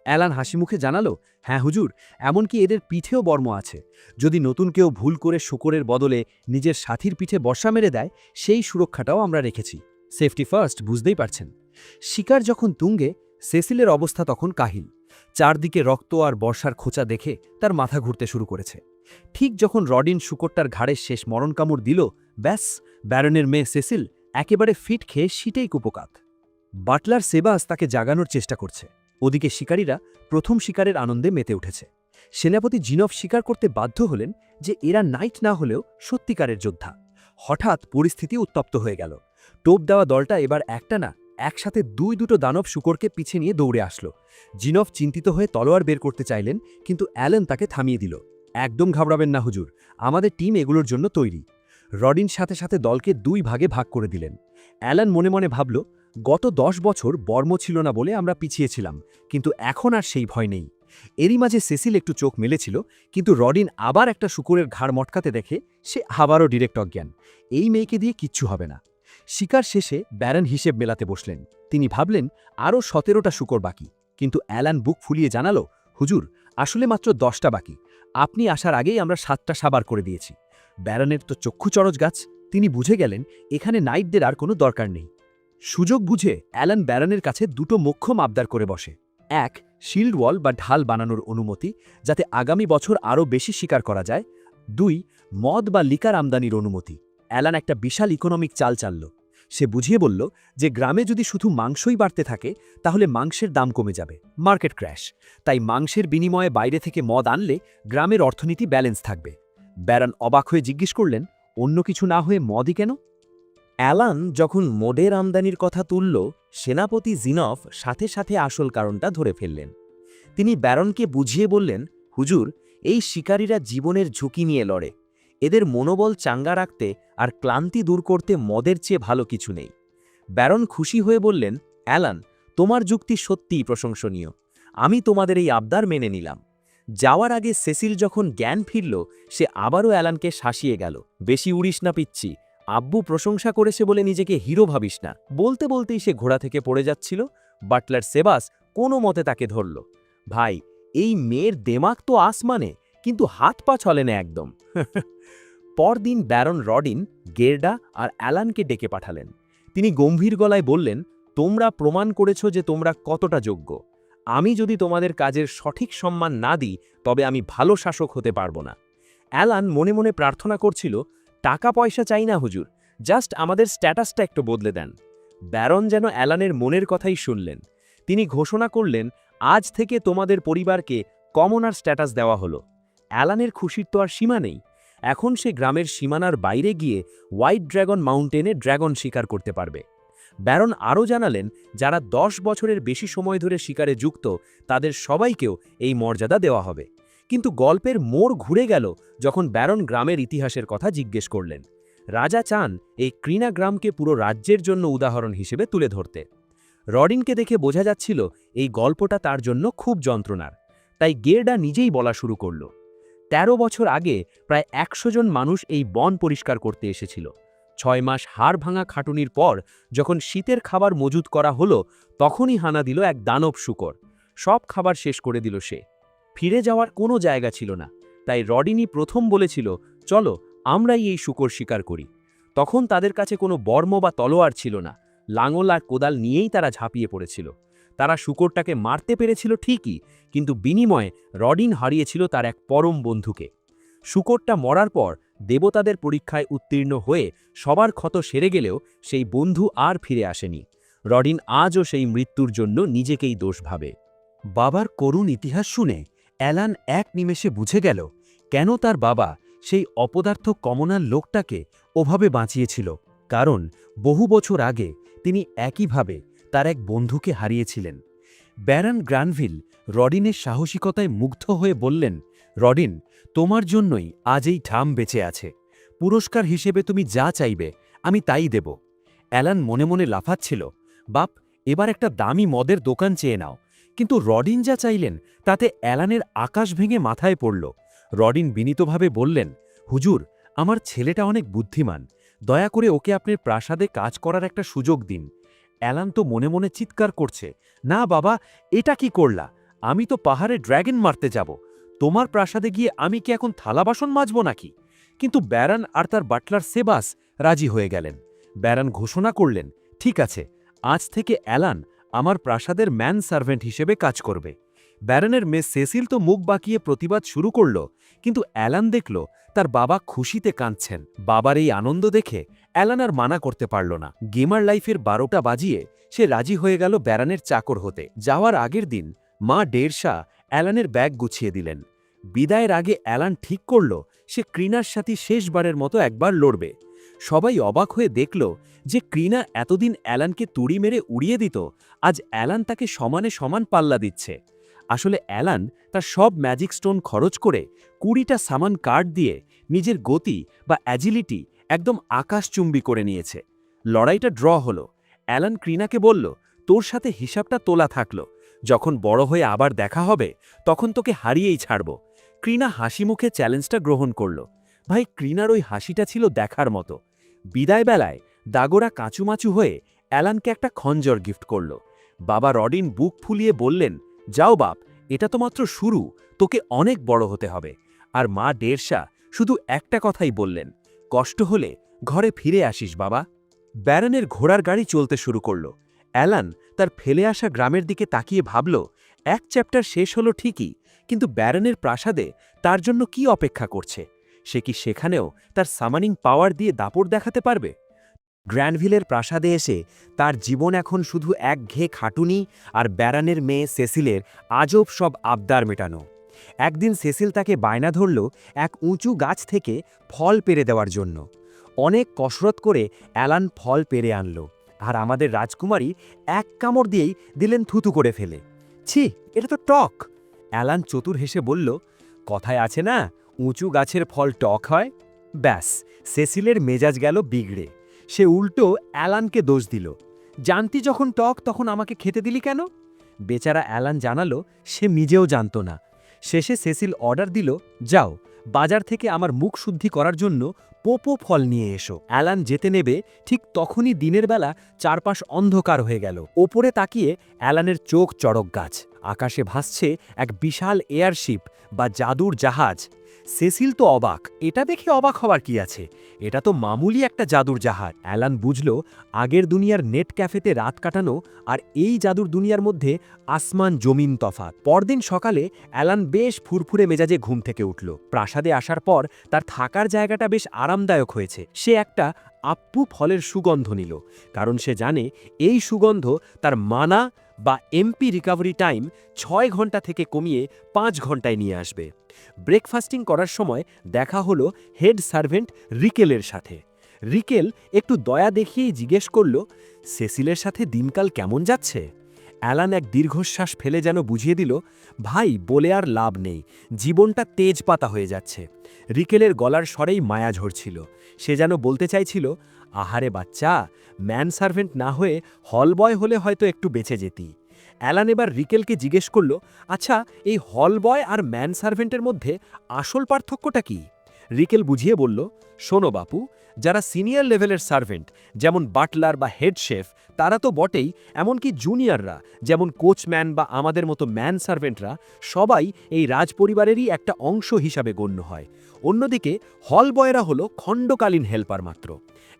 অ্যালান হাসিমুখে জানালো, হ্যাঁ হুজুর, এমনকি এদের পিঠেও বর্ম আছে। যদি নতুন কেউ ভুল করে শূকরের বদলে নিজের সাথীর পিঠে বর্ষা মেরে দেয়, সেই সুরক্ষাটাও আমরা রেখেছি। সেফটি ফার্স্ট, বুঝতেই পারছেন। শিকার যখন তুঙ্গে, সেসিলের অবস্থা তখন কাহিল। চারদিকে রক্ত আর বর্ষার খোঁচা দেখে তার মাথা ঘুরতে শুরু করেছে। ঠিক যখন রডিন শূকরটার ঘাড়ে শেষ মরণ কামড় দিল, ব্যাস, ব্যারনের মেয়ে সেসিল একেবারে ফিট খেয়ে শীতেই কুপোকাত। বাটলার সেবাস তাকে জাগানোর চেষ্টা করছে। ওদিকে শিকারীরা প্রথম শিকারের আনন্দে মেতে উঠেছে। সেনাপতি জিনফ স্বীকার করতে বাধ্য হলেন যে এরা নাইট না হলেও সত্যিকারের যোদ্ধা। হঠাৎ পরিস্থিতি উত্তপ্ত হয়ে গেল। টোপ দেওয়া দলটা এবার একটা না, একসাথে দুটো দানব শূকরকে পিছে নিয়ে দৌড়ে আসলো। জিনফ চিন্তিত হয়ে তলোয়ার বের করতে চাইলেন, কিন্তু অ্যালেন তাকে থামিয়ে দিল। একদম ঘাবড়াবেন না হুজুর, আমাদের টিম এগুলোর জন্য তৈরি। রডিন সাথে সাথে দলকে 2 ভাগে ভাগ করে দিলেন। অ্যালেন মনে মনে ভাবল, গত 10 বছর বর্ম ছিল না বলে আমরা পিছিয়েছিলাম, কিন্তু এখন আর সেই ভয় নেই। এরই মাঝে সেসিল একটু চোখ মেলেছিল, কিন্তু রডিন আবার একটা শূকরের ঘাড় মটকাতে দেখে সে আবারও ডিরেক্ট অজ্ঞান। এই মেয়েকে দিয়ে কিচ্ছু হবে না। শিকার শেষে ব্যারন হিসেব মেলাতে বসলেন। তিনি ভাবলেন আরও 17টা শূকর বাকি, কিন্তু অ্যালান বুক ফুলিয়ে জানালো, হুজুর, আসলে মাত্র 10টা বাকি। আপনি আসার আগেই আমরা 7টা সাবার করে দিয়েছি। ব্যারনের তো চক্ষু চরজ গাছ। তিনি বুঝে গেলেন এখানে নাইটদের আর কোনো দরকার নেই। সুযোগ বুঝে অ্যালান ব্যারনের কাছে 2টো মোক্ষম আবদার করে বসে। 1, শিল্ড ওয়াল বা ঢাল বানানোর অনুমতি, যাতে আগামী বছর আরও বেশি শিকার করা যায়। 2, মদ বা লিকার আমদানির অনুমতি। অ্যালান একটা বিশাল ইকোনমিক চাল চালল। সে বুঝিয়ে বলল যে গ্রামে যদি শুধু মাংসই বাড়তে থাকে তাহলে মাংসের দাম কমে যাবে, মার্কেট ক্র্যাশ। তাই মাংসের বিনিময়ে বাইরে থেকে মদ আনলে গ্রামের অর্থনীতি ব্যালেন্স থাকবে। ব্যারন অবাক হয়ে জিজ্ঞেস করলেন, অন্য কিছু না হয়ে মদই কেন? অ্যালান যখন মদের আমদানির কথা তুলল, সেনাপতি জিনফ সাথে সাথে আসল কারণটা ধরে ফেললেন। তিনি ব্যারনকে বুঝিয়ে বললেন, হুজুর, এই শিকারীরা জীবনের ঝুঁকি নিয়ে লড়ে। এদের মনোবল চাঙ্গা রাখতে আর ক্লান্তি দূর করতে মদের চেয়ে ভালো কিছু নেই। ব্যারন খুশি হয়ে বললেন, অ্যালান, তোমার যুক্তি সত্যিই প্রশংসনীয়। আমি তোমাদের এই আবদার মেনে নিলাম। যাওয়ার আগে সেসিল যখন জ্ঞান ফিরল, সে আবারও অ্যালানকে শাসিয়ে গেল। বেশি উড়িস না পিচ্ছি, আব্বু প্রশংসা করেছে বলে নিজেকে হিরো ভাবিস না। বলতে বলতেই সে ঘোড়া থেকে পড়ে যাচ্ছিল। বাটলার সেবাস কোনো মতে তাকে ধরল। ভাই, এই মেয়ের দেমাগ তো আসমানে, কিন্তু হাত পা চলে না একদম। পরদিন ব্যারন রডিন, গেরডা আর অ্যালানকে ডেকে পাঠালেন। তিনি গম্ভীর গলায় বললেন, তোমরা প্রমাণ করেছ যে তোমরা কতটা যোগ্য। আমি যদি তোমাদের কাজের সঠিক সম্মান না দিই, তবে আমি ভালো শাসক হতে পারবো না। অ্যালান মনে মনে প্রার্থনা করছিল, টাকা পয়সা চাই না হুজুর, জাস্ট আমাদের স্ট্যাটাসটা একটু বদলে দেন। ব্যারন যেন অ্যালানের মনের কথাই শুনলেন। তিনি ঘোষণা করলেন, আজ থেকে তোমাদের পরিবারকে কমনার স্ট্যাটাস দেওয়া হলো। অ্যালানের খুশির তো আর সীমা নেই। এখন সে গ্রামের সীমানার বাইরে গিয়ে হোয়াইট ড্রাগন মাউন্টেনে ড্রাগন শিকার করতে পারবে। ব্যারন আরও জানালেন, যারা 10 বছরের বেশি সময় ধরে শিকারে যুক্ত তাদের সবাইকেও এই মর্যাদা দেওয়া হবে। কিন্তু গল্পের মোড় ঘুরে গেল যখন ব্যারন গ্রামের ইতিহাসের কথা জিজ্ঞেস করলেন। রাজা চান এই ক্রিনা গ্রামকে পুরো রাজ্যের জন্য উদাহরণ হিসেবে তুলে ধরতে। রডিনকে দেখে বোঝা যাচ্ছিল এই গল্পটা তার জন্য খুব যন্ত্রণার। তাই গেরডা নিজেই বলা শুরু করল। 13 বছর আগে প্রায় 100 জন মানুষ এই বন পরিষ্কার করতে এসেছিল। 6 মাস হাড় ভাঙা খাটুনির পর যখন শীতের খাবার মজুত করা হলো, তখনই হানা দিল এক দানব শূকর। সব খাবার শেষ করে দিল সে। ফিরে যাওয়ার কোনো জায়গা ছিল না। তাই রডিনই প্রথম বলেছিল, চলো আমরাই এই শূকর শিকার করি। তখন তাদের কাছে কোনো বর্ম বা তলোয়ার ছিল না। লাঙল আর কোদাল নিয়েই তারা ঝাঁপিয়ে পড়েছিল। তারা শূকরটাকে মারতে পেরেছিল ঠিকই, কিন্তু বিনিময়ে রডিন হারিয়েছিল তার এক পরম বন্ধুকে। শূকরটা মরার পর দেবতাদের পরীক্ষায় উত্তীর্ণ হয়ে সবার ক্ষত সেরে গেলেও সেই বন্ধু আর ফিরে আসেনি। রডিন আজও সেই মৃত্যুর জন্য নিজেকেই দোষ ভাবে। বাবার করুণ ইতিহাস শুনে অ্যালান এক নিমেষে বুঝে গেল কেন তার বাবা সেই অপদার্থ কমনার লোকটাকে ওভাবে বাঁচিয়েছিল। কারণ বহু বছর আগে তিনি একইভাবে তার এক বন্ধুকে হারিয়েছিলেন। ব্যারন গ্রানভিল রডিনের সাহসিকতায় মুগ্ধ হয়ে বললেন, রডিন, তোমার জন্যই আজ এই ঠাম বেঁচে আছে। পুরস্কার হিসেবে তুমি যা চাইবে আমি তাই দেব। অ্যালান মনে মনে লাফাচ্ছিল, বাপ, এবার একটা দামি মদের দোকান চেয়ে নাও। কিন্তু রডিন যা চাইলেন তাতে অ্যালানের আকাশ ভেঙে মাথায় পড়ল। রডিন বিনীতভাবে বললেন, হুজুর, আমার ছেলেটা অনেক বুদ্ধিমান, দয়া করে ওকে আপনার প্রাসাদে কাজ করার একটা সুযোগ দিন। অ্যালান তো মনে মনে চিৎকার করছে, না বাবা, এটা কি করলা? আমি তো পাহাড়ে ড্র্যাগন মারতে যাব। তোমার প্রাসাদে গিয়ে আমি কি এখন থালা বাসন মাজব নাকি? কিন্তু ব্যারন আর তার বাটলার সেবাস রাজি হয়ে গেলেন। ব্যারন ঘোষণা করলেন, ঠিক আছে, আজ থেকে অ্যালান আমার প্রাসাদের ম্যান সার্ভেন্ট হিসেবে কাজ করবে। ব্যারনের মেয়ে সেসিল তো মুখ বাঁকিয়ে প্রতিবাদ শুরু করল, কিন্তু অ্যালান দেখল তার বাবা খুশিতে কাঁদছেন। বাবার এই আনন্দ দেখে অ্যালান আর মানা করতে পারল না। গেমার লাইফের 12টা বাজিয়ে সে রাজি হয়ে গেল ব্যারনের চাকর হতে। যাওয়ার আগের দিন মা ডেরশা অ্যালানের ব্যাগ গুছিয়ে দিলেন। বিদায়ের আগে অ্যালান ঠিক করল সে ক্রিনার সাথে শেষবারের মতো একবার লড়বে। সবাই অবাক হয়ে দেখল যে ক্রিনা এতদিন অ্যালানকে তুড়ি মেরে উড়িয়ে দিত, আজ অ্যালান তাকে সমানে সমান পাল্লা দিচ্ছে। আসলে অ্যালান তার সব ম্যাজিক স্টোন খরচ করে 20টা সামান কার্ড দিয়ে নিজের গতি বা অ্যাজিলিটি একদম আকাশচুম্বী করে নিয়েছে। লড়াইটা ড্র হলো। অ্যালান ক্রিনাকে বলল, তোর সাথে হিসাবটা তোলা থাকলো, যখন বড় হয়ে আবার দেখা হবে তখন তোকে হারিয়েই ছাড়ব। ক্রিনা হাসি মুখে চ্যালেঞ্জটা গ্রহণ করল। ভাই, ক্রিনার ওই হাসিটা ছিল দেখার মতো। বিদায় বেলায় দাগোরা কাঁচুমাচু হয়ে অ্যালানকে একটা খঞ্জর গিফট করল। বাবা রডিন বুক ফুলিয়ে বললেন, যাও বাপ, এটা তো মাত্র শুরু, তোকে অনেক বড় হতে হবে। আর মা ডেরশা শুধু একটা কথাই বললেন, কষ্ট হলে ঘরে ফিরে আসিস বাবা। ব্যারনের ঘোড়ার গাড়ি চলতে শুরু করল। অ্যালান তার ফেলে আসা গ্রামের দিকে তাকিয়ে ভাবল, এক চ্যাপ্টার শেষ হলো ঠিকই, কিন্তু ব্যারনের প্রাসাদে তার জন্য কি অপেক্ষা করছে? সে কি সেখানেও তার সামানিং পাওয়ার দিয়ে দাপট দেখাতে পারবে? গ্র্যান্ডভিলের প্রাসাদে এসে তার জীবন এখন শুধু একঘেয়ে খাটুনি আর ব্যারনের মেয়ে সেসিলের আজব সব আবদার মেটানো। একদিন সেসিল তাকে বায়না ধরল এক উঁচু গাছ থেকে ফল পেড়ে দেওয়ার জন্য। অনেক কসরত করে অ্যালান ফল পেড়ে আনল, আর আমাদের রাজকুমারী এক কামড় দিয়েই দিলেন থুতু করে ফেলে। ছি, এটা তো টক! অ্যালান চতুর হেসে বলল, কথায় আছে না, উঁচু গাছের ফল টক হয়। ব্যাস, সেসিলের মেজাজ গেল বিগড়ে। সে উল্টো অ্যালানকে দোষ দিল, জানতি যখন টক তখন আমাকে খেতে দিলি কেন? বেচারা অ্যালান জানালো সে নিজেও জানত না। শেষে সেসিল অর্ডার দিল, যাও বাজার থেকে আমার মুখ শুদ্ধি করার জন্য পোপো ফল নিয়ে এসো। অ্যালান যেতে নেবে, ঠিক তখনই দিনের বেলা চারপাশ অন্ধকার হয়ে গেল। ওপরে তাকিয়ে অ্যালানের চোখ চড়ক গাছ। আকাশে ভাসছে এক বিশাল এয়ারশিপ বা জাদুর জাহাজ। সেসিল তো অবাক, এটা দেখে অবাক হওয়ার কি আছে, এটা তো মামুলি একটা জাদুর জাহাজ। অ্যালান বুঝল আগের দুনিয়ার নেট ক্যাফেতে রাত কাটানো আর এই জাদুর দুনিয়ার মধ্যে আসমান জমিন তফাৎ। পরদিন সকালে অ্যালান বেশ ফুরফুরে মেজাজে ঘুম থেকে উঠল। প্রাসাদে আসার পর তার থাকার জায়গাটা বেশ আরামদায়ক হয়েছে। সে একটা আপ্পু ফলের সুগন্ধ নিল, কারণ সে জানে এই সুগন্ধ তার মানা বা এমপি রিকভারি টাইম 6 ঘন্টা থেকে কমিয়ে 5 ঘন্টায় নিয়ে আসবে। ব্রেকফাস্টিং করার সময় দেখা হলো হেড সার্ভেন্ট রিকেলের সাথে। রিকেল একটু দয়া দেখিয়েই জিজ্ঞেস করল, সেসিলের সাথে দিনকাল কেমন যাচ্ছে? অ্যালান এক দীর্ঘশ্বাস ফেলে যেন বুঝিয়ে দিল, ভাই, বলে আর লাভ নেই, জীবনটা তেজপাতা হয়ে যাচ্ছে। রিকেলের গলার স্বরেই মায়া ঝরছিল। সে যেন বলতে চাইছিল, আহারে বাচ্চা, ম্যান সার্ভেন্ট না হয়ে হল বয় হলে হয়তো একটু বেঁচে যেতি। অ্যালান এবার রিকেলকে জিজ্ঞেস করল, আচ্ছা, এই হল বয় আর ম্যান সার্ভেন্টের মধ্যে আসল পার্থক্যটা কি? রিকেল বুঝিয়ে বলল, শোনো বাপু, যারা সিনিয়র লেভেলের সার্ভেন্ট যেমন বাটলার বা হেড শেফ তারা তো বটেই, এমনকি জুনিয়ররা যেমন কোচম্যান বা আমাদের মতো ম্যান সার্ভেন্টরা সবাই এই রাজপরিবারেরই একটা অংশ হিসাবে গণ্য হয়। অন্যদিকে হল বয়রা হলো খণ্ডকালীন হেল্পার মাত্র।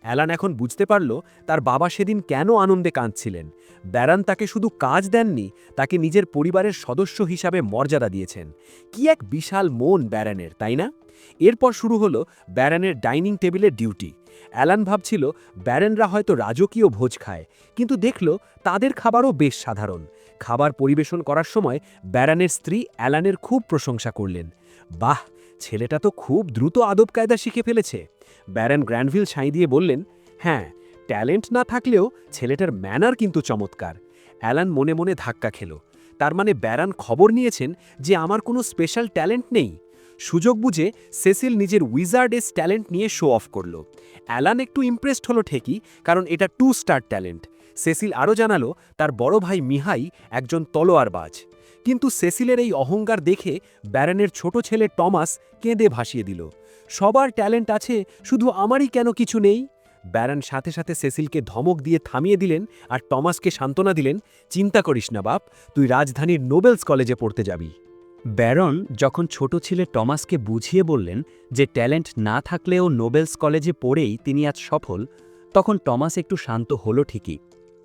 অ্যালান এখন বুঝতে পারল তার বাবা সেদিন কেন আনন্দে কাঁদছিলেন। ব্যারান তাকে শুধু কাজ দেননি, তাকে নিজের পরিবারের সদস্য হিসাবে মর্যাদা দিয়েছেন। কি এক বিশাল মন ব্যারানের, তাই না? এরপর শুরু হলো ব্যারানের ডাইনিং টেবিলের ডিউটি। অ্যালান ভাবছিল ব্যারেনরা হয়তো রাজকীয় ভোজ খায়, কিন্তু দেখল তাদের খাবারও বেশ সাধারণ। খাবার পরিবেশন করার সময় ব্যারানের স্ত্রী অ্যালানের খুব প্রশংসা করলেন। বাহ, ছেলেটা তো খুব দ্রুত আদব কায়দা শিখে ফেলেছে। ব্যারন গ্র্যান্ডভিল সাঁই দিয়ে বললেন, হ্যাঁ, ট্যালেন্ট না থাকলেও ছেলেটার ম্যানার কিন্তু চমৎকার। অ্যালান মনে মনে ধাক্কা খেল। তার মানে ব্যারান খবর নিয়েছেন যে আমার কোনো স্পেশাল ট্যালেন্ট নেই। সুযোগ বুঝে সেসিল নিজের উইজার্ডেস ট্যালেন্ট নিয়ে শো অফ করল। অ্যালান একটু ইমপ্রেসড হলো ঠিকই, কারণ এটা 2 স্টার ট্যালেন্ট। সেসিল আরও জানালো তার বড় ভাই মিহাই একজন তলোয়ারবাজ। কিন্তু সেসিলের এই অহংকার দেখে ব্যারনের ছোট ছেলে টমাস কেঁদে ভাসিয়ে দিল, সবার ট্যালেন্ট আছে, শুধু আমারই কেন কিছু নেই? ব্যারন সাথে সাথে সেসিলকে ধমক দিয়ে থামিয়ে দিলেন আর টমাসকে সান্ত্বনা দিলেন, চিন্তা করিস না বাপ, তুই রাজধানীর নোবেলস কলেজে পড়তে যাবি। ব্যারন যখন ছোট ছেলে টমাসকে বুঝিয়ে বললেন যে ট্যালেন্ট না থাকলেও নোবেলস কলেজে পড়েই তিনি আজ সফল, তখন টমাস একটু শান্ত হলো ঠিকই,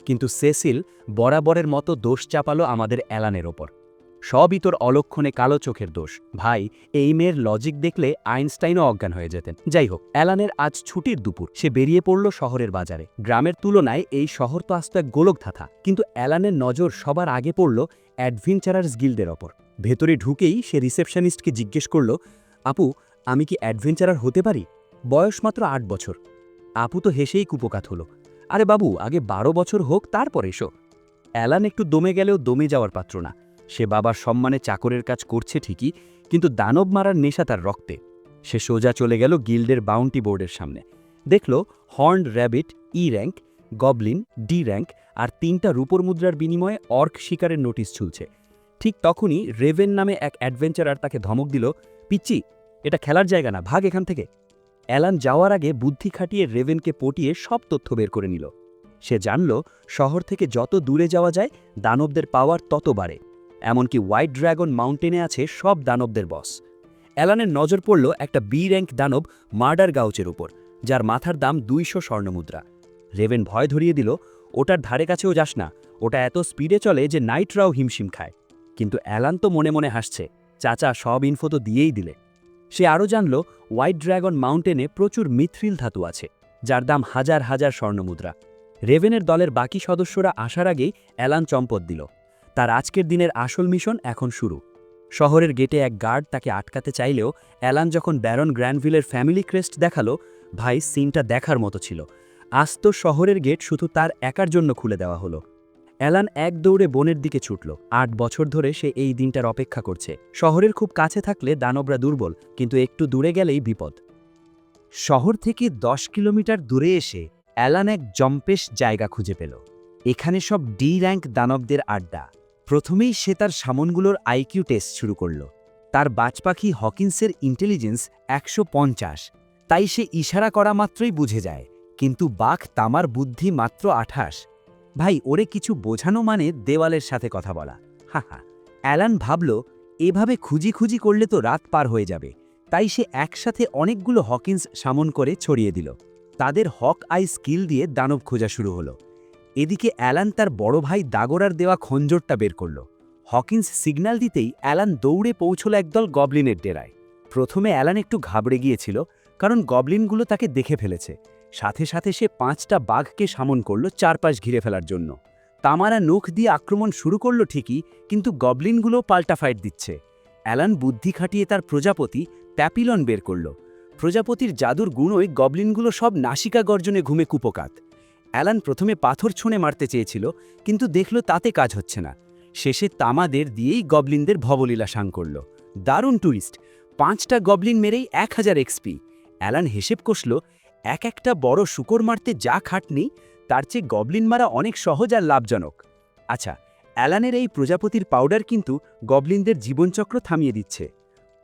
কিন্তু সেসিল বরাবরের মতো দোষ চাপালো আমাদের অ্যালানের ওপর। সবই তোর অলক্ষণে কালো চোখের দোষ। ভাই, এই মেয়ের লজিক দেখলে আইনস্টাইনও অজ্ঞান হয়ে যেতেন। যাই হোক, অ্যালানের আজ ছুটির দুপুর। সে বেরিয়ে পড়ল শহরের বাজারে। গ্রামের তুলনায় এই শহর তো আস্ত এক গোলকধাঁধা, কিন্তু অ্যালানের নজর সবার আগে পড়ল অ্যাডভেঞ্চারার্স গিল্ডের ওপর। ভেতরে ঢুকেই সে রিসেপশনিস্টকে জিজ্ঞেস করল, আপু, আমি কি অ্যাডভেঞ্চারার হতে পারি? বয়স মাত্র ৮ বছর। আপু তো হেসেই কুপোকাত হলো, আরে বাবু, আগে ১২ বছর হোক, তারপর এসো। অ্যালান একটু দমে গেলেও দমে যাওয়ার পাত্র না। সে বাবার সম্মানে চাকরের কাজ করছে ঠিকই, কিন্তু দানব মারার নেশা তার রক্তে। সে সোজা চলে গেল গিল্ডের বাউন্টি বোর্ডের সামনে। দেখল হর্নড র্যাবিট ই র্যাঙ্ক, গবলিন ডি র্যাঙ্ক আর ৩টা রূপোর মুদ্রার বিনিময়ে অর্ক শিকারের নোটিশ ঝুলছে। ঠিক তখনই রেভেন নামে এক অ্যাডভেঞ্চারার তাকে ধমক দিল, পিচ্চি, এটা খেলার জায়গা না, ভাগ এখান থেকে। অ্যালান যাওয়ার আগে বুদ্ধি খাটিয়ে রেভেনকে পটিয়ে সব তথ্য বের করে নিল। সে জানল শহর থেকে যত দূরে যাওয়া যায় দানবদের পাওয়ার তত বাড়ে। এমনকি হোয়াইট ড্রাগন মাউন্টেনে আছে সব দানবদের বস। অ্যালানের নজর পড়ল একটা বি র্যাঙ্ক দানব মার্ডার গাউচের উপর, যার মাথার দাম ২০০ স্বর্ণমুদ্রা। রেভেন ভয় ধরিয়ে দিল, ওটার ধারে কাছেও যাস না, ওটা এত স্পিডে চলে যে নাইটরাও হিমশিম খায়। কিন্তু অ্যালান তো মনে মনে হাসছে, চাচা সব ইনফো তো দিয়েই দিলে। সে আরও জানল হোয়াইট ড্রাগন মাউন্টেনে প্রচুর মিথ্রিল ধাতু আছে, যার দাম হাজার হাজার স্বর্ণমুদ্রা। রেভেনের দলের বাকি সদস্যরা আসার আগেই অ্যালান চম্পট দিল। তার আজকের দিনের আসল মিশন এখন শুরু। শহরের গেটে এক গার্ড তাকে আটকাতে চাইলেও অ্যালান যখন ব্যারন গ্র্যান্ডভিলের ফ্যামিলি ক্রেস্ট দেখালো, ভাই, সিনটা দেখার মতো ছিল। আস্ত শহরের গেট শুধু তার একার জন্য খুলে দেওয়া হলো। অ্যালান এক দৌড়ে বনের দিকে ছুটল। ৮ বছর ধরে সে এই দিনটার অপেক্ষা করছে। শহরের খুব কাছে থাকলে দানবরা দুর্বল, কিন্তু একটু দূরে গেলেই বিপদ। শহর থেকে ১০ কিলোমিটার দূরে এসে অ্যালান এক জম্পেশ জায়গা খুঁজে পেল। এখানে সব ডি র্যাঙ্ক দানবদের আড্ডা। প্রথমেই সে তার সামনগুলোর আইকিউ টেস্ট শুরু করল। তার বাজপাখি হকিন্সের ইন্টেলিজেন্স ১৫০, তাই সে ইশারা করা মাত্রই বুঝে যায়, কিন্তু বাঘ তামার বুদ্ধি মাত্র ২৮। ভাই, ওরে কিছু বোঝানো মানে দেওয়ালের সাথে কথা বলা। হাহা। অ্যালান ভাবল, এভাবে খুঁজি খুঁজি করলে তো রাত পার হয়ে যাবে, তাই সে একসাথে অনেকগুলো হকিন্স সামন করে ছড়িয়ে দিল। তাদের হক আই স্কিল দিয়ে দানব খোঁজা শুরু হলো। এদিকে অ্যালান তার বড় ভাই দাগরার দেওয়া খঞ্জরটা বের করল। হকিন্স সিগন্যাল দিতেই অ্যালান দৌড়ে পৌঁছল একদল গবলিনের ডেরায়। প্রথমে অ্যালান একটু ঘাবড়ে গিয়েছিল, কারণ গবলিনগুলো তাকে দেখে ফেলেছে। সাথে সাথে সে ৫টা বাঘকে সামন করল চারপাশ ঘিরে ফেলার জন্য। তামারা নখ দিয়ে আক্রমণ শুরু করল ঠিকই, কিন্তু গবলিনগুলো পাল্টা ফাইট দিচ্ছে। অ্যালান বুদ্ধি খাটিয়ে তার প্রজাপতি প্যাপিলন বের করল। প্রজাপতির জাদুর গুণই গবলিনগুলো সব নাসিকা গর্জনে ঘুমে কুপোকাত। অ্যালান প্রথমে পাথর ছুঁড়ে মারতে চেয়েছিল, কিন্তু দেখল তাতে কাজ হচ্ছে না। শেষে তামাদের দিয়েই গবলিনদের ভবলীলা সাং করল। দারুণ টুইস্ট! ৫টা গবলিন মেরেই ১০০০ এক্সপি। অ্যালান হিসেব কষল, একটা বড় শূকর মারতে যা খাটনি, তার চেয়ে গবলিন মারা অনেক সহজ আর লাভজনক। আচ্ছা, অ্যালানের এই প্রজাপতির পাউডার কিন্তু গবলিনদের জীবনচক্র থামিয়ে দিচ্ছে।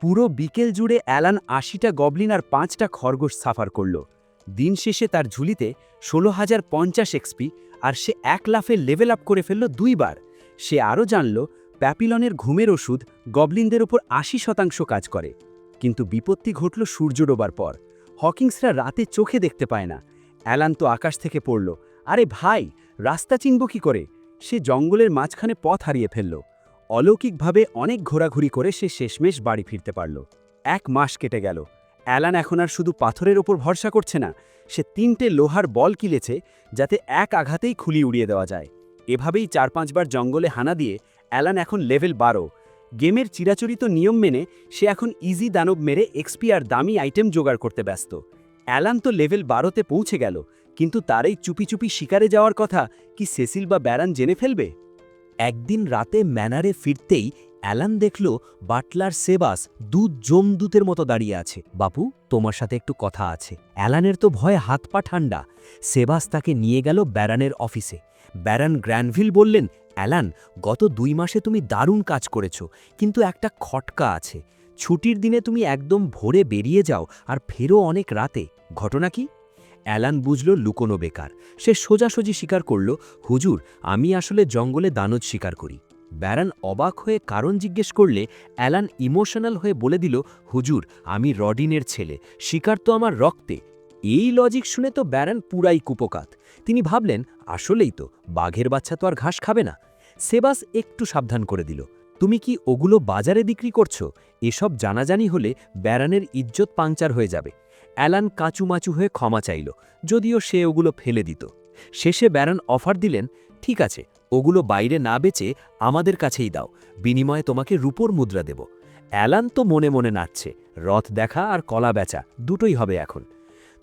পুরো বিকেল জুড়ে অ্যালান ৮০টা গবলিন আর ৫টা খরগোশ সাফার করল। দিন শেষে তার ঝুলিতে ১৬,০৫০ এক্সপি, আর সে ১ লাফে লেভেল আপ করে ফেলল ২ বার। সে আরও জানল প্যাপিলনের ঘুমের ওষুধ গবলিনদের ওপর ৮০% কাজ করে। কিন্তু বিপত্তি ঘটল সূর্য ডোবার পর। হকিংসরা রাতে চোখে দেখতে পায় না। অ্যালান তো আকাশ থেকে পড়ল। আরে ভাই, রাস্তা চিনব কি করে? সে জঙ্গলের মাঝখানে পথ হারিয়ে ফেলল। অলৌকিকভাবে অনেক ঘোরাঘুরি করে সে শেষমেশ বাড়ি ফিরতে পারল। ১ মাস কেটে গেল। অ্যালান এখন আর শুধু পাথরের ওপর ভরসা করছে না, সে ৩টে লোহার বল কিলেছে, যাতে এক আঘাতেই খুলি উড়িয়ে দেওয়া যায়। এভাবেই ৪-৫ বার জঙ্গলে হানা দিয়ে অ্যালান এখন লেভেল ১২। গেমের চিরাচরিত নিয়ম মেনে সে এখন ইজি দানব মেরে এক্সপি আর দামি আইটেম জোগাড় করতে ব্যস্ত। অ্যালান তো লেভেল ১২তে পৌঁছে গেল, কিন্তু তার এই চুপি চুপি শিকারে যাওয়ার কথা কি সেসিল বা ব্যারান জেনে ফেলবে? একদিন রাতে ম্যানারে ফিরতেই অ্যালান দেখল বাটলার সেবাস জমদূতের মতো দাঁড়িয়ে আছে। বাপু, তোমার সাথে একটু কথা আছে। অ্যালানের তো ভয়ে হাত পা ঠান্ডা। সেবাস তাকে নিয়ে গেল ব্যারানের অফিসে। ব্যারান গ্র্যানভিল বললেন, অ্যালান, গত ২ মাসে তুমি দারুণ কাজ করেছ, কিন্তু একটা খটকা আছে। ছুটির দিনে তুমি একদম ভোরে বেরিয়ে যাও আর ফেরো অনেক রাতে। ঘটনা কি? অ্যালান বুঝল লুকোনো বেকার। সে সোজাসুজি স্বীকার করল, হুজুর, আমি আসলে জঙ্গলে দানব শিকার করি। ব্যারান অবাক হয়ে কারণ জিজ্ঞেস করলে অ্যালান ইমোশনাল হয়ে বলে দিল, হুজুর, আমি রডিনের ছেলে, শিকার তো আমার রক্তে। এই লজিক শুনে তো ব্যারান পুরাই কুপোকাত। তিনি ভাবলেন, আসলেই তো, বাঘের বাচ্চা তো আর ঘাস খাবে না। সেবাস একটু সাবধান করে দিল, তুমি কি ওগুলো বাজারে বিক্রি করছো? এসব জানাজানি হলে ব্যারানের ইজ্জত পাংচার হয়ে যাবে। অ্যালান কাঁচুমাচু হয়ে ক্ষমা চাইল, যদিও সে ওগুলো ফেলে দিত। শেষে ব্যারান অফার দিলেন, ঠিক আছে, ওগুলো বাইরে না বেচে আমাদের কাছেই দাও, বিনিময়ে তোমাকে রূপোর মুদ্রা দেব। অ্যালান তো মনে মনে নাচছে, রথ দেখা আর কলা বেচা দুটোই হবে এখন।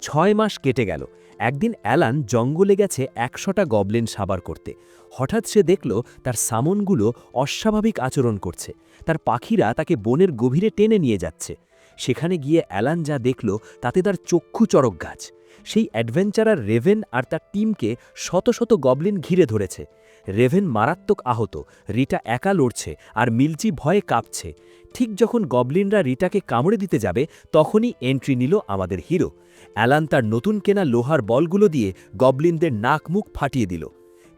6 মাস কেটে গেল। একদিন অ্যালান জঙ্গলে গেছে 100টা গবলিন সাবার করতে। হঠাৎ সে দেখল তার সামনগুলো অস্বাভাবিক আচরণ করছে। তার পাখিরা তাকে বনের গভীরে টেনে নিয়ে যাচ্ছে। সেখানে গিয়ে অ্যালান যা দেখল তাতে তার চক্ষু চড়ক গাছ। সেই অ্যাডভেঞ্চারার রেভেন আর তার টিমকে শত শত গবলিন ঘিরে ধরেছে। রেভেন মারাত্মক আহত, রিটা একা লড়ছে আর মিলচি ভয়ে কাঁপছে। ঠিক যখন গবলিনরা রিটাকে কামড়ে দিতে যাবে তখনই এন্ট্রি নিল আমাদের হিরো। অ্যালান তার নতুন কেনা লোহার বলগুলো দিয়ে গবলিনদের নাক মুখ ফাটিয়ে দিল।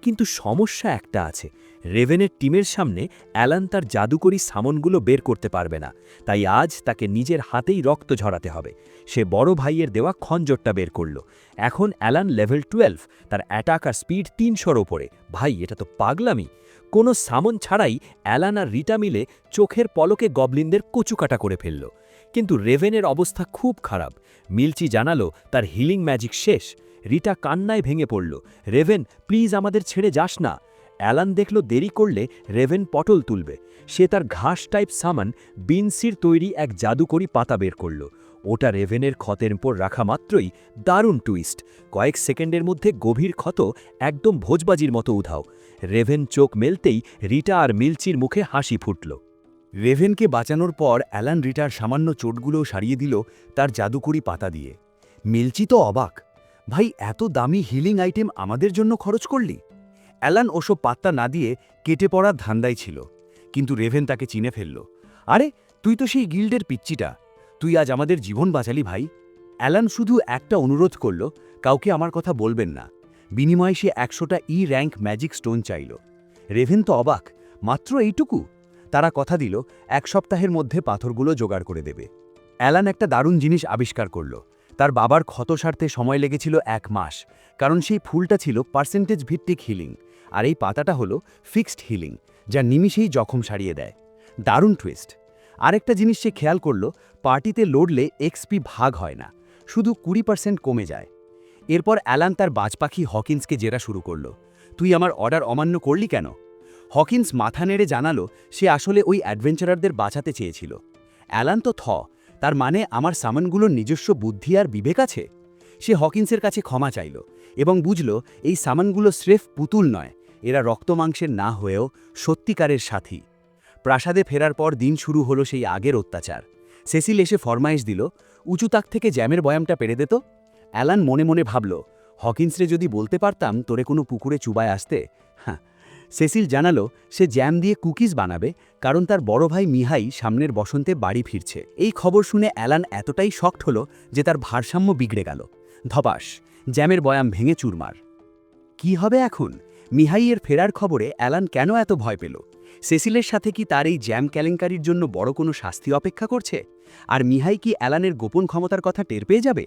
কিন্তু সমস্যা একটা আছে, রেভেনের টিমের সামনে অ্যালান তার জাদুকরী সামনগুলো বের করতে পারবে না। তাই আজ তাকে নিজের হাতেই রক্ত ঝরাতে হবে। সে বড় ভাইয়ের দেওয়া খঞ্জরটা বের করল। এখন অ্যালান লেভেল 12, তার অ্যাটাক আর স্পিড 300-র ওপরে। ভাই, এটা তো পাগলামি। কোনো সামন ছাড়াই অ্যালান আর রিটা মিলে চোখের পলকে গবলিনদের কচুকাটা করে ফেলল। কিন্তু রেভেনের অবস্থা খুব খারাপ। মিলচি জানালো তার হিলিং ম্যাজিক শেষ। রিটা কান্নায় ভেঙে পড়ল, রেভেন প্লিজ আমাদের ছেড়ে যাস না। অ্যালান দেখল দেরি করলে রেভেন পটল তুলবে। সে তার ঘাস টাইপ সামান বিনসির তৈরি এক জাদুকরি পাতা বের করল। ওটা রেভেনের ক্ষতের উপর রাখা মাত্রই দারুণ টুইস্ট। কয়েক সেকেন্ডের মধ্যে গভীর ক্ষত একদম ভোজবাজির মতো উধাও। রেভেন চোখ মেলতেই রিটা আর মিলচির মুখে হাসি ফুটল। রেভেনকে বাঁচানোর পর অ্যালান রিটার সামান্য চোটগুলোও সারিয়ে দিল তার জাদুকরি পাতা দিয়ে। মিলচি তো অবাক, ভাই এত দামি হিলিং আইটেম আমাদের জন্য খরচ করলি? অ্যালান ওসব পাত্তা না দিয়ে কেটে পড়ার ধান্দায় ছিল, কিন্তু রেভেন তাকে চিনে ফেলল। আরে তুই তো সেই গিল্ডের পিচ্চিটা, তুই আজ আমাদের জীবন বাঁচালি ভাই। অ্যালান শুধু একটা অনুরোধ করল, কাউকে আমার কথা বলবেন না। বিনিময়ে সে 100টা র্যাঙ্ক ম্যাজিক স্টোন চাইল। রেভেন তো অবাক, মাত্র এইটুকু? তারা কথা দিল 1 সপ্তাহের মধ্যে পাথরগুলো জোগাড় করে দেবে। অ্যালান একটা দারুণ জিনিস আবিষ্কার করল। তার বাবার ক্ষত সারতে সময় লেগেছিল 1 মাস, কারণ সেই ফুলটা ছিল পার্সেন্টেজ ভিত্তিক হিলিং, আর এই পাতাটা হলো ফিক্সড হিলিং, যা নিমিষেই জখম সারিয়ে দেয়। দারুণ টুইস্ট। আরেকটা জিনিস সে খেয়াল করল, পার্টিতে লড়লে এক্সপি ভাগ হয় না, শুধু 20% কমে যায়। এরপর অ্যালান তার বাজপাখি হকিন্সকে জেরা শুরু করল, তুই আমার অর্ডার অমান্য করলি কেন? হকিন্স মাথা নেড়ে জানালো সে আসলে ওই অ্যাডভেঞ্চারারদের বাঁচাতে চেয়েছিল। অ্যালান তো তার মানে আমার সামানগুলোর নিজস্ব বুদ্ধি আর বিবেক আছে। সে হকিন্সের কাছে ক্ষমা চাইল এবং বুঝল এই সামানগুলো স্রেফ পুতুল নয়, এরা রক্তমাংসের না হয়েও সত্যিকারের সাথী। প্রাসাদে ফেরার পর দিন শুরু হলো সেই আগের অত্যাচার। সেসিল এসে ফরমাইশ দিল, উঁচু তাক থেকে জ্যামের বয়ামটা পেরে দিত। অ্যালান মনে মনে ভাবল, হকিন্সরে যদি বলতে পারতাম তোরে কোনো পুকুরে চুবায় আসতে। হ্যাঁ, সেসিল জানালো সে জ্যাম দিয়ে কুকিজ বানাবে, কারণ তার বড় ভাই মিহাই সামনের বসন্তে বাড়ি ফিরছে। এই খবর শুনে অ্যালান এতটাই শকড হলো যে তার ভারসাম্য বিগড়ে গেল। ধপাস, জ্যামের বয়াম ভেঙে চুরমার। কি হবে এখন? মিহাইয়ের ফেরার খবরে অ্যালান কেন এত ভয় পেল? সেসিলের সাথে কি তার এই জ্যাম কেলেঙ্কারির জন্য বড় কোনো শাস্তি অপেক্ষা করছে? আর মিহাই কি অ্যালানের গোপন ক্ষমতার কথা টের পেয়ে যাবে?